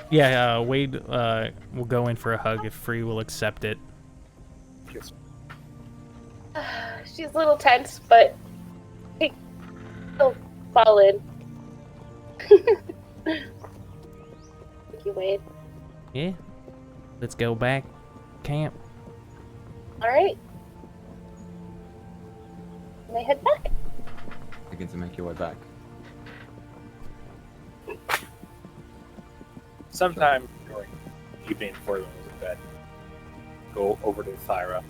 Yeah, Wade will go in for a hug if Free will accept it. She's a little tense, but she'll fall in. Thank you, Wade. Yeah. Let's go back camp. Alright. Can I head back? Begin to make your way back. Sometime during the evening before everyone was in bed, go over to Thyra.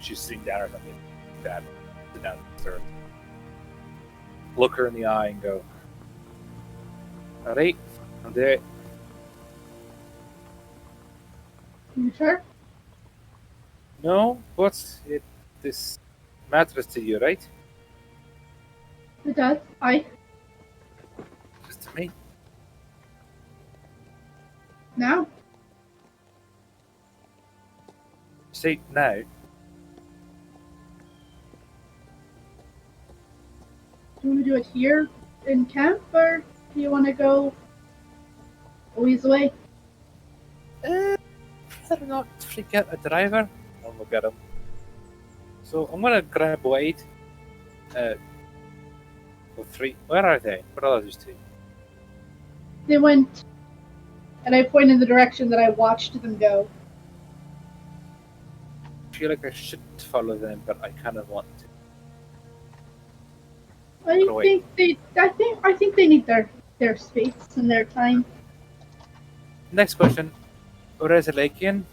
She's sitting down or something. Dad, sit down next to her. Look her in the eye and go, alright, I'll do it. You sure? No, but this matters to you, right? It does. Just to me. Now? See, now, Do you want to do it here in camp, or do you want to go always away? better not forget a driver. I'll look at him. So I'm gonna grab Wade. Well, three. Where are they? What are those two? They went, and I point in the direction that I watched them go. I feel like I shouldn't follow them, but I kind of want to. I think they need their space and their time. Next question. Where is Lakian?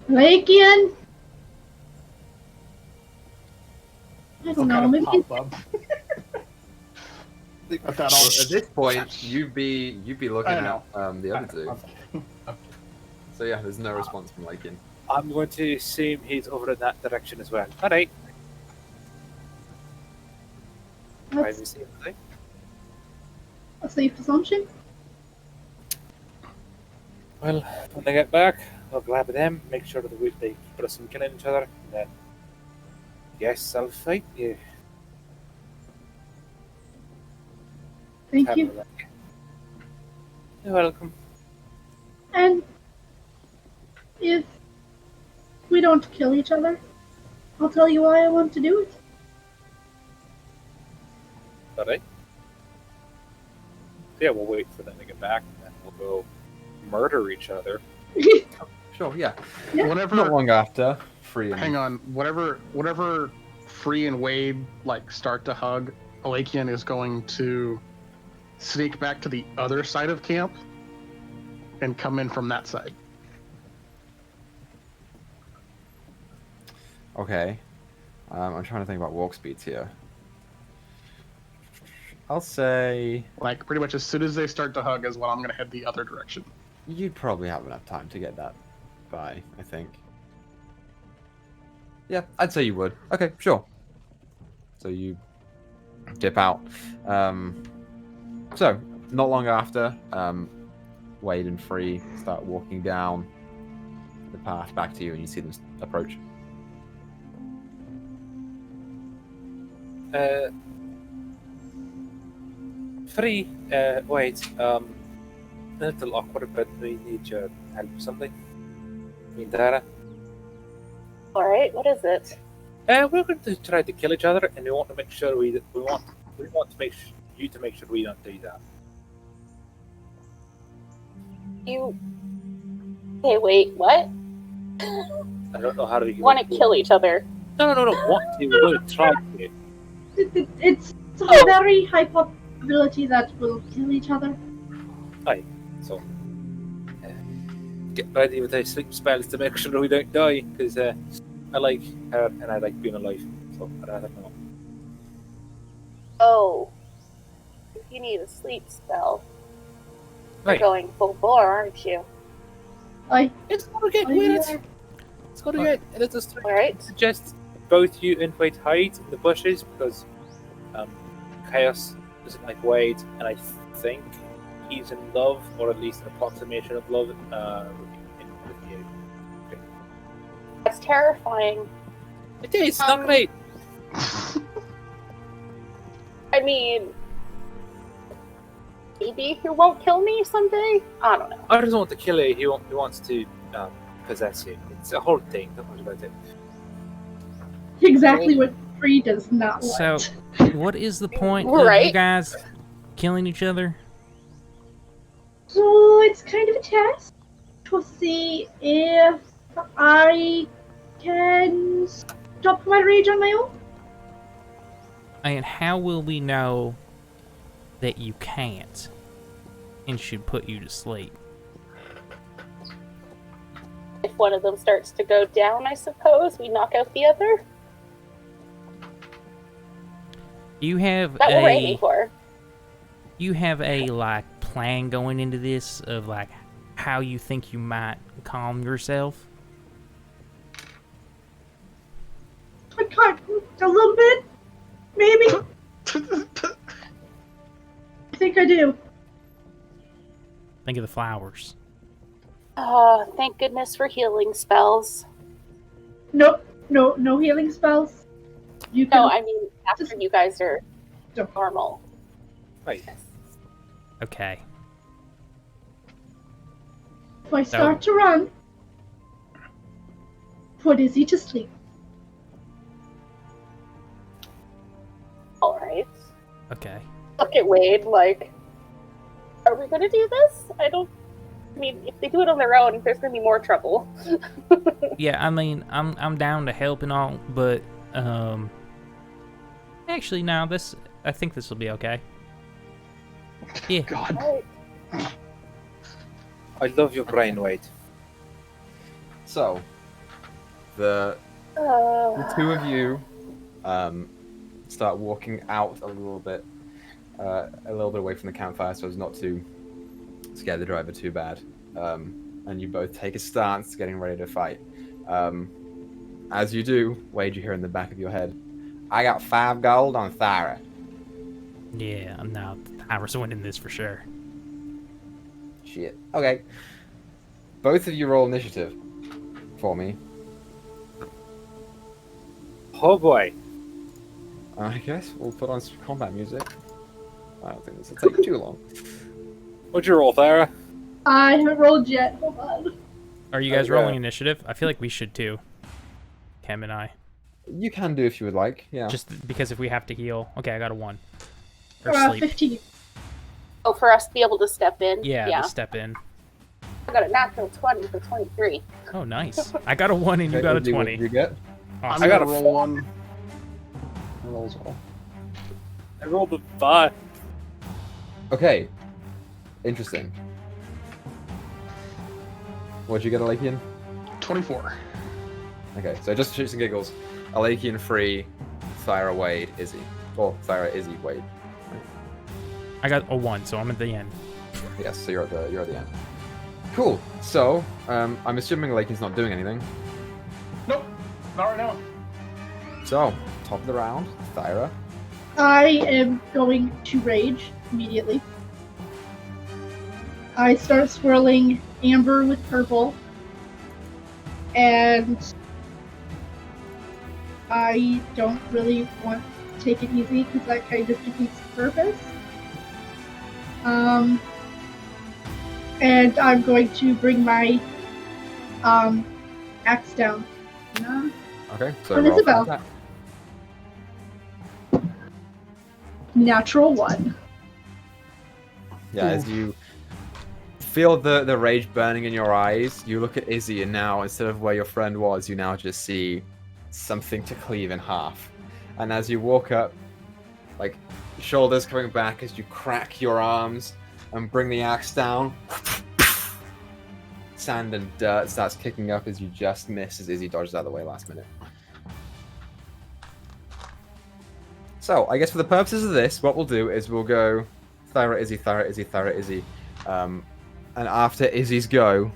Lakian? I don't Some know. kind of Maybe pop-up. At this point, you'd be looking I at know. the other two. So yeah, there's no response from Lakin. I'm going to assume he's over in that direction as well. Alright. that's a safe assumption. Well, when they get back, I'll grab them, make sure that they keep us from killing each other, and then yes, I'll fight you. Thank Have a you. look. You're welcome. And if we don't kill each other, I'll tell you why I want to do it. Alright. Yeah, we'll wait for them to get back, and then we'll go murder each other. Sure, yeah. Yeah. Whenever, Not long after, Free and hang on, whatever Free and Wade like start to hug, Alakian is going to sneak back to the other side of camp and come in from that side. Okay. I'm trying to think about walk speeds here. I'll say Like pretty much as soon as they start to hug is when I'm gonna head the other direction. you'd probably have enough time to get that by, I think. Yeah, I'd say you would. Okay, sure. So you dip out. So, not long after, Wade and Free start walking down the path back to you, and you see them approach. Free, wait, a little awkward, but we need your help with something. Me and Dara. Alright, what is it? We're going to try to kill each other, and we want to make sure we want to make you to make sure we don't do that. You. Hey, wait, what? I don't know how to. You want to kill each other? No, want to. We're going to try to. It's a very high probability that we'll kill each other. So, get ready with our sleep spells to make sure we don't die, because I like her and I like being alive. So I'd rather not. Oh. If you need a sleep spell, you're Right. going full bore, aren't you? It's gonna get I- weird. It's gonna get. Let's just Alright. suggest both you and Wade hide in the bushes because Chaos doesn't like Wade, and I think he's in love, or at least an approximation of love, with you. That's terrifying. It is not great. I mean, maybe he won't kill me someday? I don't know. I doesn't want to kill you. He wants to possess you. It's a whole thing. Don't worry about it. Exactly what Free does not want. So, what is the point of you Right. guys killing each other? So it's kind of a test to see if I can stop my rage on my own. And how will we know that you can't and should put you to sleep? If one of them starts to go down, I suppose, we knock out the other. You have That what we're aiming for. you have a like plan going into this of like how you think you might calm yourself. I can't. A little bit, maybe. I think I do. Think of the flowers. Thank goodness for healing spells. Nope. No healing spells. You can. No, I mean, after Just- you guys are Don't. normal. Right. Okay. If I start to run, put Izzy to sleep. Alright. Okay. Look at Wade, like, are we gonna do this? I mean, if they do it on their own, there's gonna be more trouble. Yeah, I mean, I'm down to help and all, but actually no, I think this will be okay. Yeah. God. Alright. I love your brain, Wade. So, the two of you start walking out a little bit away from the campfire, so as not to scare the driver too bad. And you both take a stance, getting ready to fight. As you do, Wade, you hear in the back of your head, "I got 5 gold on Thyra." Yeah, no, I was winning this for sure. Shit. Okay. Both of you roll initiative for me. Oh boy. I guess we'll put on some combat music. I don't think this will take too long. What'd you roll, Thyra? I haven't rolled yet. Hold on. Are you guys Okay. rolling initiative? I feel like we should too. Chem and I. You can do if you would like, yeah. Just because if we have to heal. Okay, I got a 1. Or Uh, sleep. 15. Oh, for us to be able to step in? Yeah, to step in. I got a natural 20 for 23. Oh, nice. I got a 1 and you Okay, got a Izzy, what 20. did you get? Awesome. I got a roll 4. one. Roll as well. I rolled a 5. Okay. Interesting. What'd you get, Alakian? 24. Okay, so just for shits and giggles, Alakian free, Thyra Wade, Izzy. Or Thyra, Izzy, Wade. I got a 1, so I'm at the end. Yes, so you're at the end. Cool. So, I'm assuming Alakian's not doing anything. Nope, not right now. So, top of the round, Thyra. I am going to rage immediately. I start swirling amber with purple. And I don't really want to take it easy because that kind of defeats the purpose. And I'm going to bring my axe down. No. Okay, so On roll for Isabel. attack. Natural 1. Yeah, as you feel the rage burning in your eyes, you look at Izzy, and now instead of where your friend was, you now just see something to cleave in half. And as you walk up, like shoulders coming back as you crack your arms and bring the axe down, sand and dirt starts kicking up as you just miss as Izzy dodges out of the way last minute. So, I guess for the purposes of this, what we'll do is we'll go Thyra, Izzy, Thyra, Izzy, Thyra, Izzy. And after Izzy's go,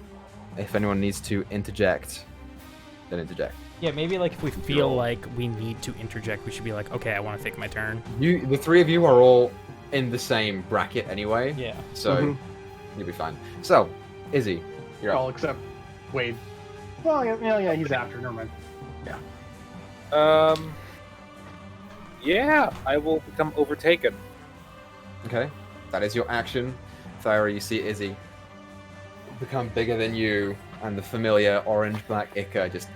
if anyone needs to interject, then interject. Yeah, maybe like if we feel like we need to interject, we should be like, okay, I want to take my turn. The three of you are all in the same bracket anyway, Yeah. so you'll be fine. So, Izzy, you're All up. except Wade. Well, yeah, he's after. Never mind. Yeah, I will become overtaken. Okay, that is your action. Thyra, you see Izzy become bigger than you, and the familiar orange-black Equa just...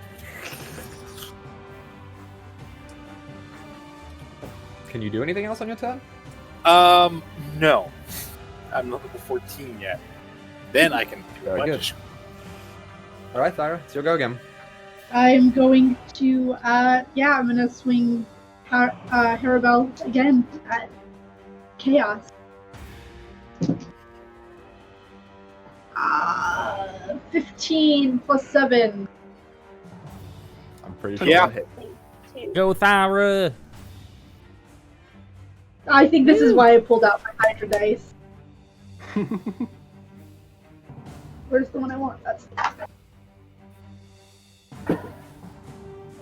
Can you do anything else on your turn? No. I'm not level 14 yet. Then I can do a Very bunch good. Alright, Thyra, it's your go again. I'm going to, I'm going to swing Harabel again at Chaos. 15 plus 7. I'm pretty sure Yeah. that hit. 2. Go, Thyra! I think this is why I pulled out my Hydra dice. Where's the one I want? That's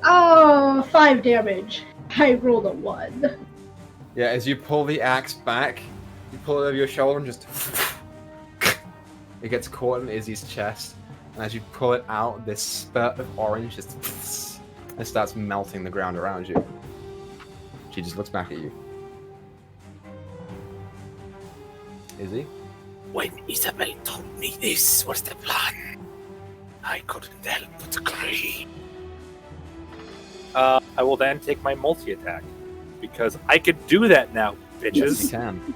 Oh, 5 damage. I rolled a 1. Yeah, as you pull the axe back, you pull it over your shoulder and just... it gets caught in Izzy's chest. And as you pull it out, this spurt of orange just... and starts melting the ground around you. She just looks back at you. Izzy? When Isabel told me this was the plan, I couldn't help but agree. I will then take my multi-attack. Because I could do that now, Yes, you bitches. can.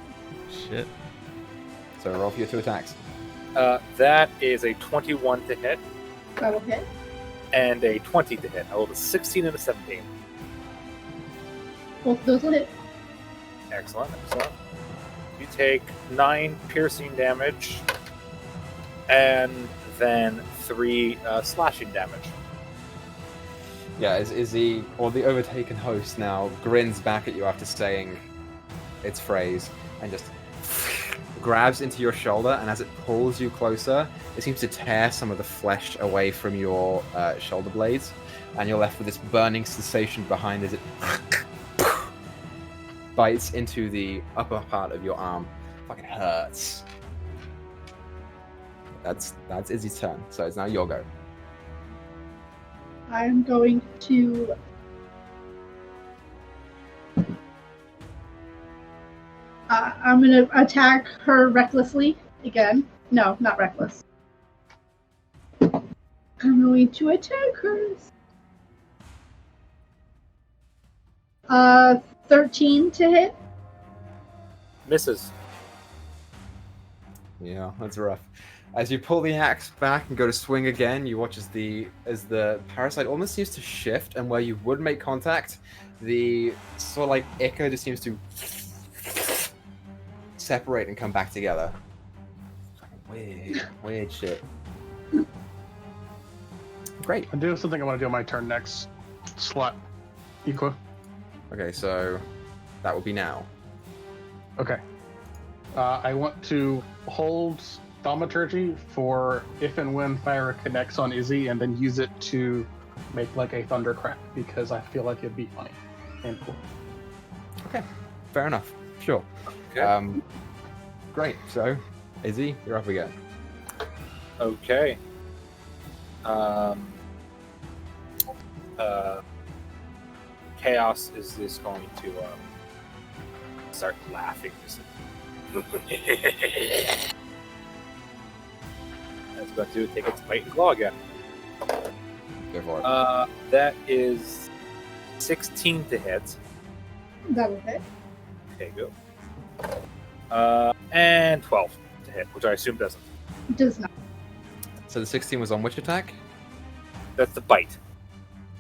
Shit. So roll for your 2 attacks. That is a 21 to hit That will hit. and a 20 to hit. I rolled a 16 and a 17. Both of those will hit. Excellent. You take 9 piercing damage and then 3 slashing damage. Yeah, as Izzy, or the overtaken host now, grins back at you after saying its phrase and just grabs into your shoulder, and as it pulls you closer, it seems to tear some of the flesh away from your shoulder blades, and you're left with this burning sensation behind as it bites into the upper part of your arm. Fucking hurts. That's Izzy's turn, so it's now your go. I'm going to I'm gonna attack her recklessly again. No, not reckless. I'm going to attack her. 13 to hit. Misses. Yeah, that's rough. As you pull the axe back and go to swing again, you watch as the parasite almost seems to shift, and where you would make contact, the sort of like Equa just seems to separate and come back together. Weird shit. Great. I do have something I want to do on my turn next. Slot. Equa. Okay, so that will be now. Okay. I want to hold Thaumaturgy for if and when fire connects on Izzy, and then use it to make like a thundercrack, because I feel like it'd be funny and cool. Okay, fair enough. Sure. Okay. Great. So, Izzy, you're up again. Okay. Chaos is just going to start laughing. That's about to take its bite and claw again. Go for it. That is 16 to hit. That will hit. Okay, go. And 12 to hit, which I assume doesn't. Does not. So the 16 was on which attack? That's the bite.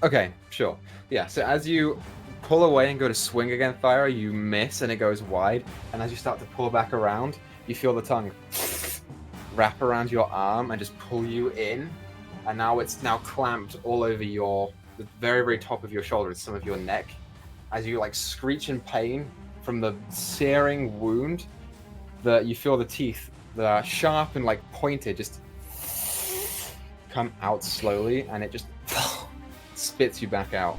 Okay, sure. Yeah, so as you pull away and go to swing again, Thyra, you miss and it goes wide. And as you start to pull back around, you feel the tongue wrap around your arm and just pull you in. And now it's clamped all over the very, very top of your shoulder and some of your neck. As you like screech in pain from the searing wound, you feel the teeth, the sharp and like pointed, just come out slowly, and it just spits you back out.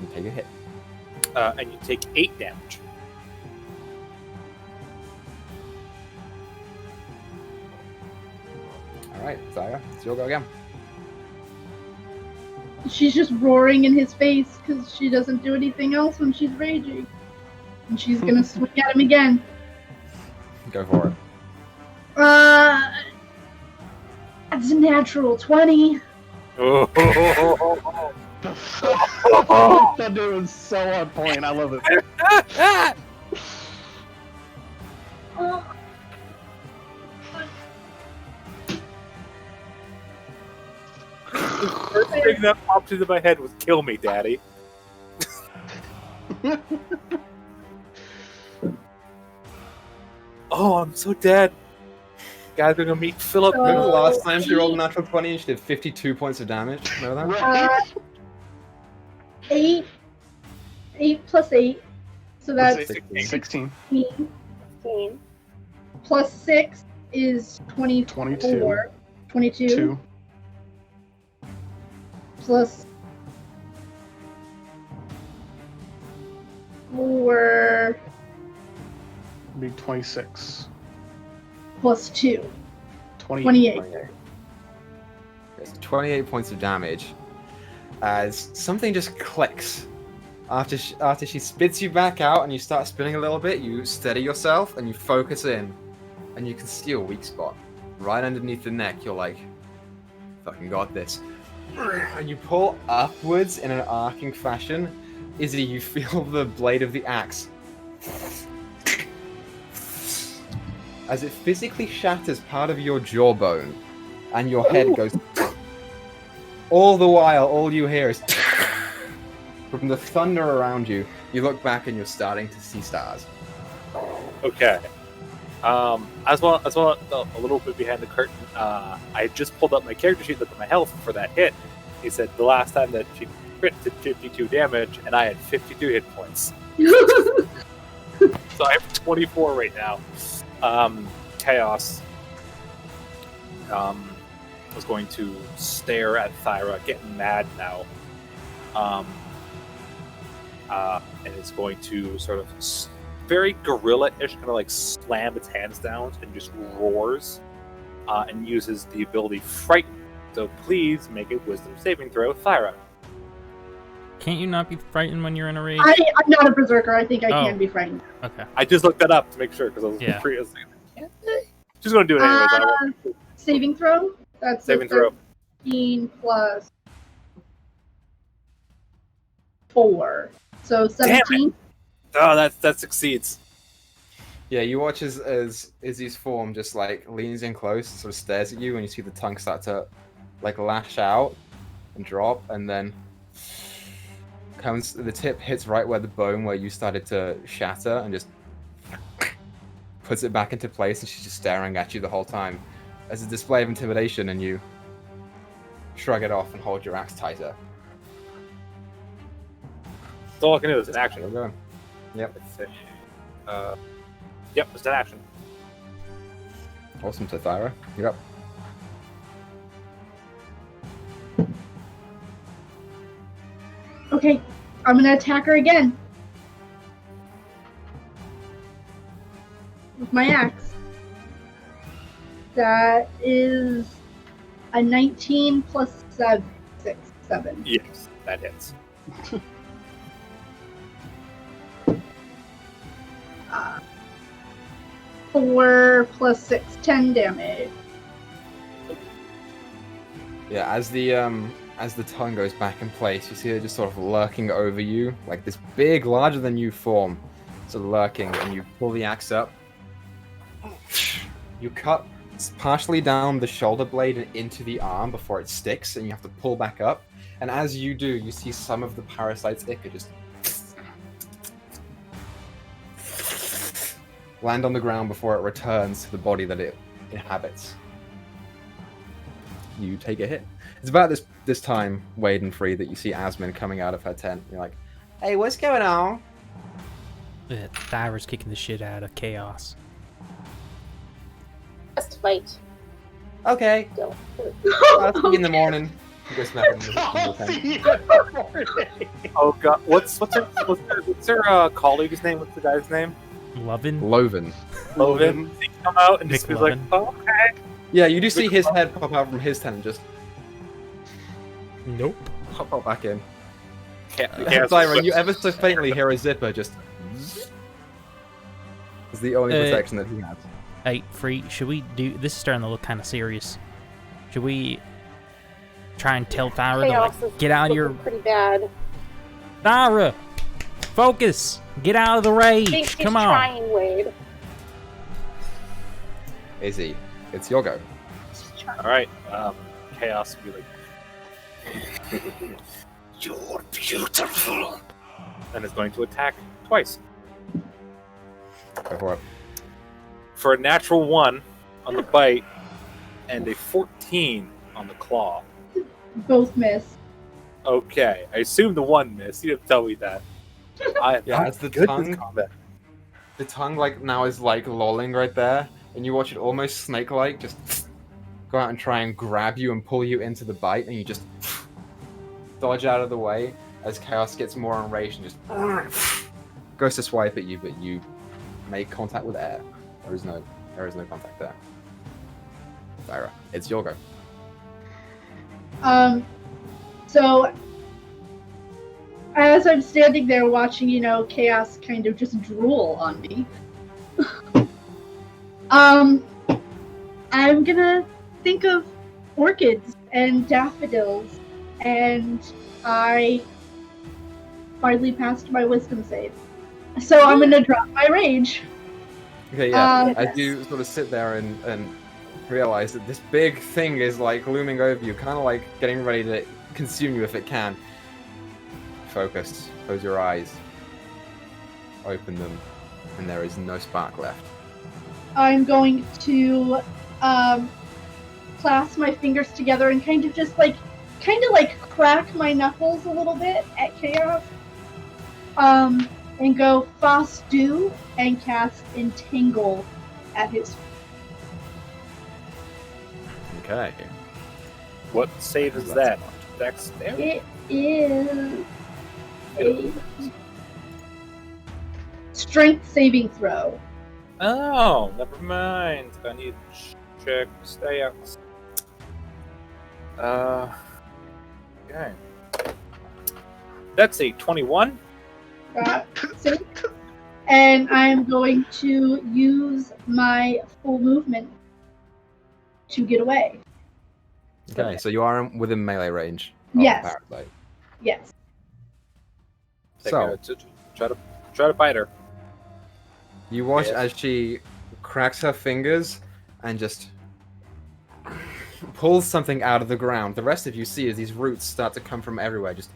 You take a hit. And you take 8 damage. Alright, Zaya, it's your go again. She's just roaring in his face because she doesn't do anything else when she's raging. And she's gonna swing at him again. Go for it. That's a natural 20. That dude was so on point. I love it. The first thing that popped into my head was "Kill me, Daddy." Oh, I'm so dead. Guys, we're gonna meet Philip. Remember the last time she rolled a natural 20 and she did 52 points of damage? Remember that? Right. 8 plus 8. So that's 16. 16. 16. Plus 6 is 24. 22. 2. Plus 4. Be 26. Plus 2. 28. There's 28 points of damage. As something just clicks. After she spits you back out and you start spinning a little bit, you steady yourself and you focus in. And you can see a weak spot. Right underneath the neck, you're like, fucking got this. And you pull upwards in an arcing fashion. Izzy, you feel the blade of the axe as it physically shatters part of your jawbone, and your head goes. All the while, all you hear is from the thunder around you. You look back and you're starting to see stars. Okay. As well, a little bit behind the curtain. I just pulled up my character sheet, looked at my health for that hit. He said the last time that she crit did 52 damage, and I had 52 hit points. So I have 24 right now. Chaos was going to stare at Thyra, getting mad now. And it's going to sort of very gorilla-ish kind of like slam its hands down and just roars and uses the ability Frighten. So please make a wisdom saving throw, Thyra. Can't you not be frightened when you're in a rage? I'm not a berserker. I think I Oh. can be frightened. Okay. I just looked that up to make sure because I was Yeah. pretty. Can't they? She's gonna do it anyways. I won't. Saving throw? That's Saving a throw. 13 plus 4. So 17. Oh, that succeeds. Yeah, you watch as Izzy's form just like leans in close, sort of stares at you, and you see the tongue start to like lash out and drop, and then the tip hits right where the bone where you started to shatter, and just puts it back into place, and she's just staring at you the whole time as a display of intimidation, and you shrug it off and hold your axe tighter. That's all I can do is an action. We're going. Yep. Let's see. Yep, it's an action. Awesome, so Thyra, you're up. Okay, I'm gonna attack her again. With my axe. That is a 19 plus 7. Yes, that hits. 4 plus 6, 10 damage. Yeah, as the tongue goes back in place, you see it just sort of lurking over you, like this big, larger than you form, sort of lurking, and you pull the axe up. You cut partially down the shoulder blade and into the arm before it sticks, and you have to pull back up. And as you do, you see some of the parasite's ichor just land on the ground before it returns to the body that it inhabits. You take a hit. It's about this time, Wade and Free, that you see Asmin coming out of her tent. You're like, "Hey, what's going on?" Thyra's kicking the shit out of Chaos. Just fight. Okay, Don't. I'll see you in the morning. You go smack him in the tent. Oh god, what's her colleague's name? What's the guy's name? Lovin'? Loven. Logan. He come out and just be like, McLovin. "Oh, okay." Yeah, you do see his head pop out from his tent and just Nope. pop back in. Yeah, Siren, you ever so faintly hear a zipper just. It's the only protection that he has. Hey, Free, should we do... This is starting to look kind of serious. Should we try and tell Thyra to, Chaos is like, get out of your... looking pretty bad. Thyra! Focus! Get out of the I think rage! she's Come on! trying, Wade. Izzy, it's your go. She's trying. All right, Chaos will be like, You're beautiful. and is going to attack twice Go for it. for a natural 1 on the bite and a 14 on the claw. Both miss. Okay, I assume the 1 missed. You didn't tell me that. I am Yeah, not as the good tongue- with combat. The tongue, like, now is, like, lolling right there, and you watch it almost snake-like just go out and try and grab you and pull you into the bite, and you just dodge out of the way as Chaos gets more enraged and just goes to swipe at you, but you make contact with air. There is no contact there. Thyra, it's your go. So as I'm standing there watching, Chaos kind of just drool on me, I'm gonna think of orchids and daffodils, and I hardly passed my wisdom save. So I'm gonna drop my rage. Okay, yeah. As Yes. you sort of sit there and realize that this big thing is like looming over you, kind of like getting ready to consume you if it can. Focus. Close your eyes. Open them, and there is no spark left. I'm going to clasp my fingers together and kind of crack my knuckles a little bit at Chaos. And go fast do and cast Entangle at his. Okay. What save is that? Dex damage? It is a strength saving throw. Oh, never mind. I need to check stats. Okay. That's a 21. Save. And I'm going to use my full movement to get away. Okay, so you are within melee range of Yes. the parasite. Yes. So Try to bite her. you watch Yes. as she cracks her fingers and just pulls something out of the ground. The rest of you see as these roots start to come from everywhere, just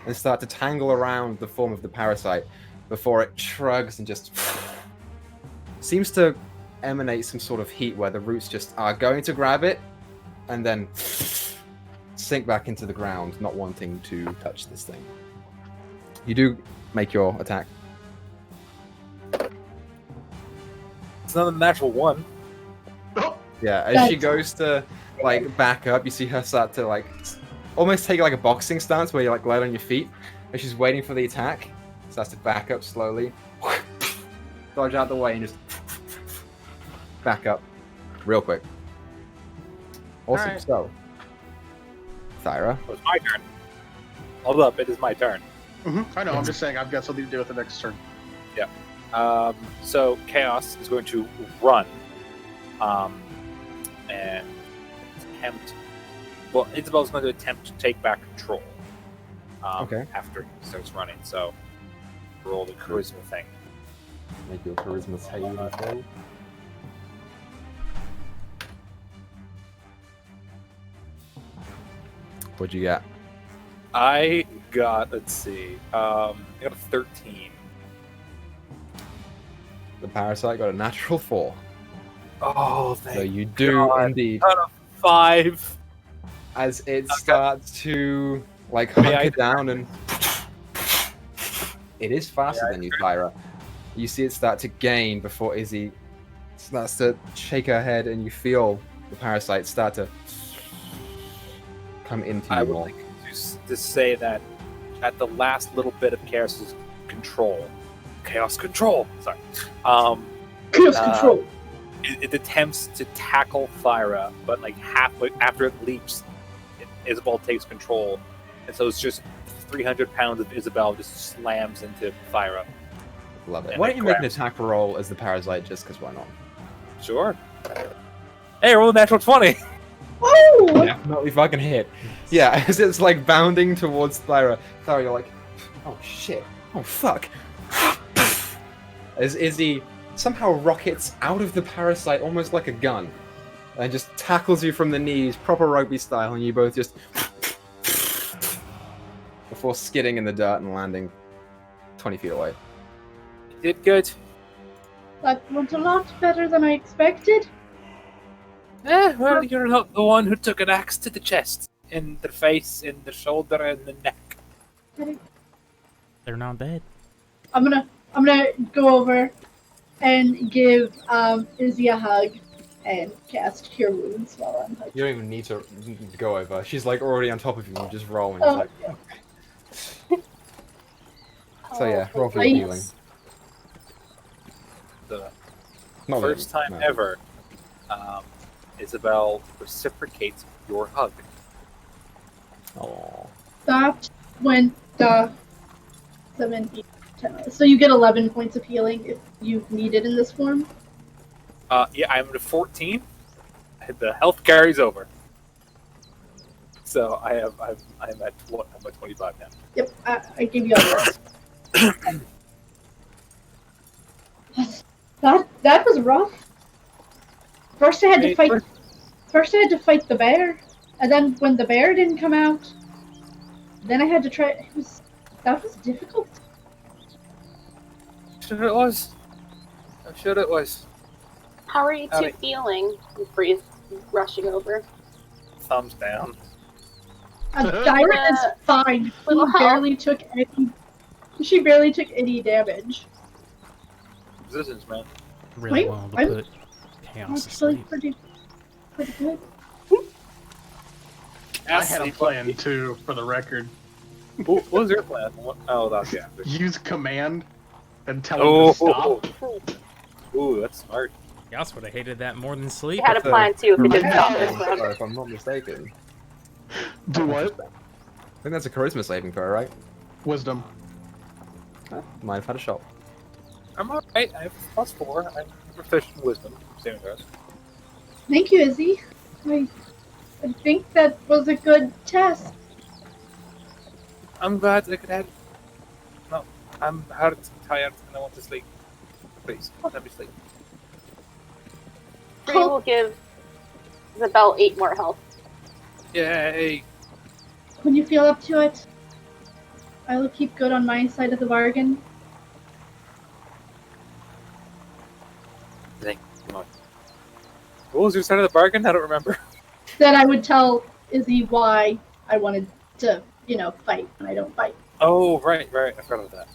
and start to tangle around the form of the parasite before it shrugs and just seems to emanate some sort of heat where the roots just are going to grab it and then sink back into the ground, not wanting to touch this thing. You do make your attack. It's not a natural one. Yeah, as she That's- goes to like back up, you see her start to like almost take like a boxing stance where you like glide on your feet. As she's waiting for the attack, starts to back up slowly, dodge out the way, and just back up real quick. Awesome. Alright. So, Thyra, Oh, it's my turn. Hold up, it is my turn. I know. I'm just saying I've got something to do with the next turn. So Chaos is going to run, and attempt. Well, Isabel's going to attempt to take back control. Okay. After he starts running, so roll the charisma thing. make your charisma saving throw. What'd you get? I got. Let's see. I got a 13. The parasite got a natural 4. Oh, So thank you do God. indeed. 5. As it starts to like hunker down and it is faster than you, Thyra. You see it start to gain before Izzy starts to shake her head, and you feel the parasite start to come into I you would more. like to say that at the last little bit of Chaos control, sorry, Chaos Uh, control. it attempts to tackle Thyra, but like halfway after it leaps, Isabel takes control, and so it's just 300 pounds of Isabel just slams into Thyra. Love it. and Why it don't you make an grabs- attack roll as the parasite just because why not? Sure. Hey, roll a natural 20. Oh! Definitely fucking hit. Yeah, as it's like bounding towards Thyra. Thyra, you're like, oh shit, oh fuck. As Izzy somehow rockets out of the parasite almost like a gun and just tackles you from the knees, proper rugby style, and you both just before skidding in the dirt and landing 20 feet away. You did good. That went a lot better than I expected. Well, you're not the one who took an axe to the chest, in the face, in the shoulder, and the neck. They're not dead. I'm gonna go over and give Izzy a hug and cast Cure Wounds while I'm hugging. You don't even need to go over. She's like already on top of you. You just roll and Oh. it's like, okay. So yeah, roll for Nice. healing. The Not first really, time no. ever, Isabel reciprocates your hug. Aw. That went 7, 8, 10. So you get 11 points of healing if you need it in this form. Yeah, I'm at 14. The health carries over. So I'm at 25 now. Yep, I give you all this. That was rough. First I had to fight. First I had to fight the bear, and then when the bear didn't come out, then I had to try. That was difficult. Sure it was. I'm sure it was. How are you two Howdy. feeling? Breeze rushing over. Thumbs down. Dyra is fine. Little She help. barely took any. She barely took any damage. Resistance, man. Really Wait, well to I'm put chaos to actually sleep. pretty good. I had a plan too, for the record. What was your plan? Oh, that's yeah. Use command and tell him to stop. Ooh, that's smart. Chaos would have hated that more than sleep. You had a That's a plan too if you didn't Yeah. stop this round. If I'm not mistaken. Do what? I think that's a charisma saving throw, right? Wisdom. Might have had a shot. I'm alright. I have +4. I'm proficient in wisdom. Same as ours. Thank you, Izzy. I think that was a good test. I'm glad I could have. No, I'm hurt, tired, and I want to sleep. Please, let me sleep. We will give Isabel 8 more health. Yay! When you feel up to it, I will keep good on my side of the bargain. Thank you much. What was your side of the bargain? I don't remember. Then I would tell Izzy why I wanted to, fight when I don't fight. Oh, right. I forgot about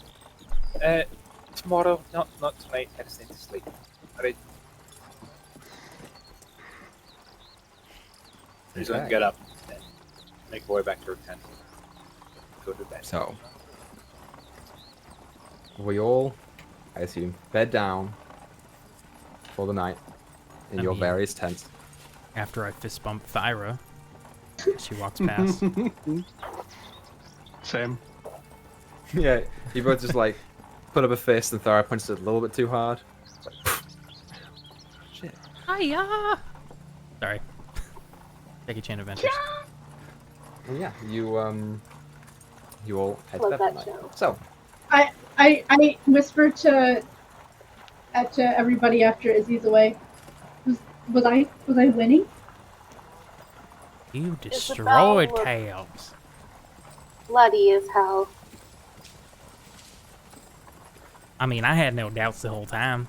that. Tomorrow, not tonight. I just need to sleep. Alright. He's gonna get up and make my way back to her tent. Go to bed. So, we all, I assume, bed down for the night in your various tents. After I fist bump Thyra, she walks past. Same. Yeah, you both just like put up a fist and Thara punches it a little bit too hard. It's like, shit. Hiya! Sorry. Jackie Chan Adventures. And yeah, you all head to Love bed that at night. show. So, I whisper to everybody after Izzy's away. Was I winning? You destroyed Isabel, chaos. Bloody as hell. I mean, I had no doubts the whole time.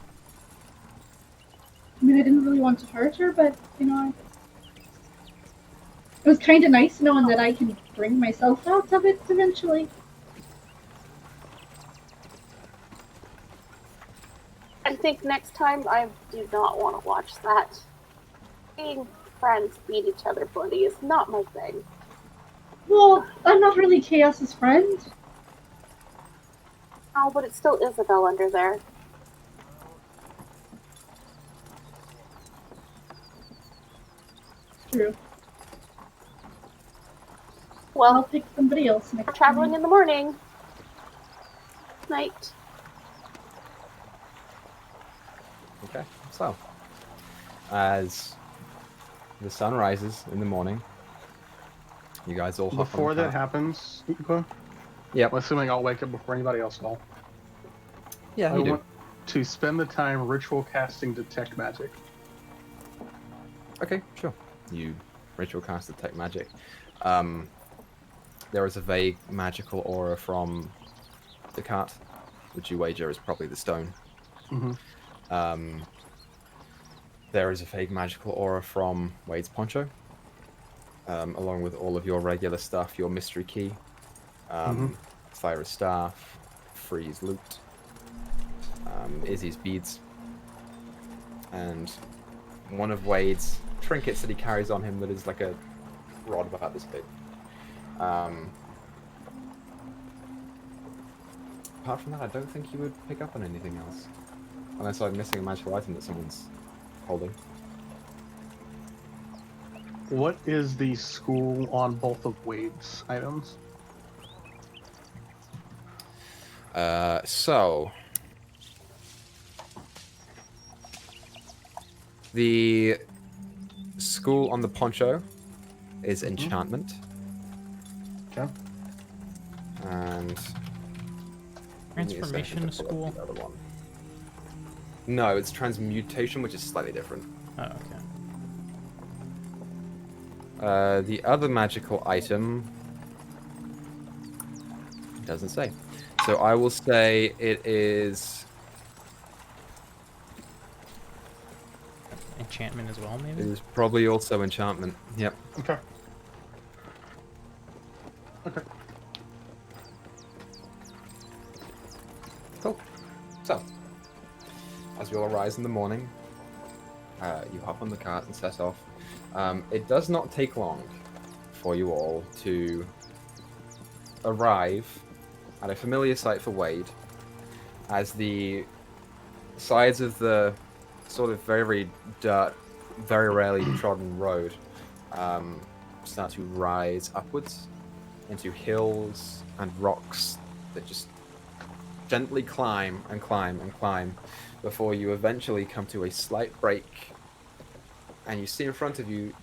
I mean, I didn't really want to hurt her, but it was kind of nice knowing that I can bring myself out of it eventually. I think next time I do not want to watch that. Seeing friends beat each other bloody is not my thing. Well, I'm not really Chaos's friend. Oh, but it's still Isabel under there. True. I'll Well, pick somebody else we're next traveling time. in the morning. Night. okay. So, as the sun rises in the morning, you guys all hop on Before the that car. happens, Equa, Yep. I'm assuming I'll wake up before anybody else will. Yeah, I you do. want to spend the time ritual casting detect magic. Okay, sure. You ritual cast detect magic. There is a vague magical aura from the cart, which you wager is probably the stone. Mm-hmm. There is a vague magical aura from Wade's poncho, along with all of your regular stuff, your mystery key, Thyra's staff, Free's loot, Izzy's beads, and one of Wade's trinkets that he carries on him that is like a rod about this big. Apart from that, I don't think you would pick up on anything else. Unless I'm missing a magical item that someone's holding. What is the school on both of Wade's items? So the school on the poncho is enchantment. Okay. And Transformation school? The other one. No, it's transmutation, which is slightly different. Oh, okay. The other magical item doesn't say. So I will say it is Enchantment as well, maybe? it is probably also enchantment. Yep. Okay. Okay. Cool. So, as you all arise in the morning, you hop on the cart and set off. It does not take long for you all to arrive at a familiar sight for Wade, as the sides of the sort of very dirt, very rarely trodden road start to rise upwards into hills and rocks that just gently climb and climb and climb before you eventually come to a slight break, and you see in front of you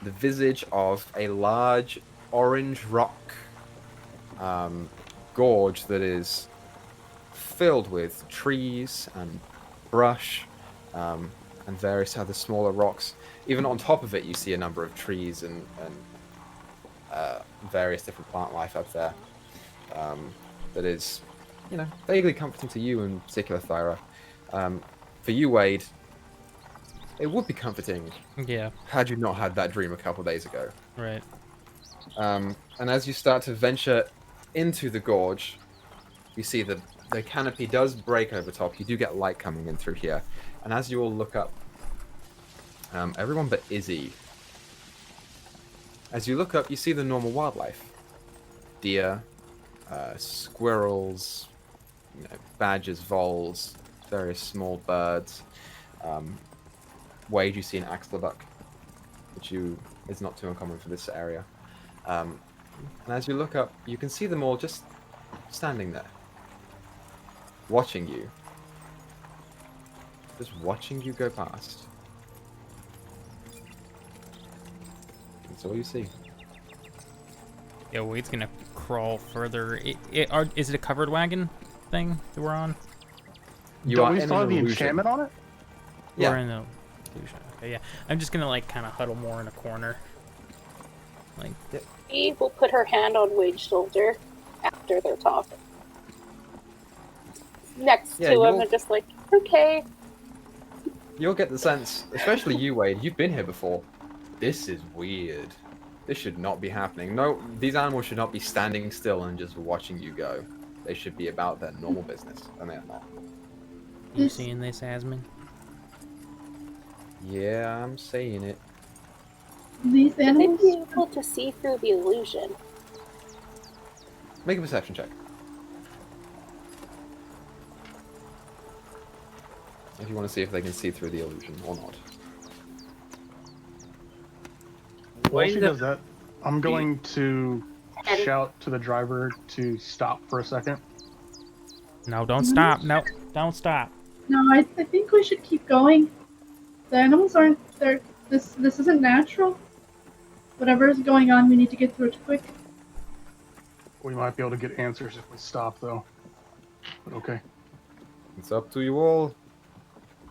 the visage of a large orange rock gorge that is filled with trees and brush and various other smaller rocks. Even on top of it, you see a number of trees and various different plant life up there. That is, vaguely comforting to you in particular, Thyra. For you, Wade, it would be comforting Yeah. had you not had that dream a couple days ago. Right. And as you start to venture into the gorge, you see the canopy does break over top. You do get light coming in through here. And as you all look up, everyone but Izzy, as you look up, you see the normal wildlife. Deer, squirrels, badgers, voles, various small birds. Wade, you see an axlebuck, which is not too uncommon for this area. And as you look up, you can see them all just standing there, watching you. Just watching you go past. That's all you see. Yeah, Wade's gonna crawl further. Is it a covered wagon thing that we're on? Don't we still have the enchantment on it? Yeah. We're in the illusion. Okay, yeah. I'm just gonna kind of huddle more in a corner. Eve will put her hand on Wade's shoulder after they're talking. Next to him and just okay. You'll get the sense, especially you, Wade, you've been here before. This is weird. This should not be happening. No, these animals should not be standing still and just watching you go. They should be about their normal business, and they are not. You seeing this, Asmin? Yeah, I'm saying it. These They animals? be able to see through the illusion. Make a perception check. If you want to see if they can see through the illusion or not. While she does that, I'm going to shout to the driver to stop for a second. No, don't stop. No, don't stop. No, I think we should keep going. The animals aren't there. This isn't natural. Whatever is going on, we need to get through it quick. We might be able to get answers if we stop, though. But okay. It's up to you all.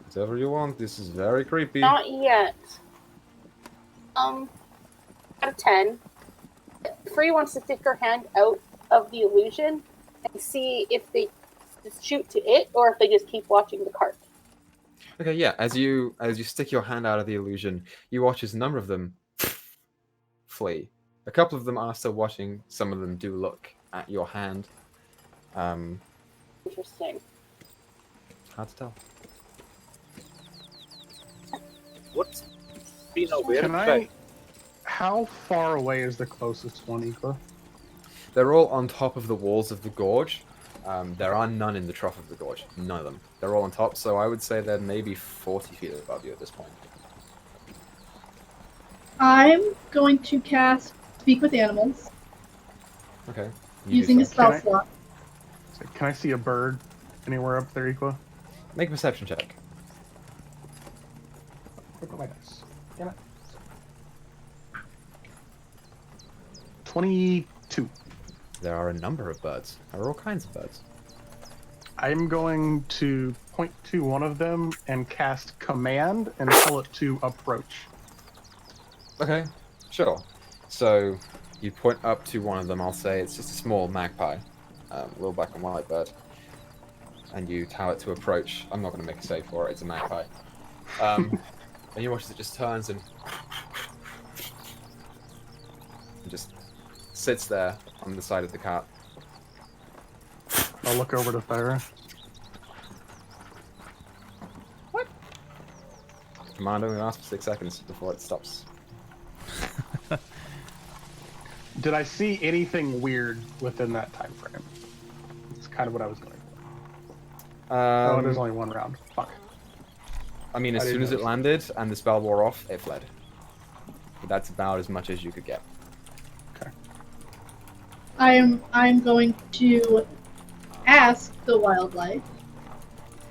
Whatever you want. This is very creepy. Not yet. Out of 10, Free wants to stick her hand out of the illusion and see if they just shoot to it or if they just keep watching the cart. Okay, yeah. As you stick your hand out of the illusion, you watch as a number of them flee. A couple of them are still watching. Some of them do look at your hand. Interesting. Hard to tell. What's being aware Can I... How far away is the closest one, Equa? They're all on top of the walls of the gorge. There are none in the trough of the gorge. None of them. They're all on top, so I would say they're maybe 40 feet above you at this point. I'm going to cast Speak with Animals. Okay. Using a spell slot. Can I see a bird anywhere up there, Equa? Make a perception check. Look at my dice. Damn it. 22. There are a number of birds. There are all kinds of birds. I'm going to point to one of them and cast Command and tell it to approach. Okay, sure. So you point up to one of them. I'll say it's just a small magpie, little black and white bird, and you tell it to approach. I'm not going to make a save for it. It's a magpie. And you watch as it just turns and just sits there on the side of the cart. I'll look over to Thyra. What? Command only lasts for 6 seconds before it stops. Did I see anything weird within that time frame? It's kind of what I was going for. Oh, there's only one round. Fuck. I mean, as soon as it landed and the spell wore off, it fled. but that's about as much as you could get. I'm going to ask the wildlife,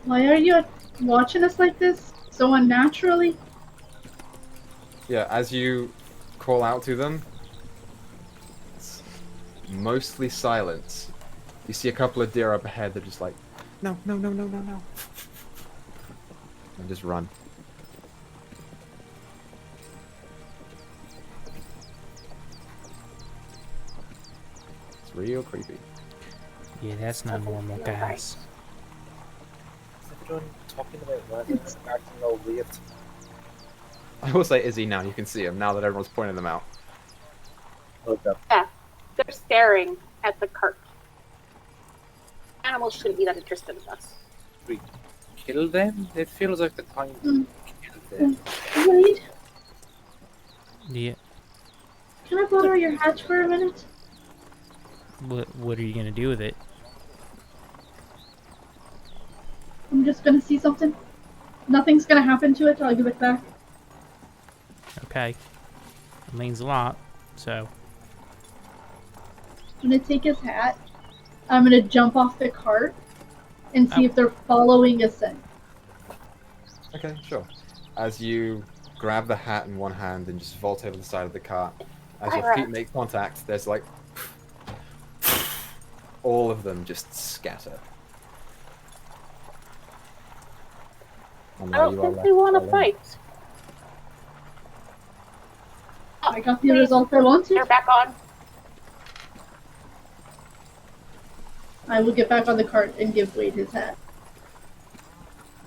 why are you watching us like this so unnaturally? Yeah, as you call out to them, it's mostly silence. You see a couple of deer up ahead. They're just like, no, no, no, no, no, no, and just run. It's real creepy. Yeah, that's not normal, guys. Is everyone talking about weather and acting all weird? I will say Izzy now. You can see him now that everyone's pointing them out. Okay. Yeah, they're staring at the cart. Animals shouldn't be that interested in us. We kill them? It feels like the time Mm. to kill them. Wade, Yeah. can I borrow your hatch for a minute? What are you gonna do with it? I'm just gonna see something. Nothing's gonna happen to it. I'll give it back. Okay. It means a lot. So. I'm gonna take his hat. I'm gonna jump off the cart and see Oh. if they're following a scent. Okay, sure. As you grab the hat in one hand and just vault over the side of the cart, as your feet make contact, there's like all of them just scatter. And I now don't you are think left they want to alone. fight. I got the result I wanted. They're back on. I will get back on the cart and give Wade his hat.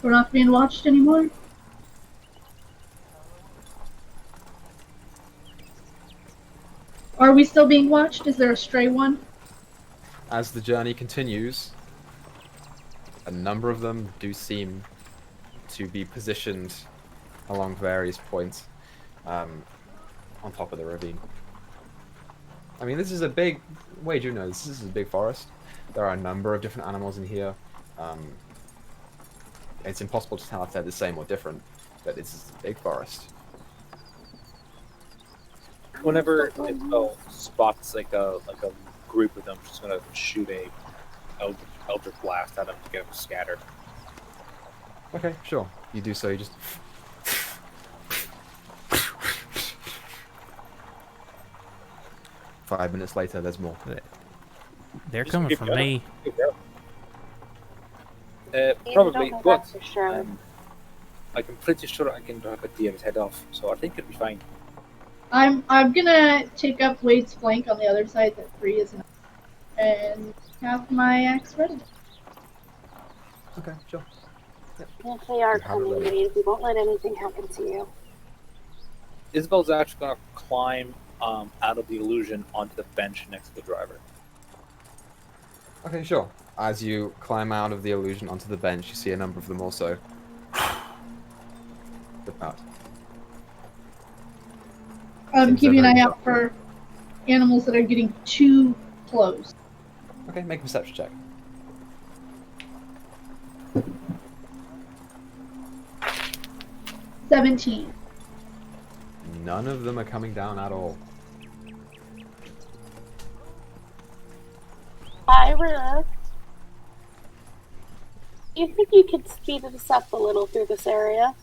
We're not being watched anymore. Are we still being watched? Is there a stray one? As the journey continues, a number of them do seem to be positioned along various points on top of the ravine. I mean, this is a big... Wade, you know, this is a big forest. There are a number of different animals in here. It's impossible to tell if they're the same or different, but this is a big forest. Whenever it spots like a group of them, just gonna shoot a eldritch blast at them to get them scattered. Okay, sure. You do so, you just... 5 minutes later, there's more. They're Just coming keep for going. me. Keep going. You Probably, don't know but that for sure. I'm pretty sure I can have a deer head off, so I think it'll be fine. I'm gonna take up Wade's flank on the other side that Bree is not, and have my axe ready. Okay, sure. If they are You have it coming, ready. Wade, we won't let anything happen to you. Isabel's actually gonna climb out of the illusion onto the bench next to the driver. Okay, sure. As you climb out of the illusion onto the bench, you see a number of them also. Flip out. I'm Seems keeping an they're eye very out for animals that are getting too close. Okay, make a perception check. $17. None of them are coming down at all. Ira, you think you could speed this up a little through this area?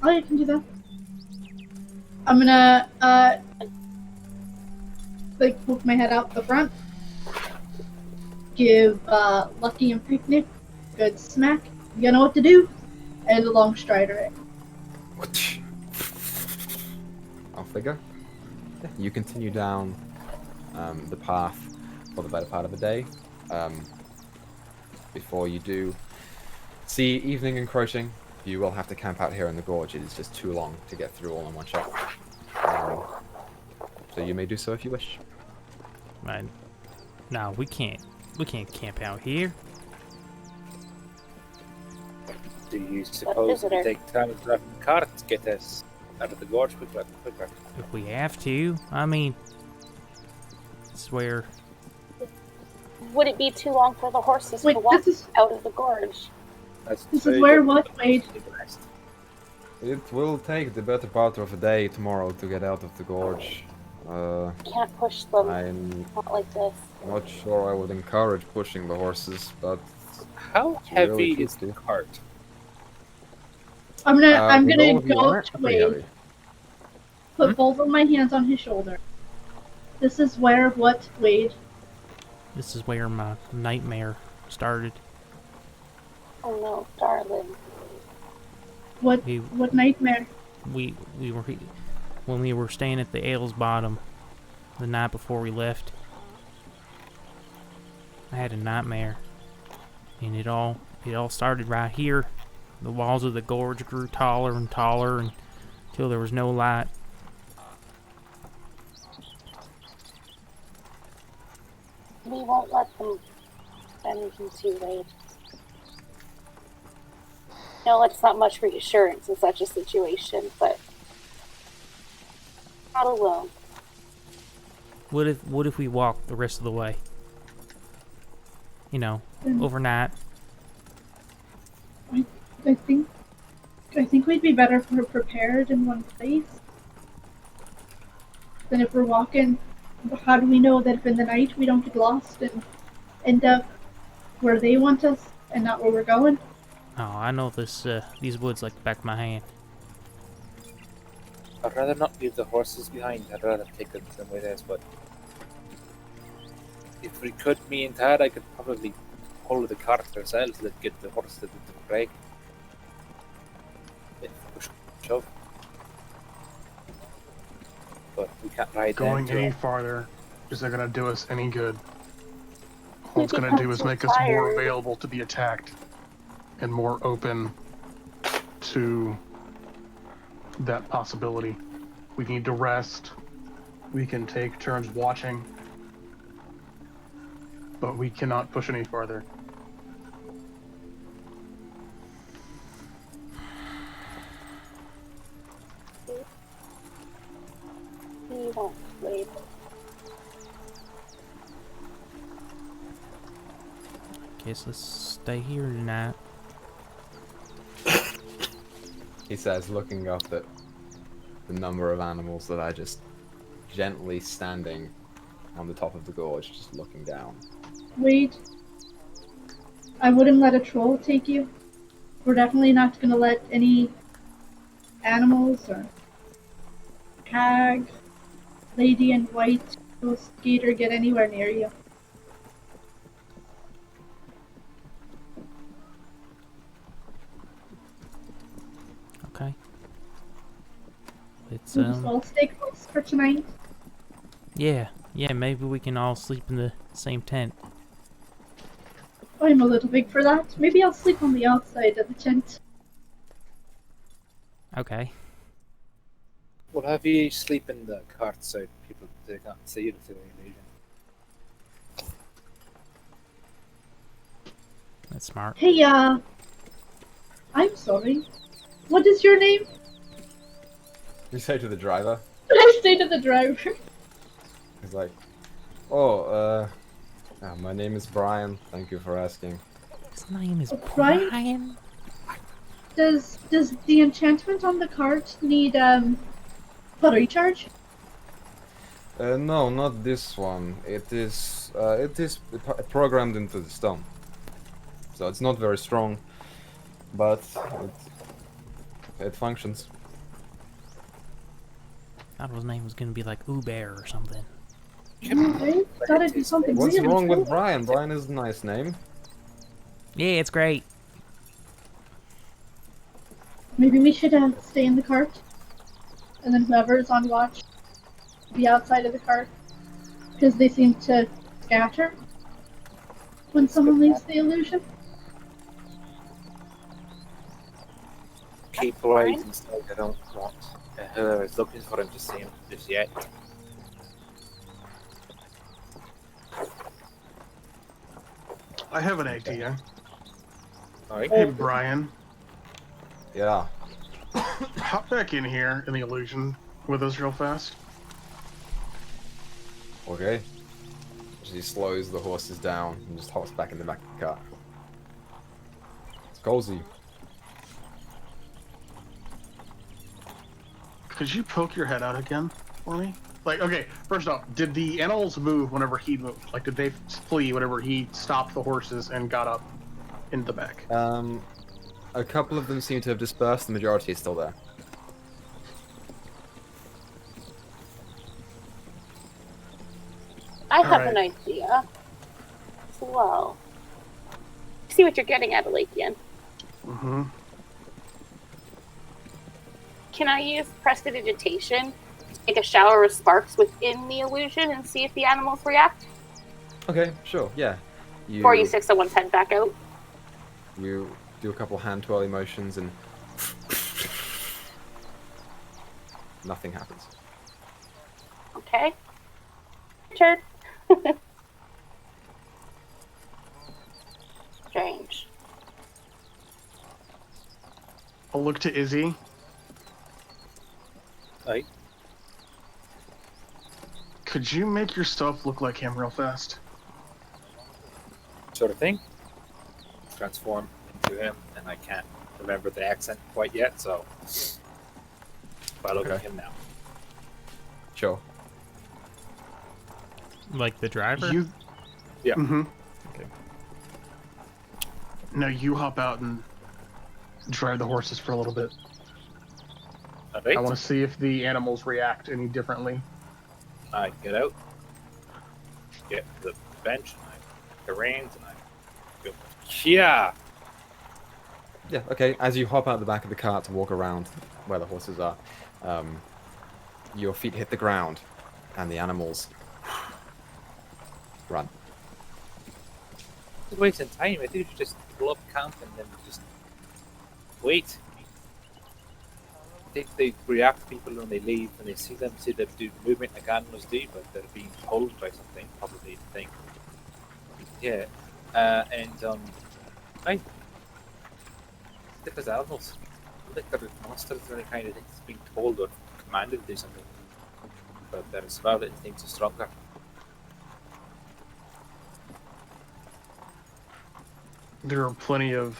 Oh, you can do that. I'm gonna, like, poke my head out the front. Give, Lucky and Picnic a good smack. You know what to do. And a long strider. Off they go. Yeah, you continue down the path for the better part of the day. Before you do see evening encroaching, you will have to camp out here in the gorge. It is just too long to get through all in one shot. So you may do so if you wish. Man, no, we can't. We can't camp out here. Do you suppose it visitor. would take time to drive the cart to get us out of the gorge quicker? If we have to. I mean, I swear. Would it be too long for the horses Wait, to walk this is out of the gorge? where what, Wade? It will take the better part of a day tomorrow to get out of the gorge. Can't push them. I'm Not like this. not sure I would encourage pushing the horses, but How if you really heavy choose is the to. cart? I'm With gonna all of you on go it, to pretty Wade, heavy. put both of my hands on his shoulder. This is where what, Wade? This is where my nightmare started. Oh no, darling. What We nightmare? we were when we were staying at the Ale's Bottom the night before we left. I had a nightmare, and it all started right here. The walls of the gorge grew taller and taller until there was no light. We won't let them do anything to you, Wade. No, it's not much reassurance in such a situation, but not alone. What if we walk the rest of the way? You know, overnight. I think we'd be better if we're prepared in one place than if we're walking. How do we know that if in the night we don't get lost and end up where they want us and not where we're going? Oh, I know these woods like the back of my hand. I'd rather not leave the horses behind. I'd rather take them with us, but if we could, me and Tad, I could probably pull the cart ourselves and get the horse to the break. If push shove. But we can't ride Going them. any farther isn't going to do us any good. All We it's going to become do is too make us more tired. available to be attacked and more open to that possibility. We need to rest. We can take turns watching. But we cannot push any farther. We won't, Wade. Guess let's stay here tonight. He says, looking up at the number of animals that are just gently standing on the top of the gorge, just looking down. Wade, I wouldn't let a troll take you. We're definitely not gonna let any animals or hag, lady in white, or skater get anywhere near you. Okay. It's We'll just all stay close for tonight. yeah, maybe we can all sleep in the same tent. I'm a little big for that. Maybe I'll sleep on the outside of the tent. Okay. We'll have you sleep in the cart so people they can't see you through the illusion. That's smart. Hey, I'm sorry. What is your name? You say to the driver, I say to the driver. he's like, my name is Brian. Thank you for asking. His name is Brian? Brian. Does the enchantment on the cart need a recharge? No, not this one. It is programmed into the stone, so it's not very strong, but it functions. I thought his name was gonna be like Uber or something. I thought I'd do something What's really wrong cool. with Brian? Brian is a nice name. Yeah, it's great. Maybe we should stay in the cart, and then whoever's on watch be outside of the cart, because they seem to scatter when someone leaves the illusion. Keep right inside. I don't want whoever's looking for him to see him just yet. I have an idea. Alright. Hey, Brian, Yeah. hop back in here in the illusion with us real fast. Okay. He slows the horses down and just hops back in the back of the car. It's cozy. Could you poke your head out again for me? Like, okay, first off, did the animals move whenever he moved? Like, did they flee whenever he stopped the horses and got up in the back? A couple of them seem to have dispersed. The majority is still there. I have Alright. an idea. Well, see what you're getting at, Alakian. Mm-hmm. Can I use prestidigitation to take a shower of sparks within the illusion and see if the animals react? Okay, sure, yeah. Before you stick someone's head back out? You do a couple hand twirly motions and nothing happens. Okay. Turn. Strange. I'll look to Izzy. Aye. Could you make your stuff look like him real fast? Sort of thing. Transform into him, and I can't remember the accent quite yet, so. But I'll look at Okay. him now. Sure. Like the driver? You. Yeah. Mm-hmm. Okay. No, you hop out and drive the horses for a little bit. Alright. I want to see if the animals react any differently. I get out, get the bench, and I take the reins, and I go, yeah! Yeah, okay. As you hop out the back of the cart to walk around where the horses are, your feet hit the ground, and the animals run. Just wasting time. I think you should just pull up camp and then just wait. I think they react to people when they leave, when they see them do movement like animals do, but they're being told by something, probably the thing. Yeah. I think there's animals. I think they're monsters or any kind of thing that's being told or commanded to do something. But their survival instincts are stronger. There are plenty of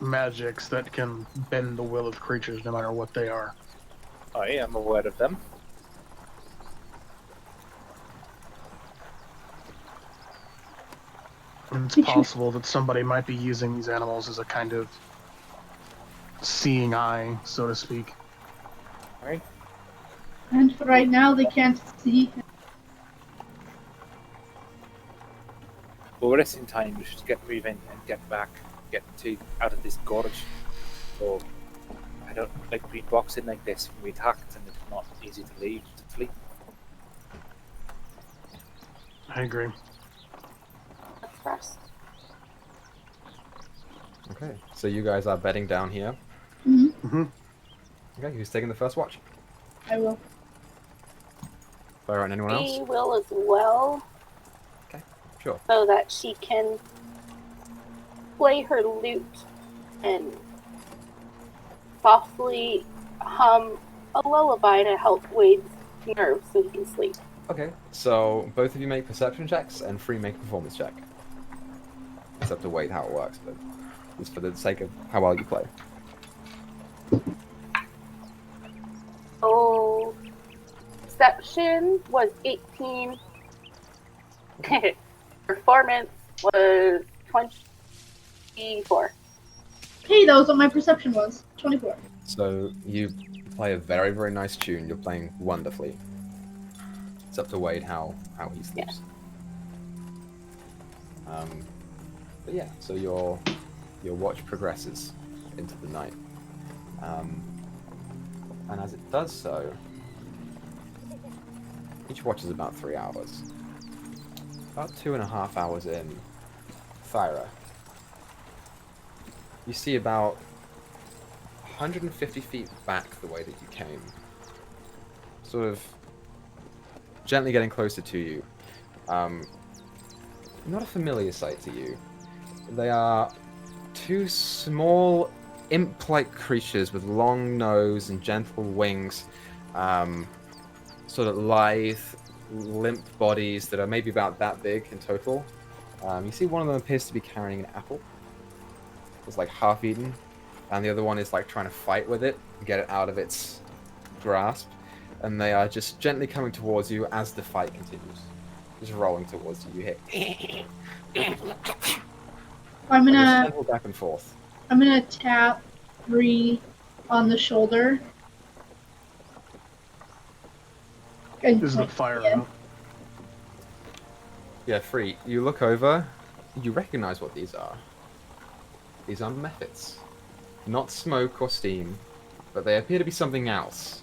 magics that can bend the will of creatures no matter what they are. I am aware of them. And it's Did you- possible that somebody might be using these animals as a kind of seeing eye, so to speak. Right? And for right now, they can't see. But we're wasting time. We should get moving and get out of this gorge. So I don't like being boxed in like this when we attacked, and it's not easy to leave to flee. I agree. Let's rest. Okay, so you guys are bedding down here. Hmm. Mm-hmm. Okay, who's taking the first watch? I will. Fire on anyone else? She will as well, Sure. so that she can play her lute and softly hum a lullaby to help Wade's nerves so he can sleep. Okay, so both of you make perception checks and Free make a performance check. It's up to Wade how it works, but just for the sake of how well you play. Oh, perception was 18. Performance was 24. Hey, that was what my perception was. 24. So you play a very, very nice tune. You're playing wonderfully. It's up to Wade how he sleeps. But yeah, so your watch progresses into the night. And as it does so, each watch is about 3 hours. About 2.5 hours in, Thyra, you see about 150 feet back the way that you came, sort of gently getting closer to you. Not a familiar sight to you. They are two small imp-like creatures with long nose and gentle wings, sort of lithe, limp bodies that are maybe about that big in total. You see one of them appears to be carrying an apple. It's like half eaten, and the other one is like trying to fight with it, get it out of its grasp, and they are just gently coming towards you as the fight continues. Just rolling towards you. You hit. I'm Like a gonna gentle back and forth. tap Bree on the shoulder. And This is the point fire again. up. Yeah, Free. You look over. You recognize what these are. These are methods. Not smoke or steam, but they appear to be something else.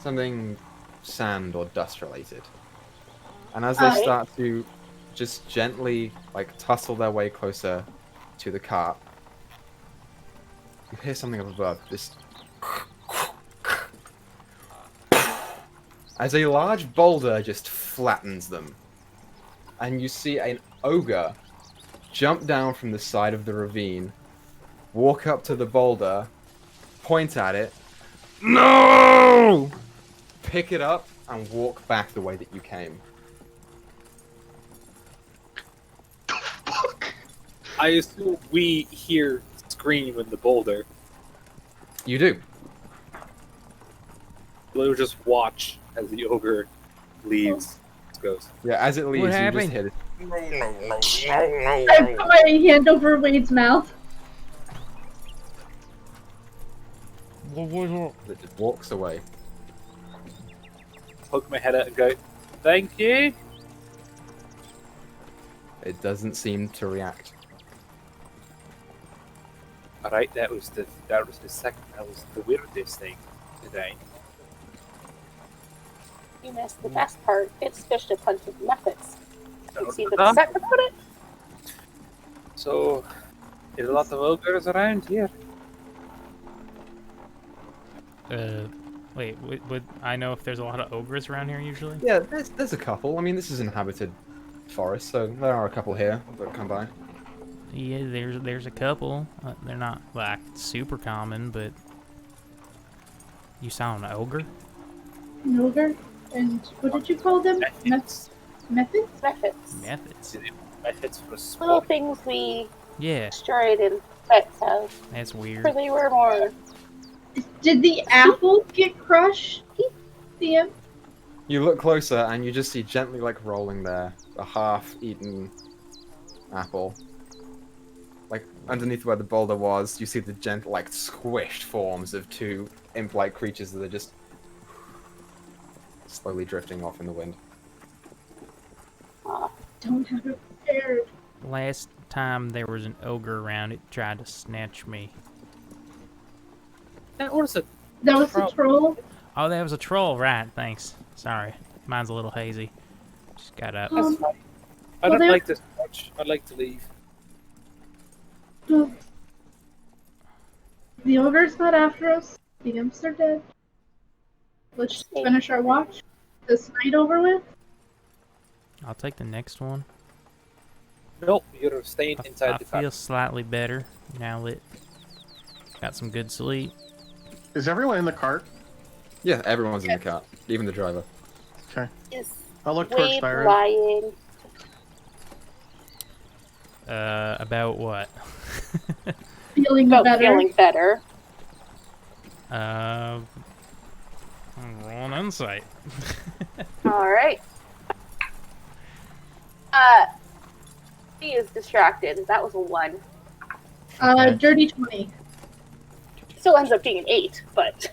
Something sand or dust related. And as they Alright. start to just gently, like, tussle their way closer to the cart, you hear something up above. This. As a large boulder just flattens them. And you see an ogre jump down from the side of the ravine, walk up to the boulder, point at it, no! Pick it up, and walk back the way that you came. I assume we hear scream in the boulder. You do. We'll just watch as the ogre leaves. Goes. Yeah, as it leaves, you happened? just hear it. I put my hand over Wade's mouth. It just walks away. Poke my head out and go, "Thank you." It doesn't seem to react. All right, that was the weirdest thing today. You missed the best part. It's just a bunch of methods. You see the Huh? set about it? So, there's a lot of ogres around here. Wait, would I know if there's a lot of ogres around here usually? Yeah, there's a couple. I mean, this is an inhabited forest, so there are a couple here that come by. Yeah, there's a couple. They're not like super common, but you sound an ogre. An ogre? And what did you call them? Methods? Methods. Methods. Methods for Little smoke. things we Yeah, destroyed in pets house. that's weird. Where they were more. Did the apple get crushed? DM? You look closer, and you just see gently, like, rolling there, a half-eaten apple. Like, underneath where the boulder was, you see the gentle, like, squished forms of two imp-like creatures that are just slowly drifting off in the wind. Don't have it prepared. Last time there was an ogre around, it tried to snatch me. That was a That was the troll. Oh, that was a troll, right? Thanks. Sorry, mine's a little hazy. Just got up. That's fine. I well, don't there- like this much. I'd like to leave. The ogre's not after us. The imps are dead. Let's just finish our watch. This night over with. I'll take the next one. Nope, you're staying I inside the feel car. slightly better now that got some good sleep. Is everyone in the cart? Yeah, everyone's in the cart, even the driver. Okay. Is I'll look towards Wade Thyra. lying? About what? Feeling About better. feeling better. Roll an insight. Alright. He is distracted. That was a 1. Dirty 20. Still ends up being an 8, but.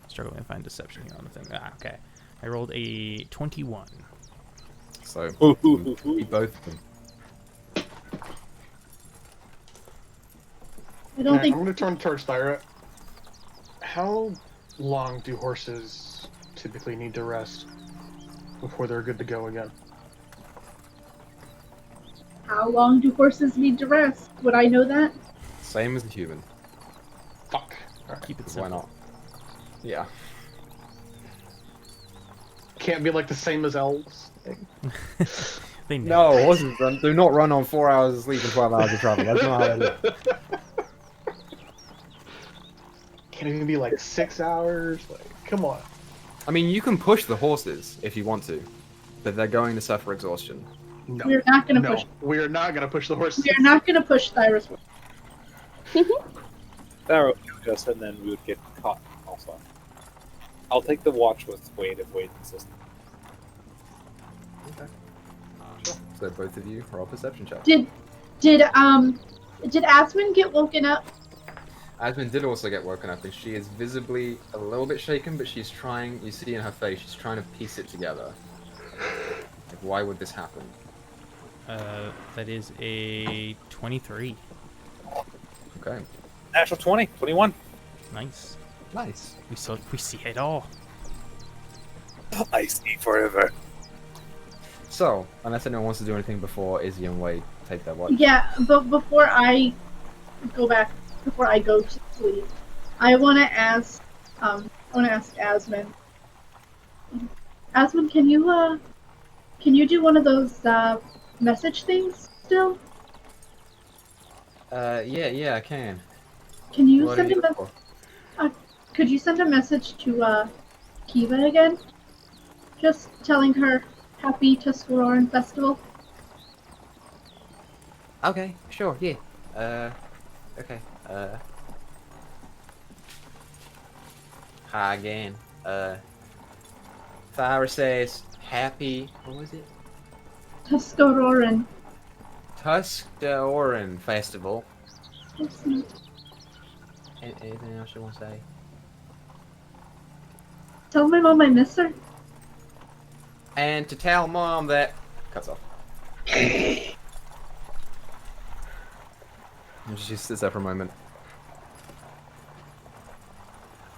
Struggling to find deception here on the thing. Ah, okay. I rolled a 21. So, Ooh, we both of them. I don't I'm think going to turn towards Thyra. How long do horses typically need to rest before they're good to go again? how long do horses need to rest? Would I know that? Same as the human. Fuck. Alright. Keep it Why simple. not? Yeah. Can't be like the same as elves. They know. No, horses do not run on 4 hours of sleep and 12 hours of travel. That's not how they do it. Can't even be like 6 hours. Like, come on. I mean, you can push the horses if you want to, but they're going to suffer exhaustion. No. We're not going to No, push. we are not going to push the horses. We are not going to push Thyra's. That would kill us, and then we would get caught also. I'll take the watch with Wade if Wade insists. Okay. Sure. So both of you roll perception check. Did Asmund get woken up? Asmund did also get woken up, and she is visibly a little bit shaken, but she's trying. You see in her face, she's trying to piece it together. Like, why would this happen? That is a 23. Okay. Natural 20, 21. Nice. Nice. We see it all. I see forever. So, unless anyone wants to do anything before Izzy and Wade take their watch. Yeah, but before I go to sleep, I want to ask Asmund. Asmund, can you do one of those message things still? Yeah, I can. Can you What send are you him for? could you send a message to Kiva again? Just telling her happy Tuscaroran festival. Okay, sure, yeah. Okay. Hi again. Thyra says happy. What was it? Tuscaroran. Tuscaroran Festival. Awesome. Anything else you want to say? Tell my mom I miss her. And to tell Mom that... Cuts off. And she sits there for a moment.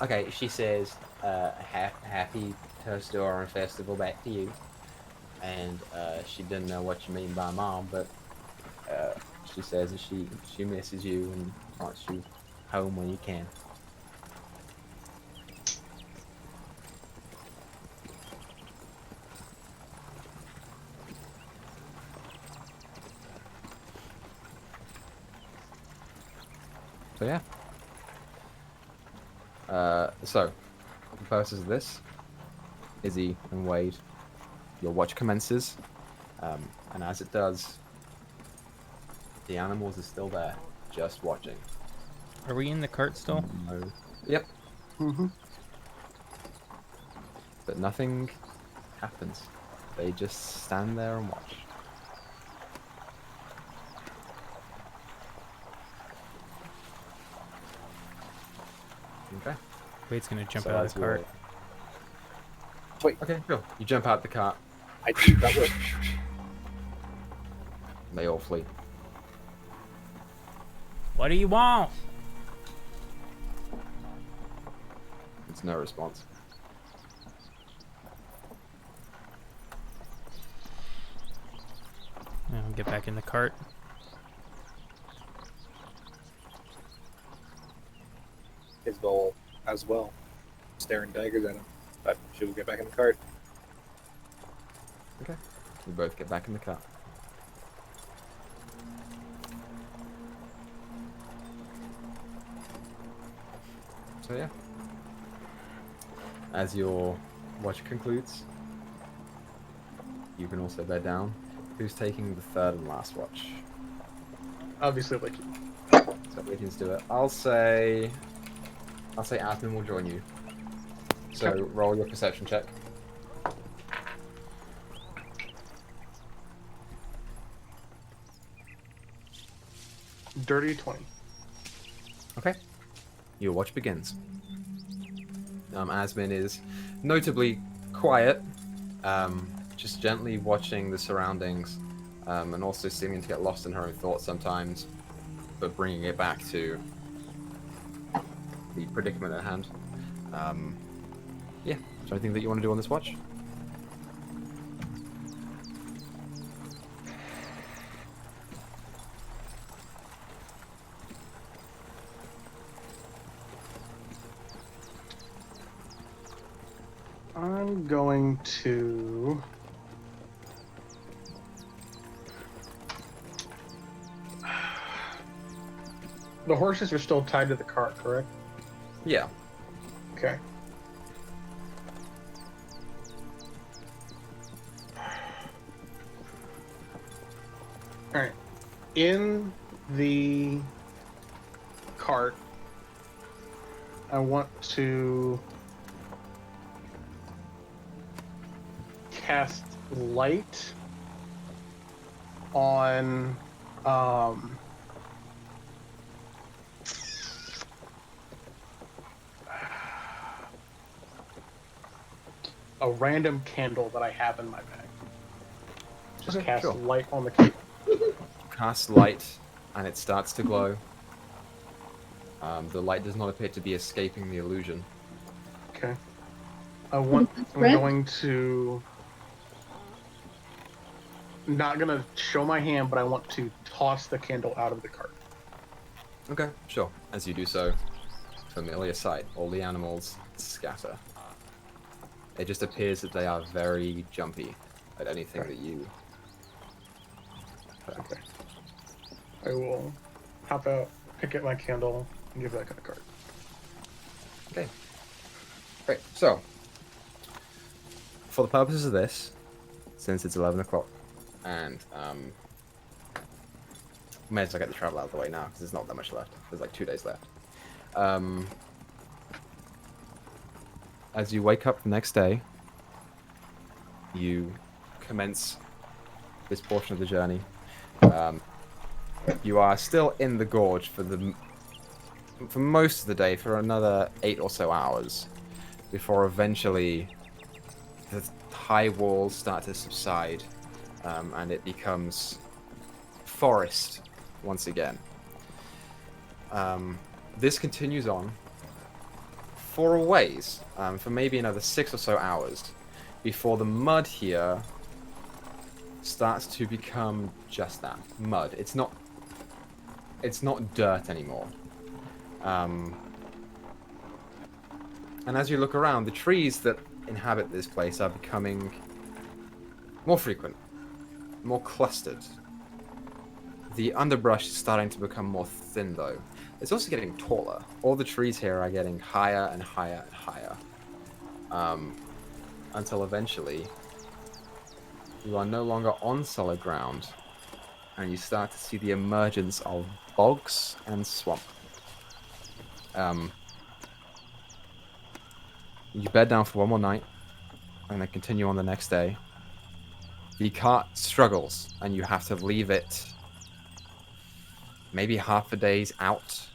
Okay, she says, happy Tuscaroran Festival back to you. And she didn't know what you mean by Mom, but she says that she misses you and wants you home when you can. So yeah. So, for the purposes of this, Izzy and Wade, your watch commences, and as it does, the animals are still there, just watching. Are we in the cart still? No. Yep. Mm-hmm. But nothing happens. They just stand there and watch. Okay. Wade's gonna jump So out of as the cart. Wait, Okay, cool. You jump out the cart. I do that with. They all flee. What do you want? It's no response. I'll get back in the cart. Isabel as well, staring daggers at him. But she will get back in the cart. Okay. You both get back in the cart. So yeah. As your watch concludes, you can also bed down. Who's taking the third and last watch? Obviously, like, So we can do it. I'll say Asmund will join you. So Okay. roll your perception check. dirty 20. Okay. Your watch begins. Asmund is notably quiet, just gently watching the surroundings, and also seeming to get lost in her own thoughts sometimes, but bringing it back to the predicament at hand. Yeah. Is there anything that you want to do on this watch? I'm going to... The horses are still tied to the cart, correct? Yeah. Okay. Alright. In the cart I want to cast light on a random candle that I have in my bag. Just Okay, cast sure. light on the candle. Cast light, and it starts to glow. The light does not appear to be escaping the illusion. Okay. I'm going to... Not gonna show my hand, but I want to toss the candle out of the cart. Okay, sure. As you do so, familiar sight, all the animals scatter. It just appears that they are very jumpy at anything that you... Okay. I will hop out, pick up my candle, and give that guy a card. Okay. Great. So, for the purposes of this, since it's 11 o'clock, and may as well get the travel out of the way now because there's not that much left. There's like 2 days left. As you wake up the next day, you commence this portion of the journey. You are still in the gorge for most of the day, for another 8 or so hours, before eventually the high walls start to subside, and it becomes forest once again. This continues on for a ways, for maybe another 6 or so hours, before the mud here starts to become just that, mud. It's not dirt anymore. And as you look around, the trees that inhabit this place are becoming more frequent, more clustered. The underbrush is starting to become more thin, though. It's also getting taller. All the trees here are getting higher and higher and higher. Until eventually, you are no longer on solid ground, and you start to see the emergence of bogs and swamp. You bed down for one more night, and then continue on the next day. The cart struggles, and you have to leave it maybe half a day's out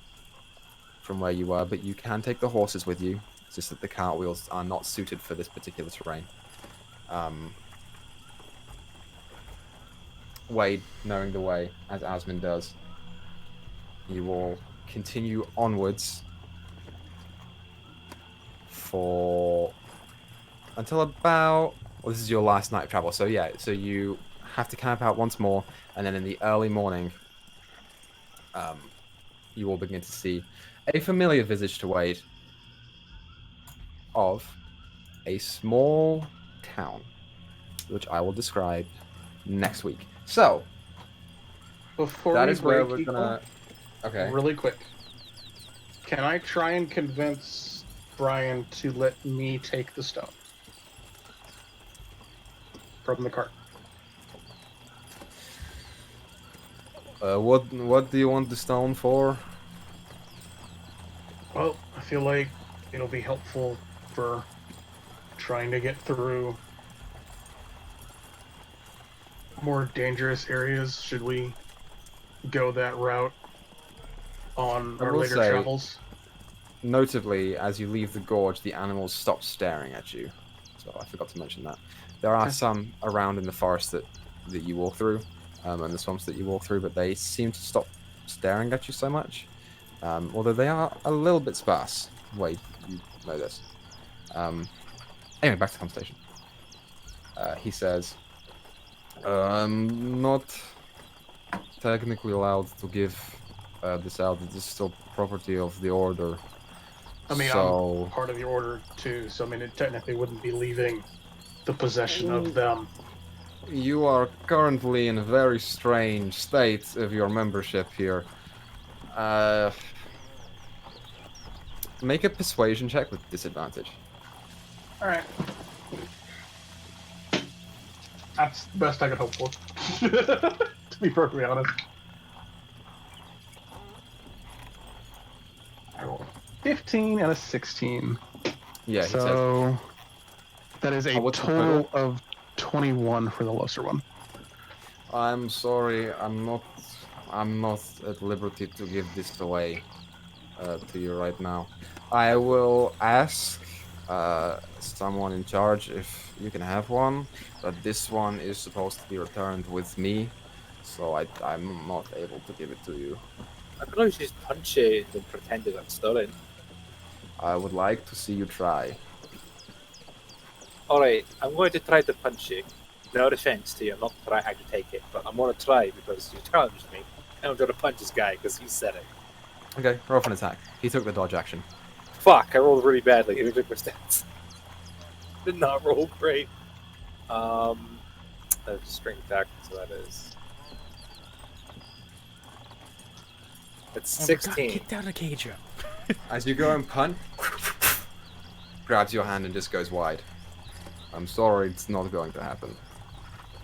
from where you were, but you can take the horses with you. It's just that the cart wheels are not suited for this particular terrain. Wade, knowing the way, as Asmund does, you will continue onwards until about... Well, this is your last night of travel, so yeah, so you have to camp out once more, and then in the early morning, you will begin to see a familiar visage to Wade of a small town, which I will describe next week. So, Before that we is where break, we're gonna... Okay. really quick, can I try and convince Brian to let me take the stone from the cart? What do you want the stone for? Well, I feel like it'll be helpful for trying to get through more dangerous areas should we go that route on our later travels. Notably, as you leave the gorge, the animals stop staring at you. So I forgot to mention that. There are some around in the forest that you walk through, and the swamps that you walk through, but they seem to stop staring at you so much. Although they are a little bit sparse. Wait, you know this. Anyway, back to the conversation. He says, I'm not technically allowed to give this out. This is still property of the order. I mean, so... I'm part of the order too, so I mean, it technically wouldn't be leaving the possession of them. You are currently in a very strange state of your membership here. Make a persuasion check with disadvantage. Alright. That's the best I could hope for. To be perfectly honest. I rolled 15 and a 16. Yeah, he says. So that is a what's the total of 21 for the lesser one. I'm sorry, I'm not at liberty to give this away to you right now. I will ask someone in charge if you can have one, but this one is supposed to be returned with me, so I'm not able to give it to you. I could always just punch it and pretend it got stolen. I would like to see you try. Alright, I'm going to try to punch you. No offense to you, I'm not trying to take it, but I'm going to try because you challenged me. And I'm going to punch this guy because he said it. Okay, roll for an attack. He took the dodge action. Fuck, I rolled really badly. Here are my stats. Did not roll great. That's a strength attack, so that is. It's Oh my God, 16. get down to Keijo. As you go and punt, grabs your hand and just goes wide. I'm sorry, it's not going to happen.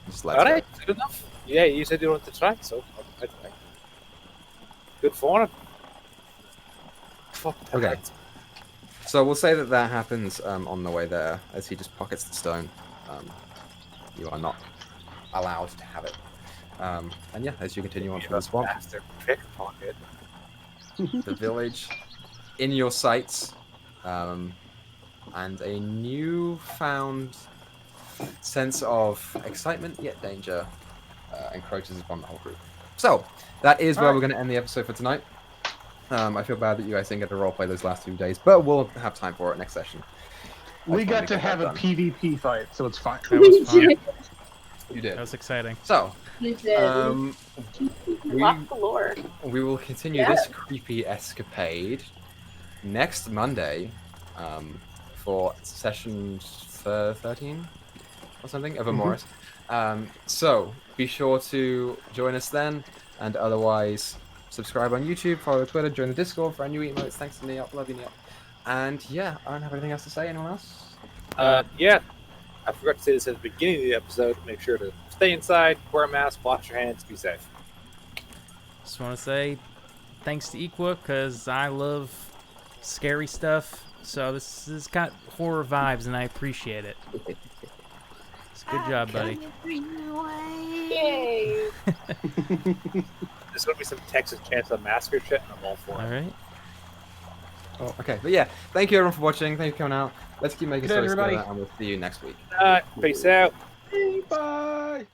Just let Alright, good enough. Yeah, you said you wanted to try, so I try. Good for him. Fuck that. Okay. So we'll say that that happens on the way there, as he just pockets the stone. You are not allowed to have it. And yeah, as you continue on through the swamp, Bastard pickpocket. the village, in your sights, and a newfound sense of excitement yet danger encroaches upon the whole group. So that is where we're going to end the episode for tonight. I feel bad that you guys didn't get to roleplay those last 2 days, but we'll have time for it next session. We got to have a PvP fight, so it's fine. That was fun. You did. That was exciting. So, You did. Lock the lore. we will continue this creepy escapade next Monday for session 13 or something of Emoris. So be sure to join us then, and otherwise subscribe on YouTube, follow Twitter, join the Discord for our new emotes. Thanks to Neop, love you Neop. And yeah, I don't have anything else to say. Anyone else? Yeah, I forgot to say this at the beginning of the episode. Make sure to stay inside, wear a mask, wash your hands, be safe. Just want to say thanks to Equa, because I love scary stuff. So this has got horror vibes, and I appreciate it. It's a good job, buddy. Yay! There's going to be some Texas Chainsaw Massacre shit, and I'm all for it. All right. Oh, okay, but yeah, thank you everyone for watching. Thank you for coming out. Let's keep making Good night, stories everybody. together, and we'll see you next week. Peace out. Bye.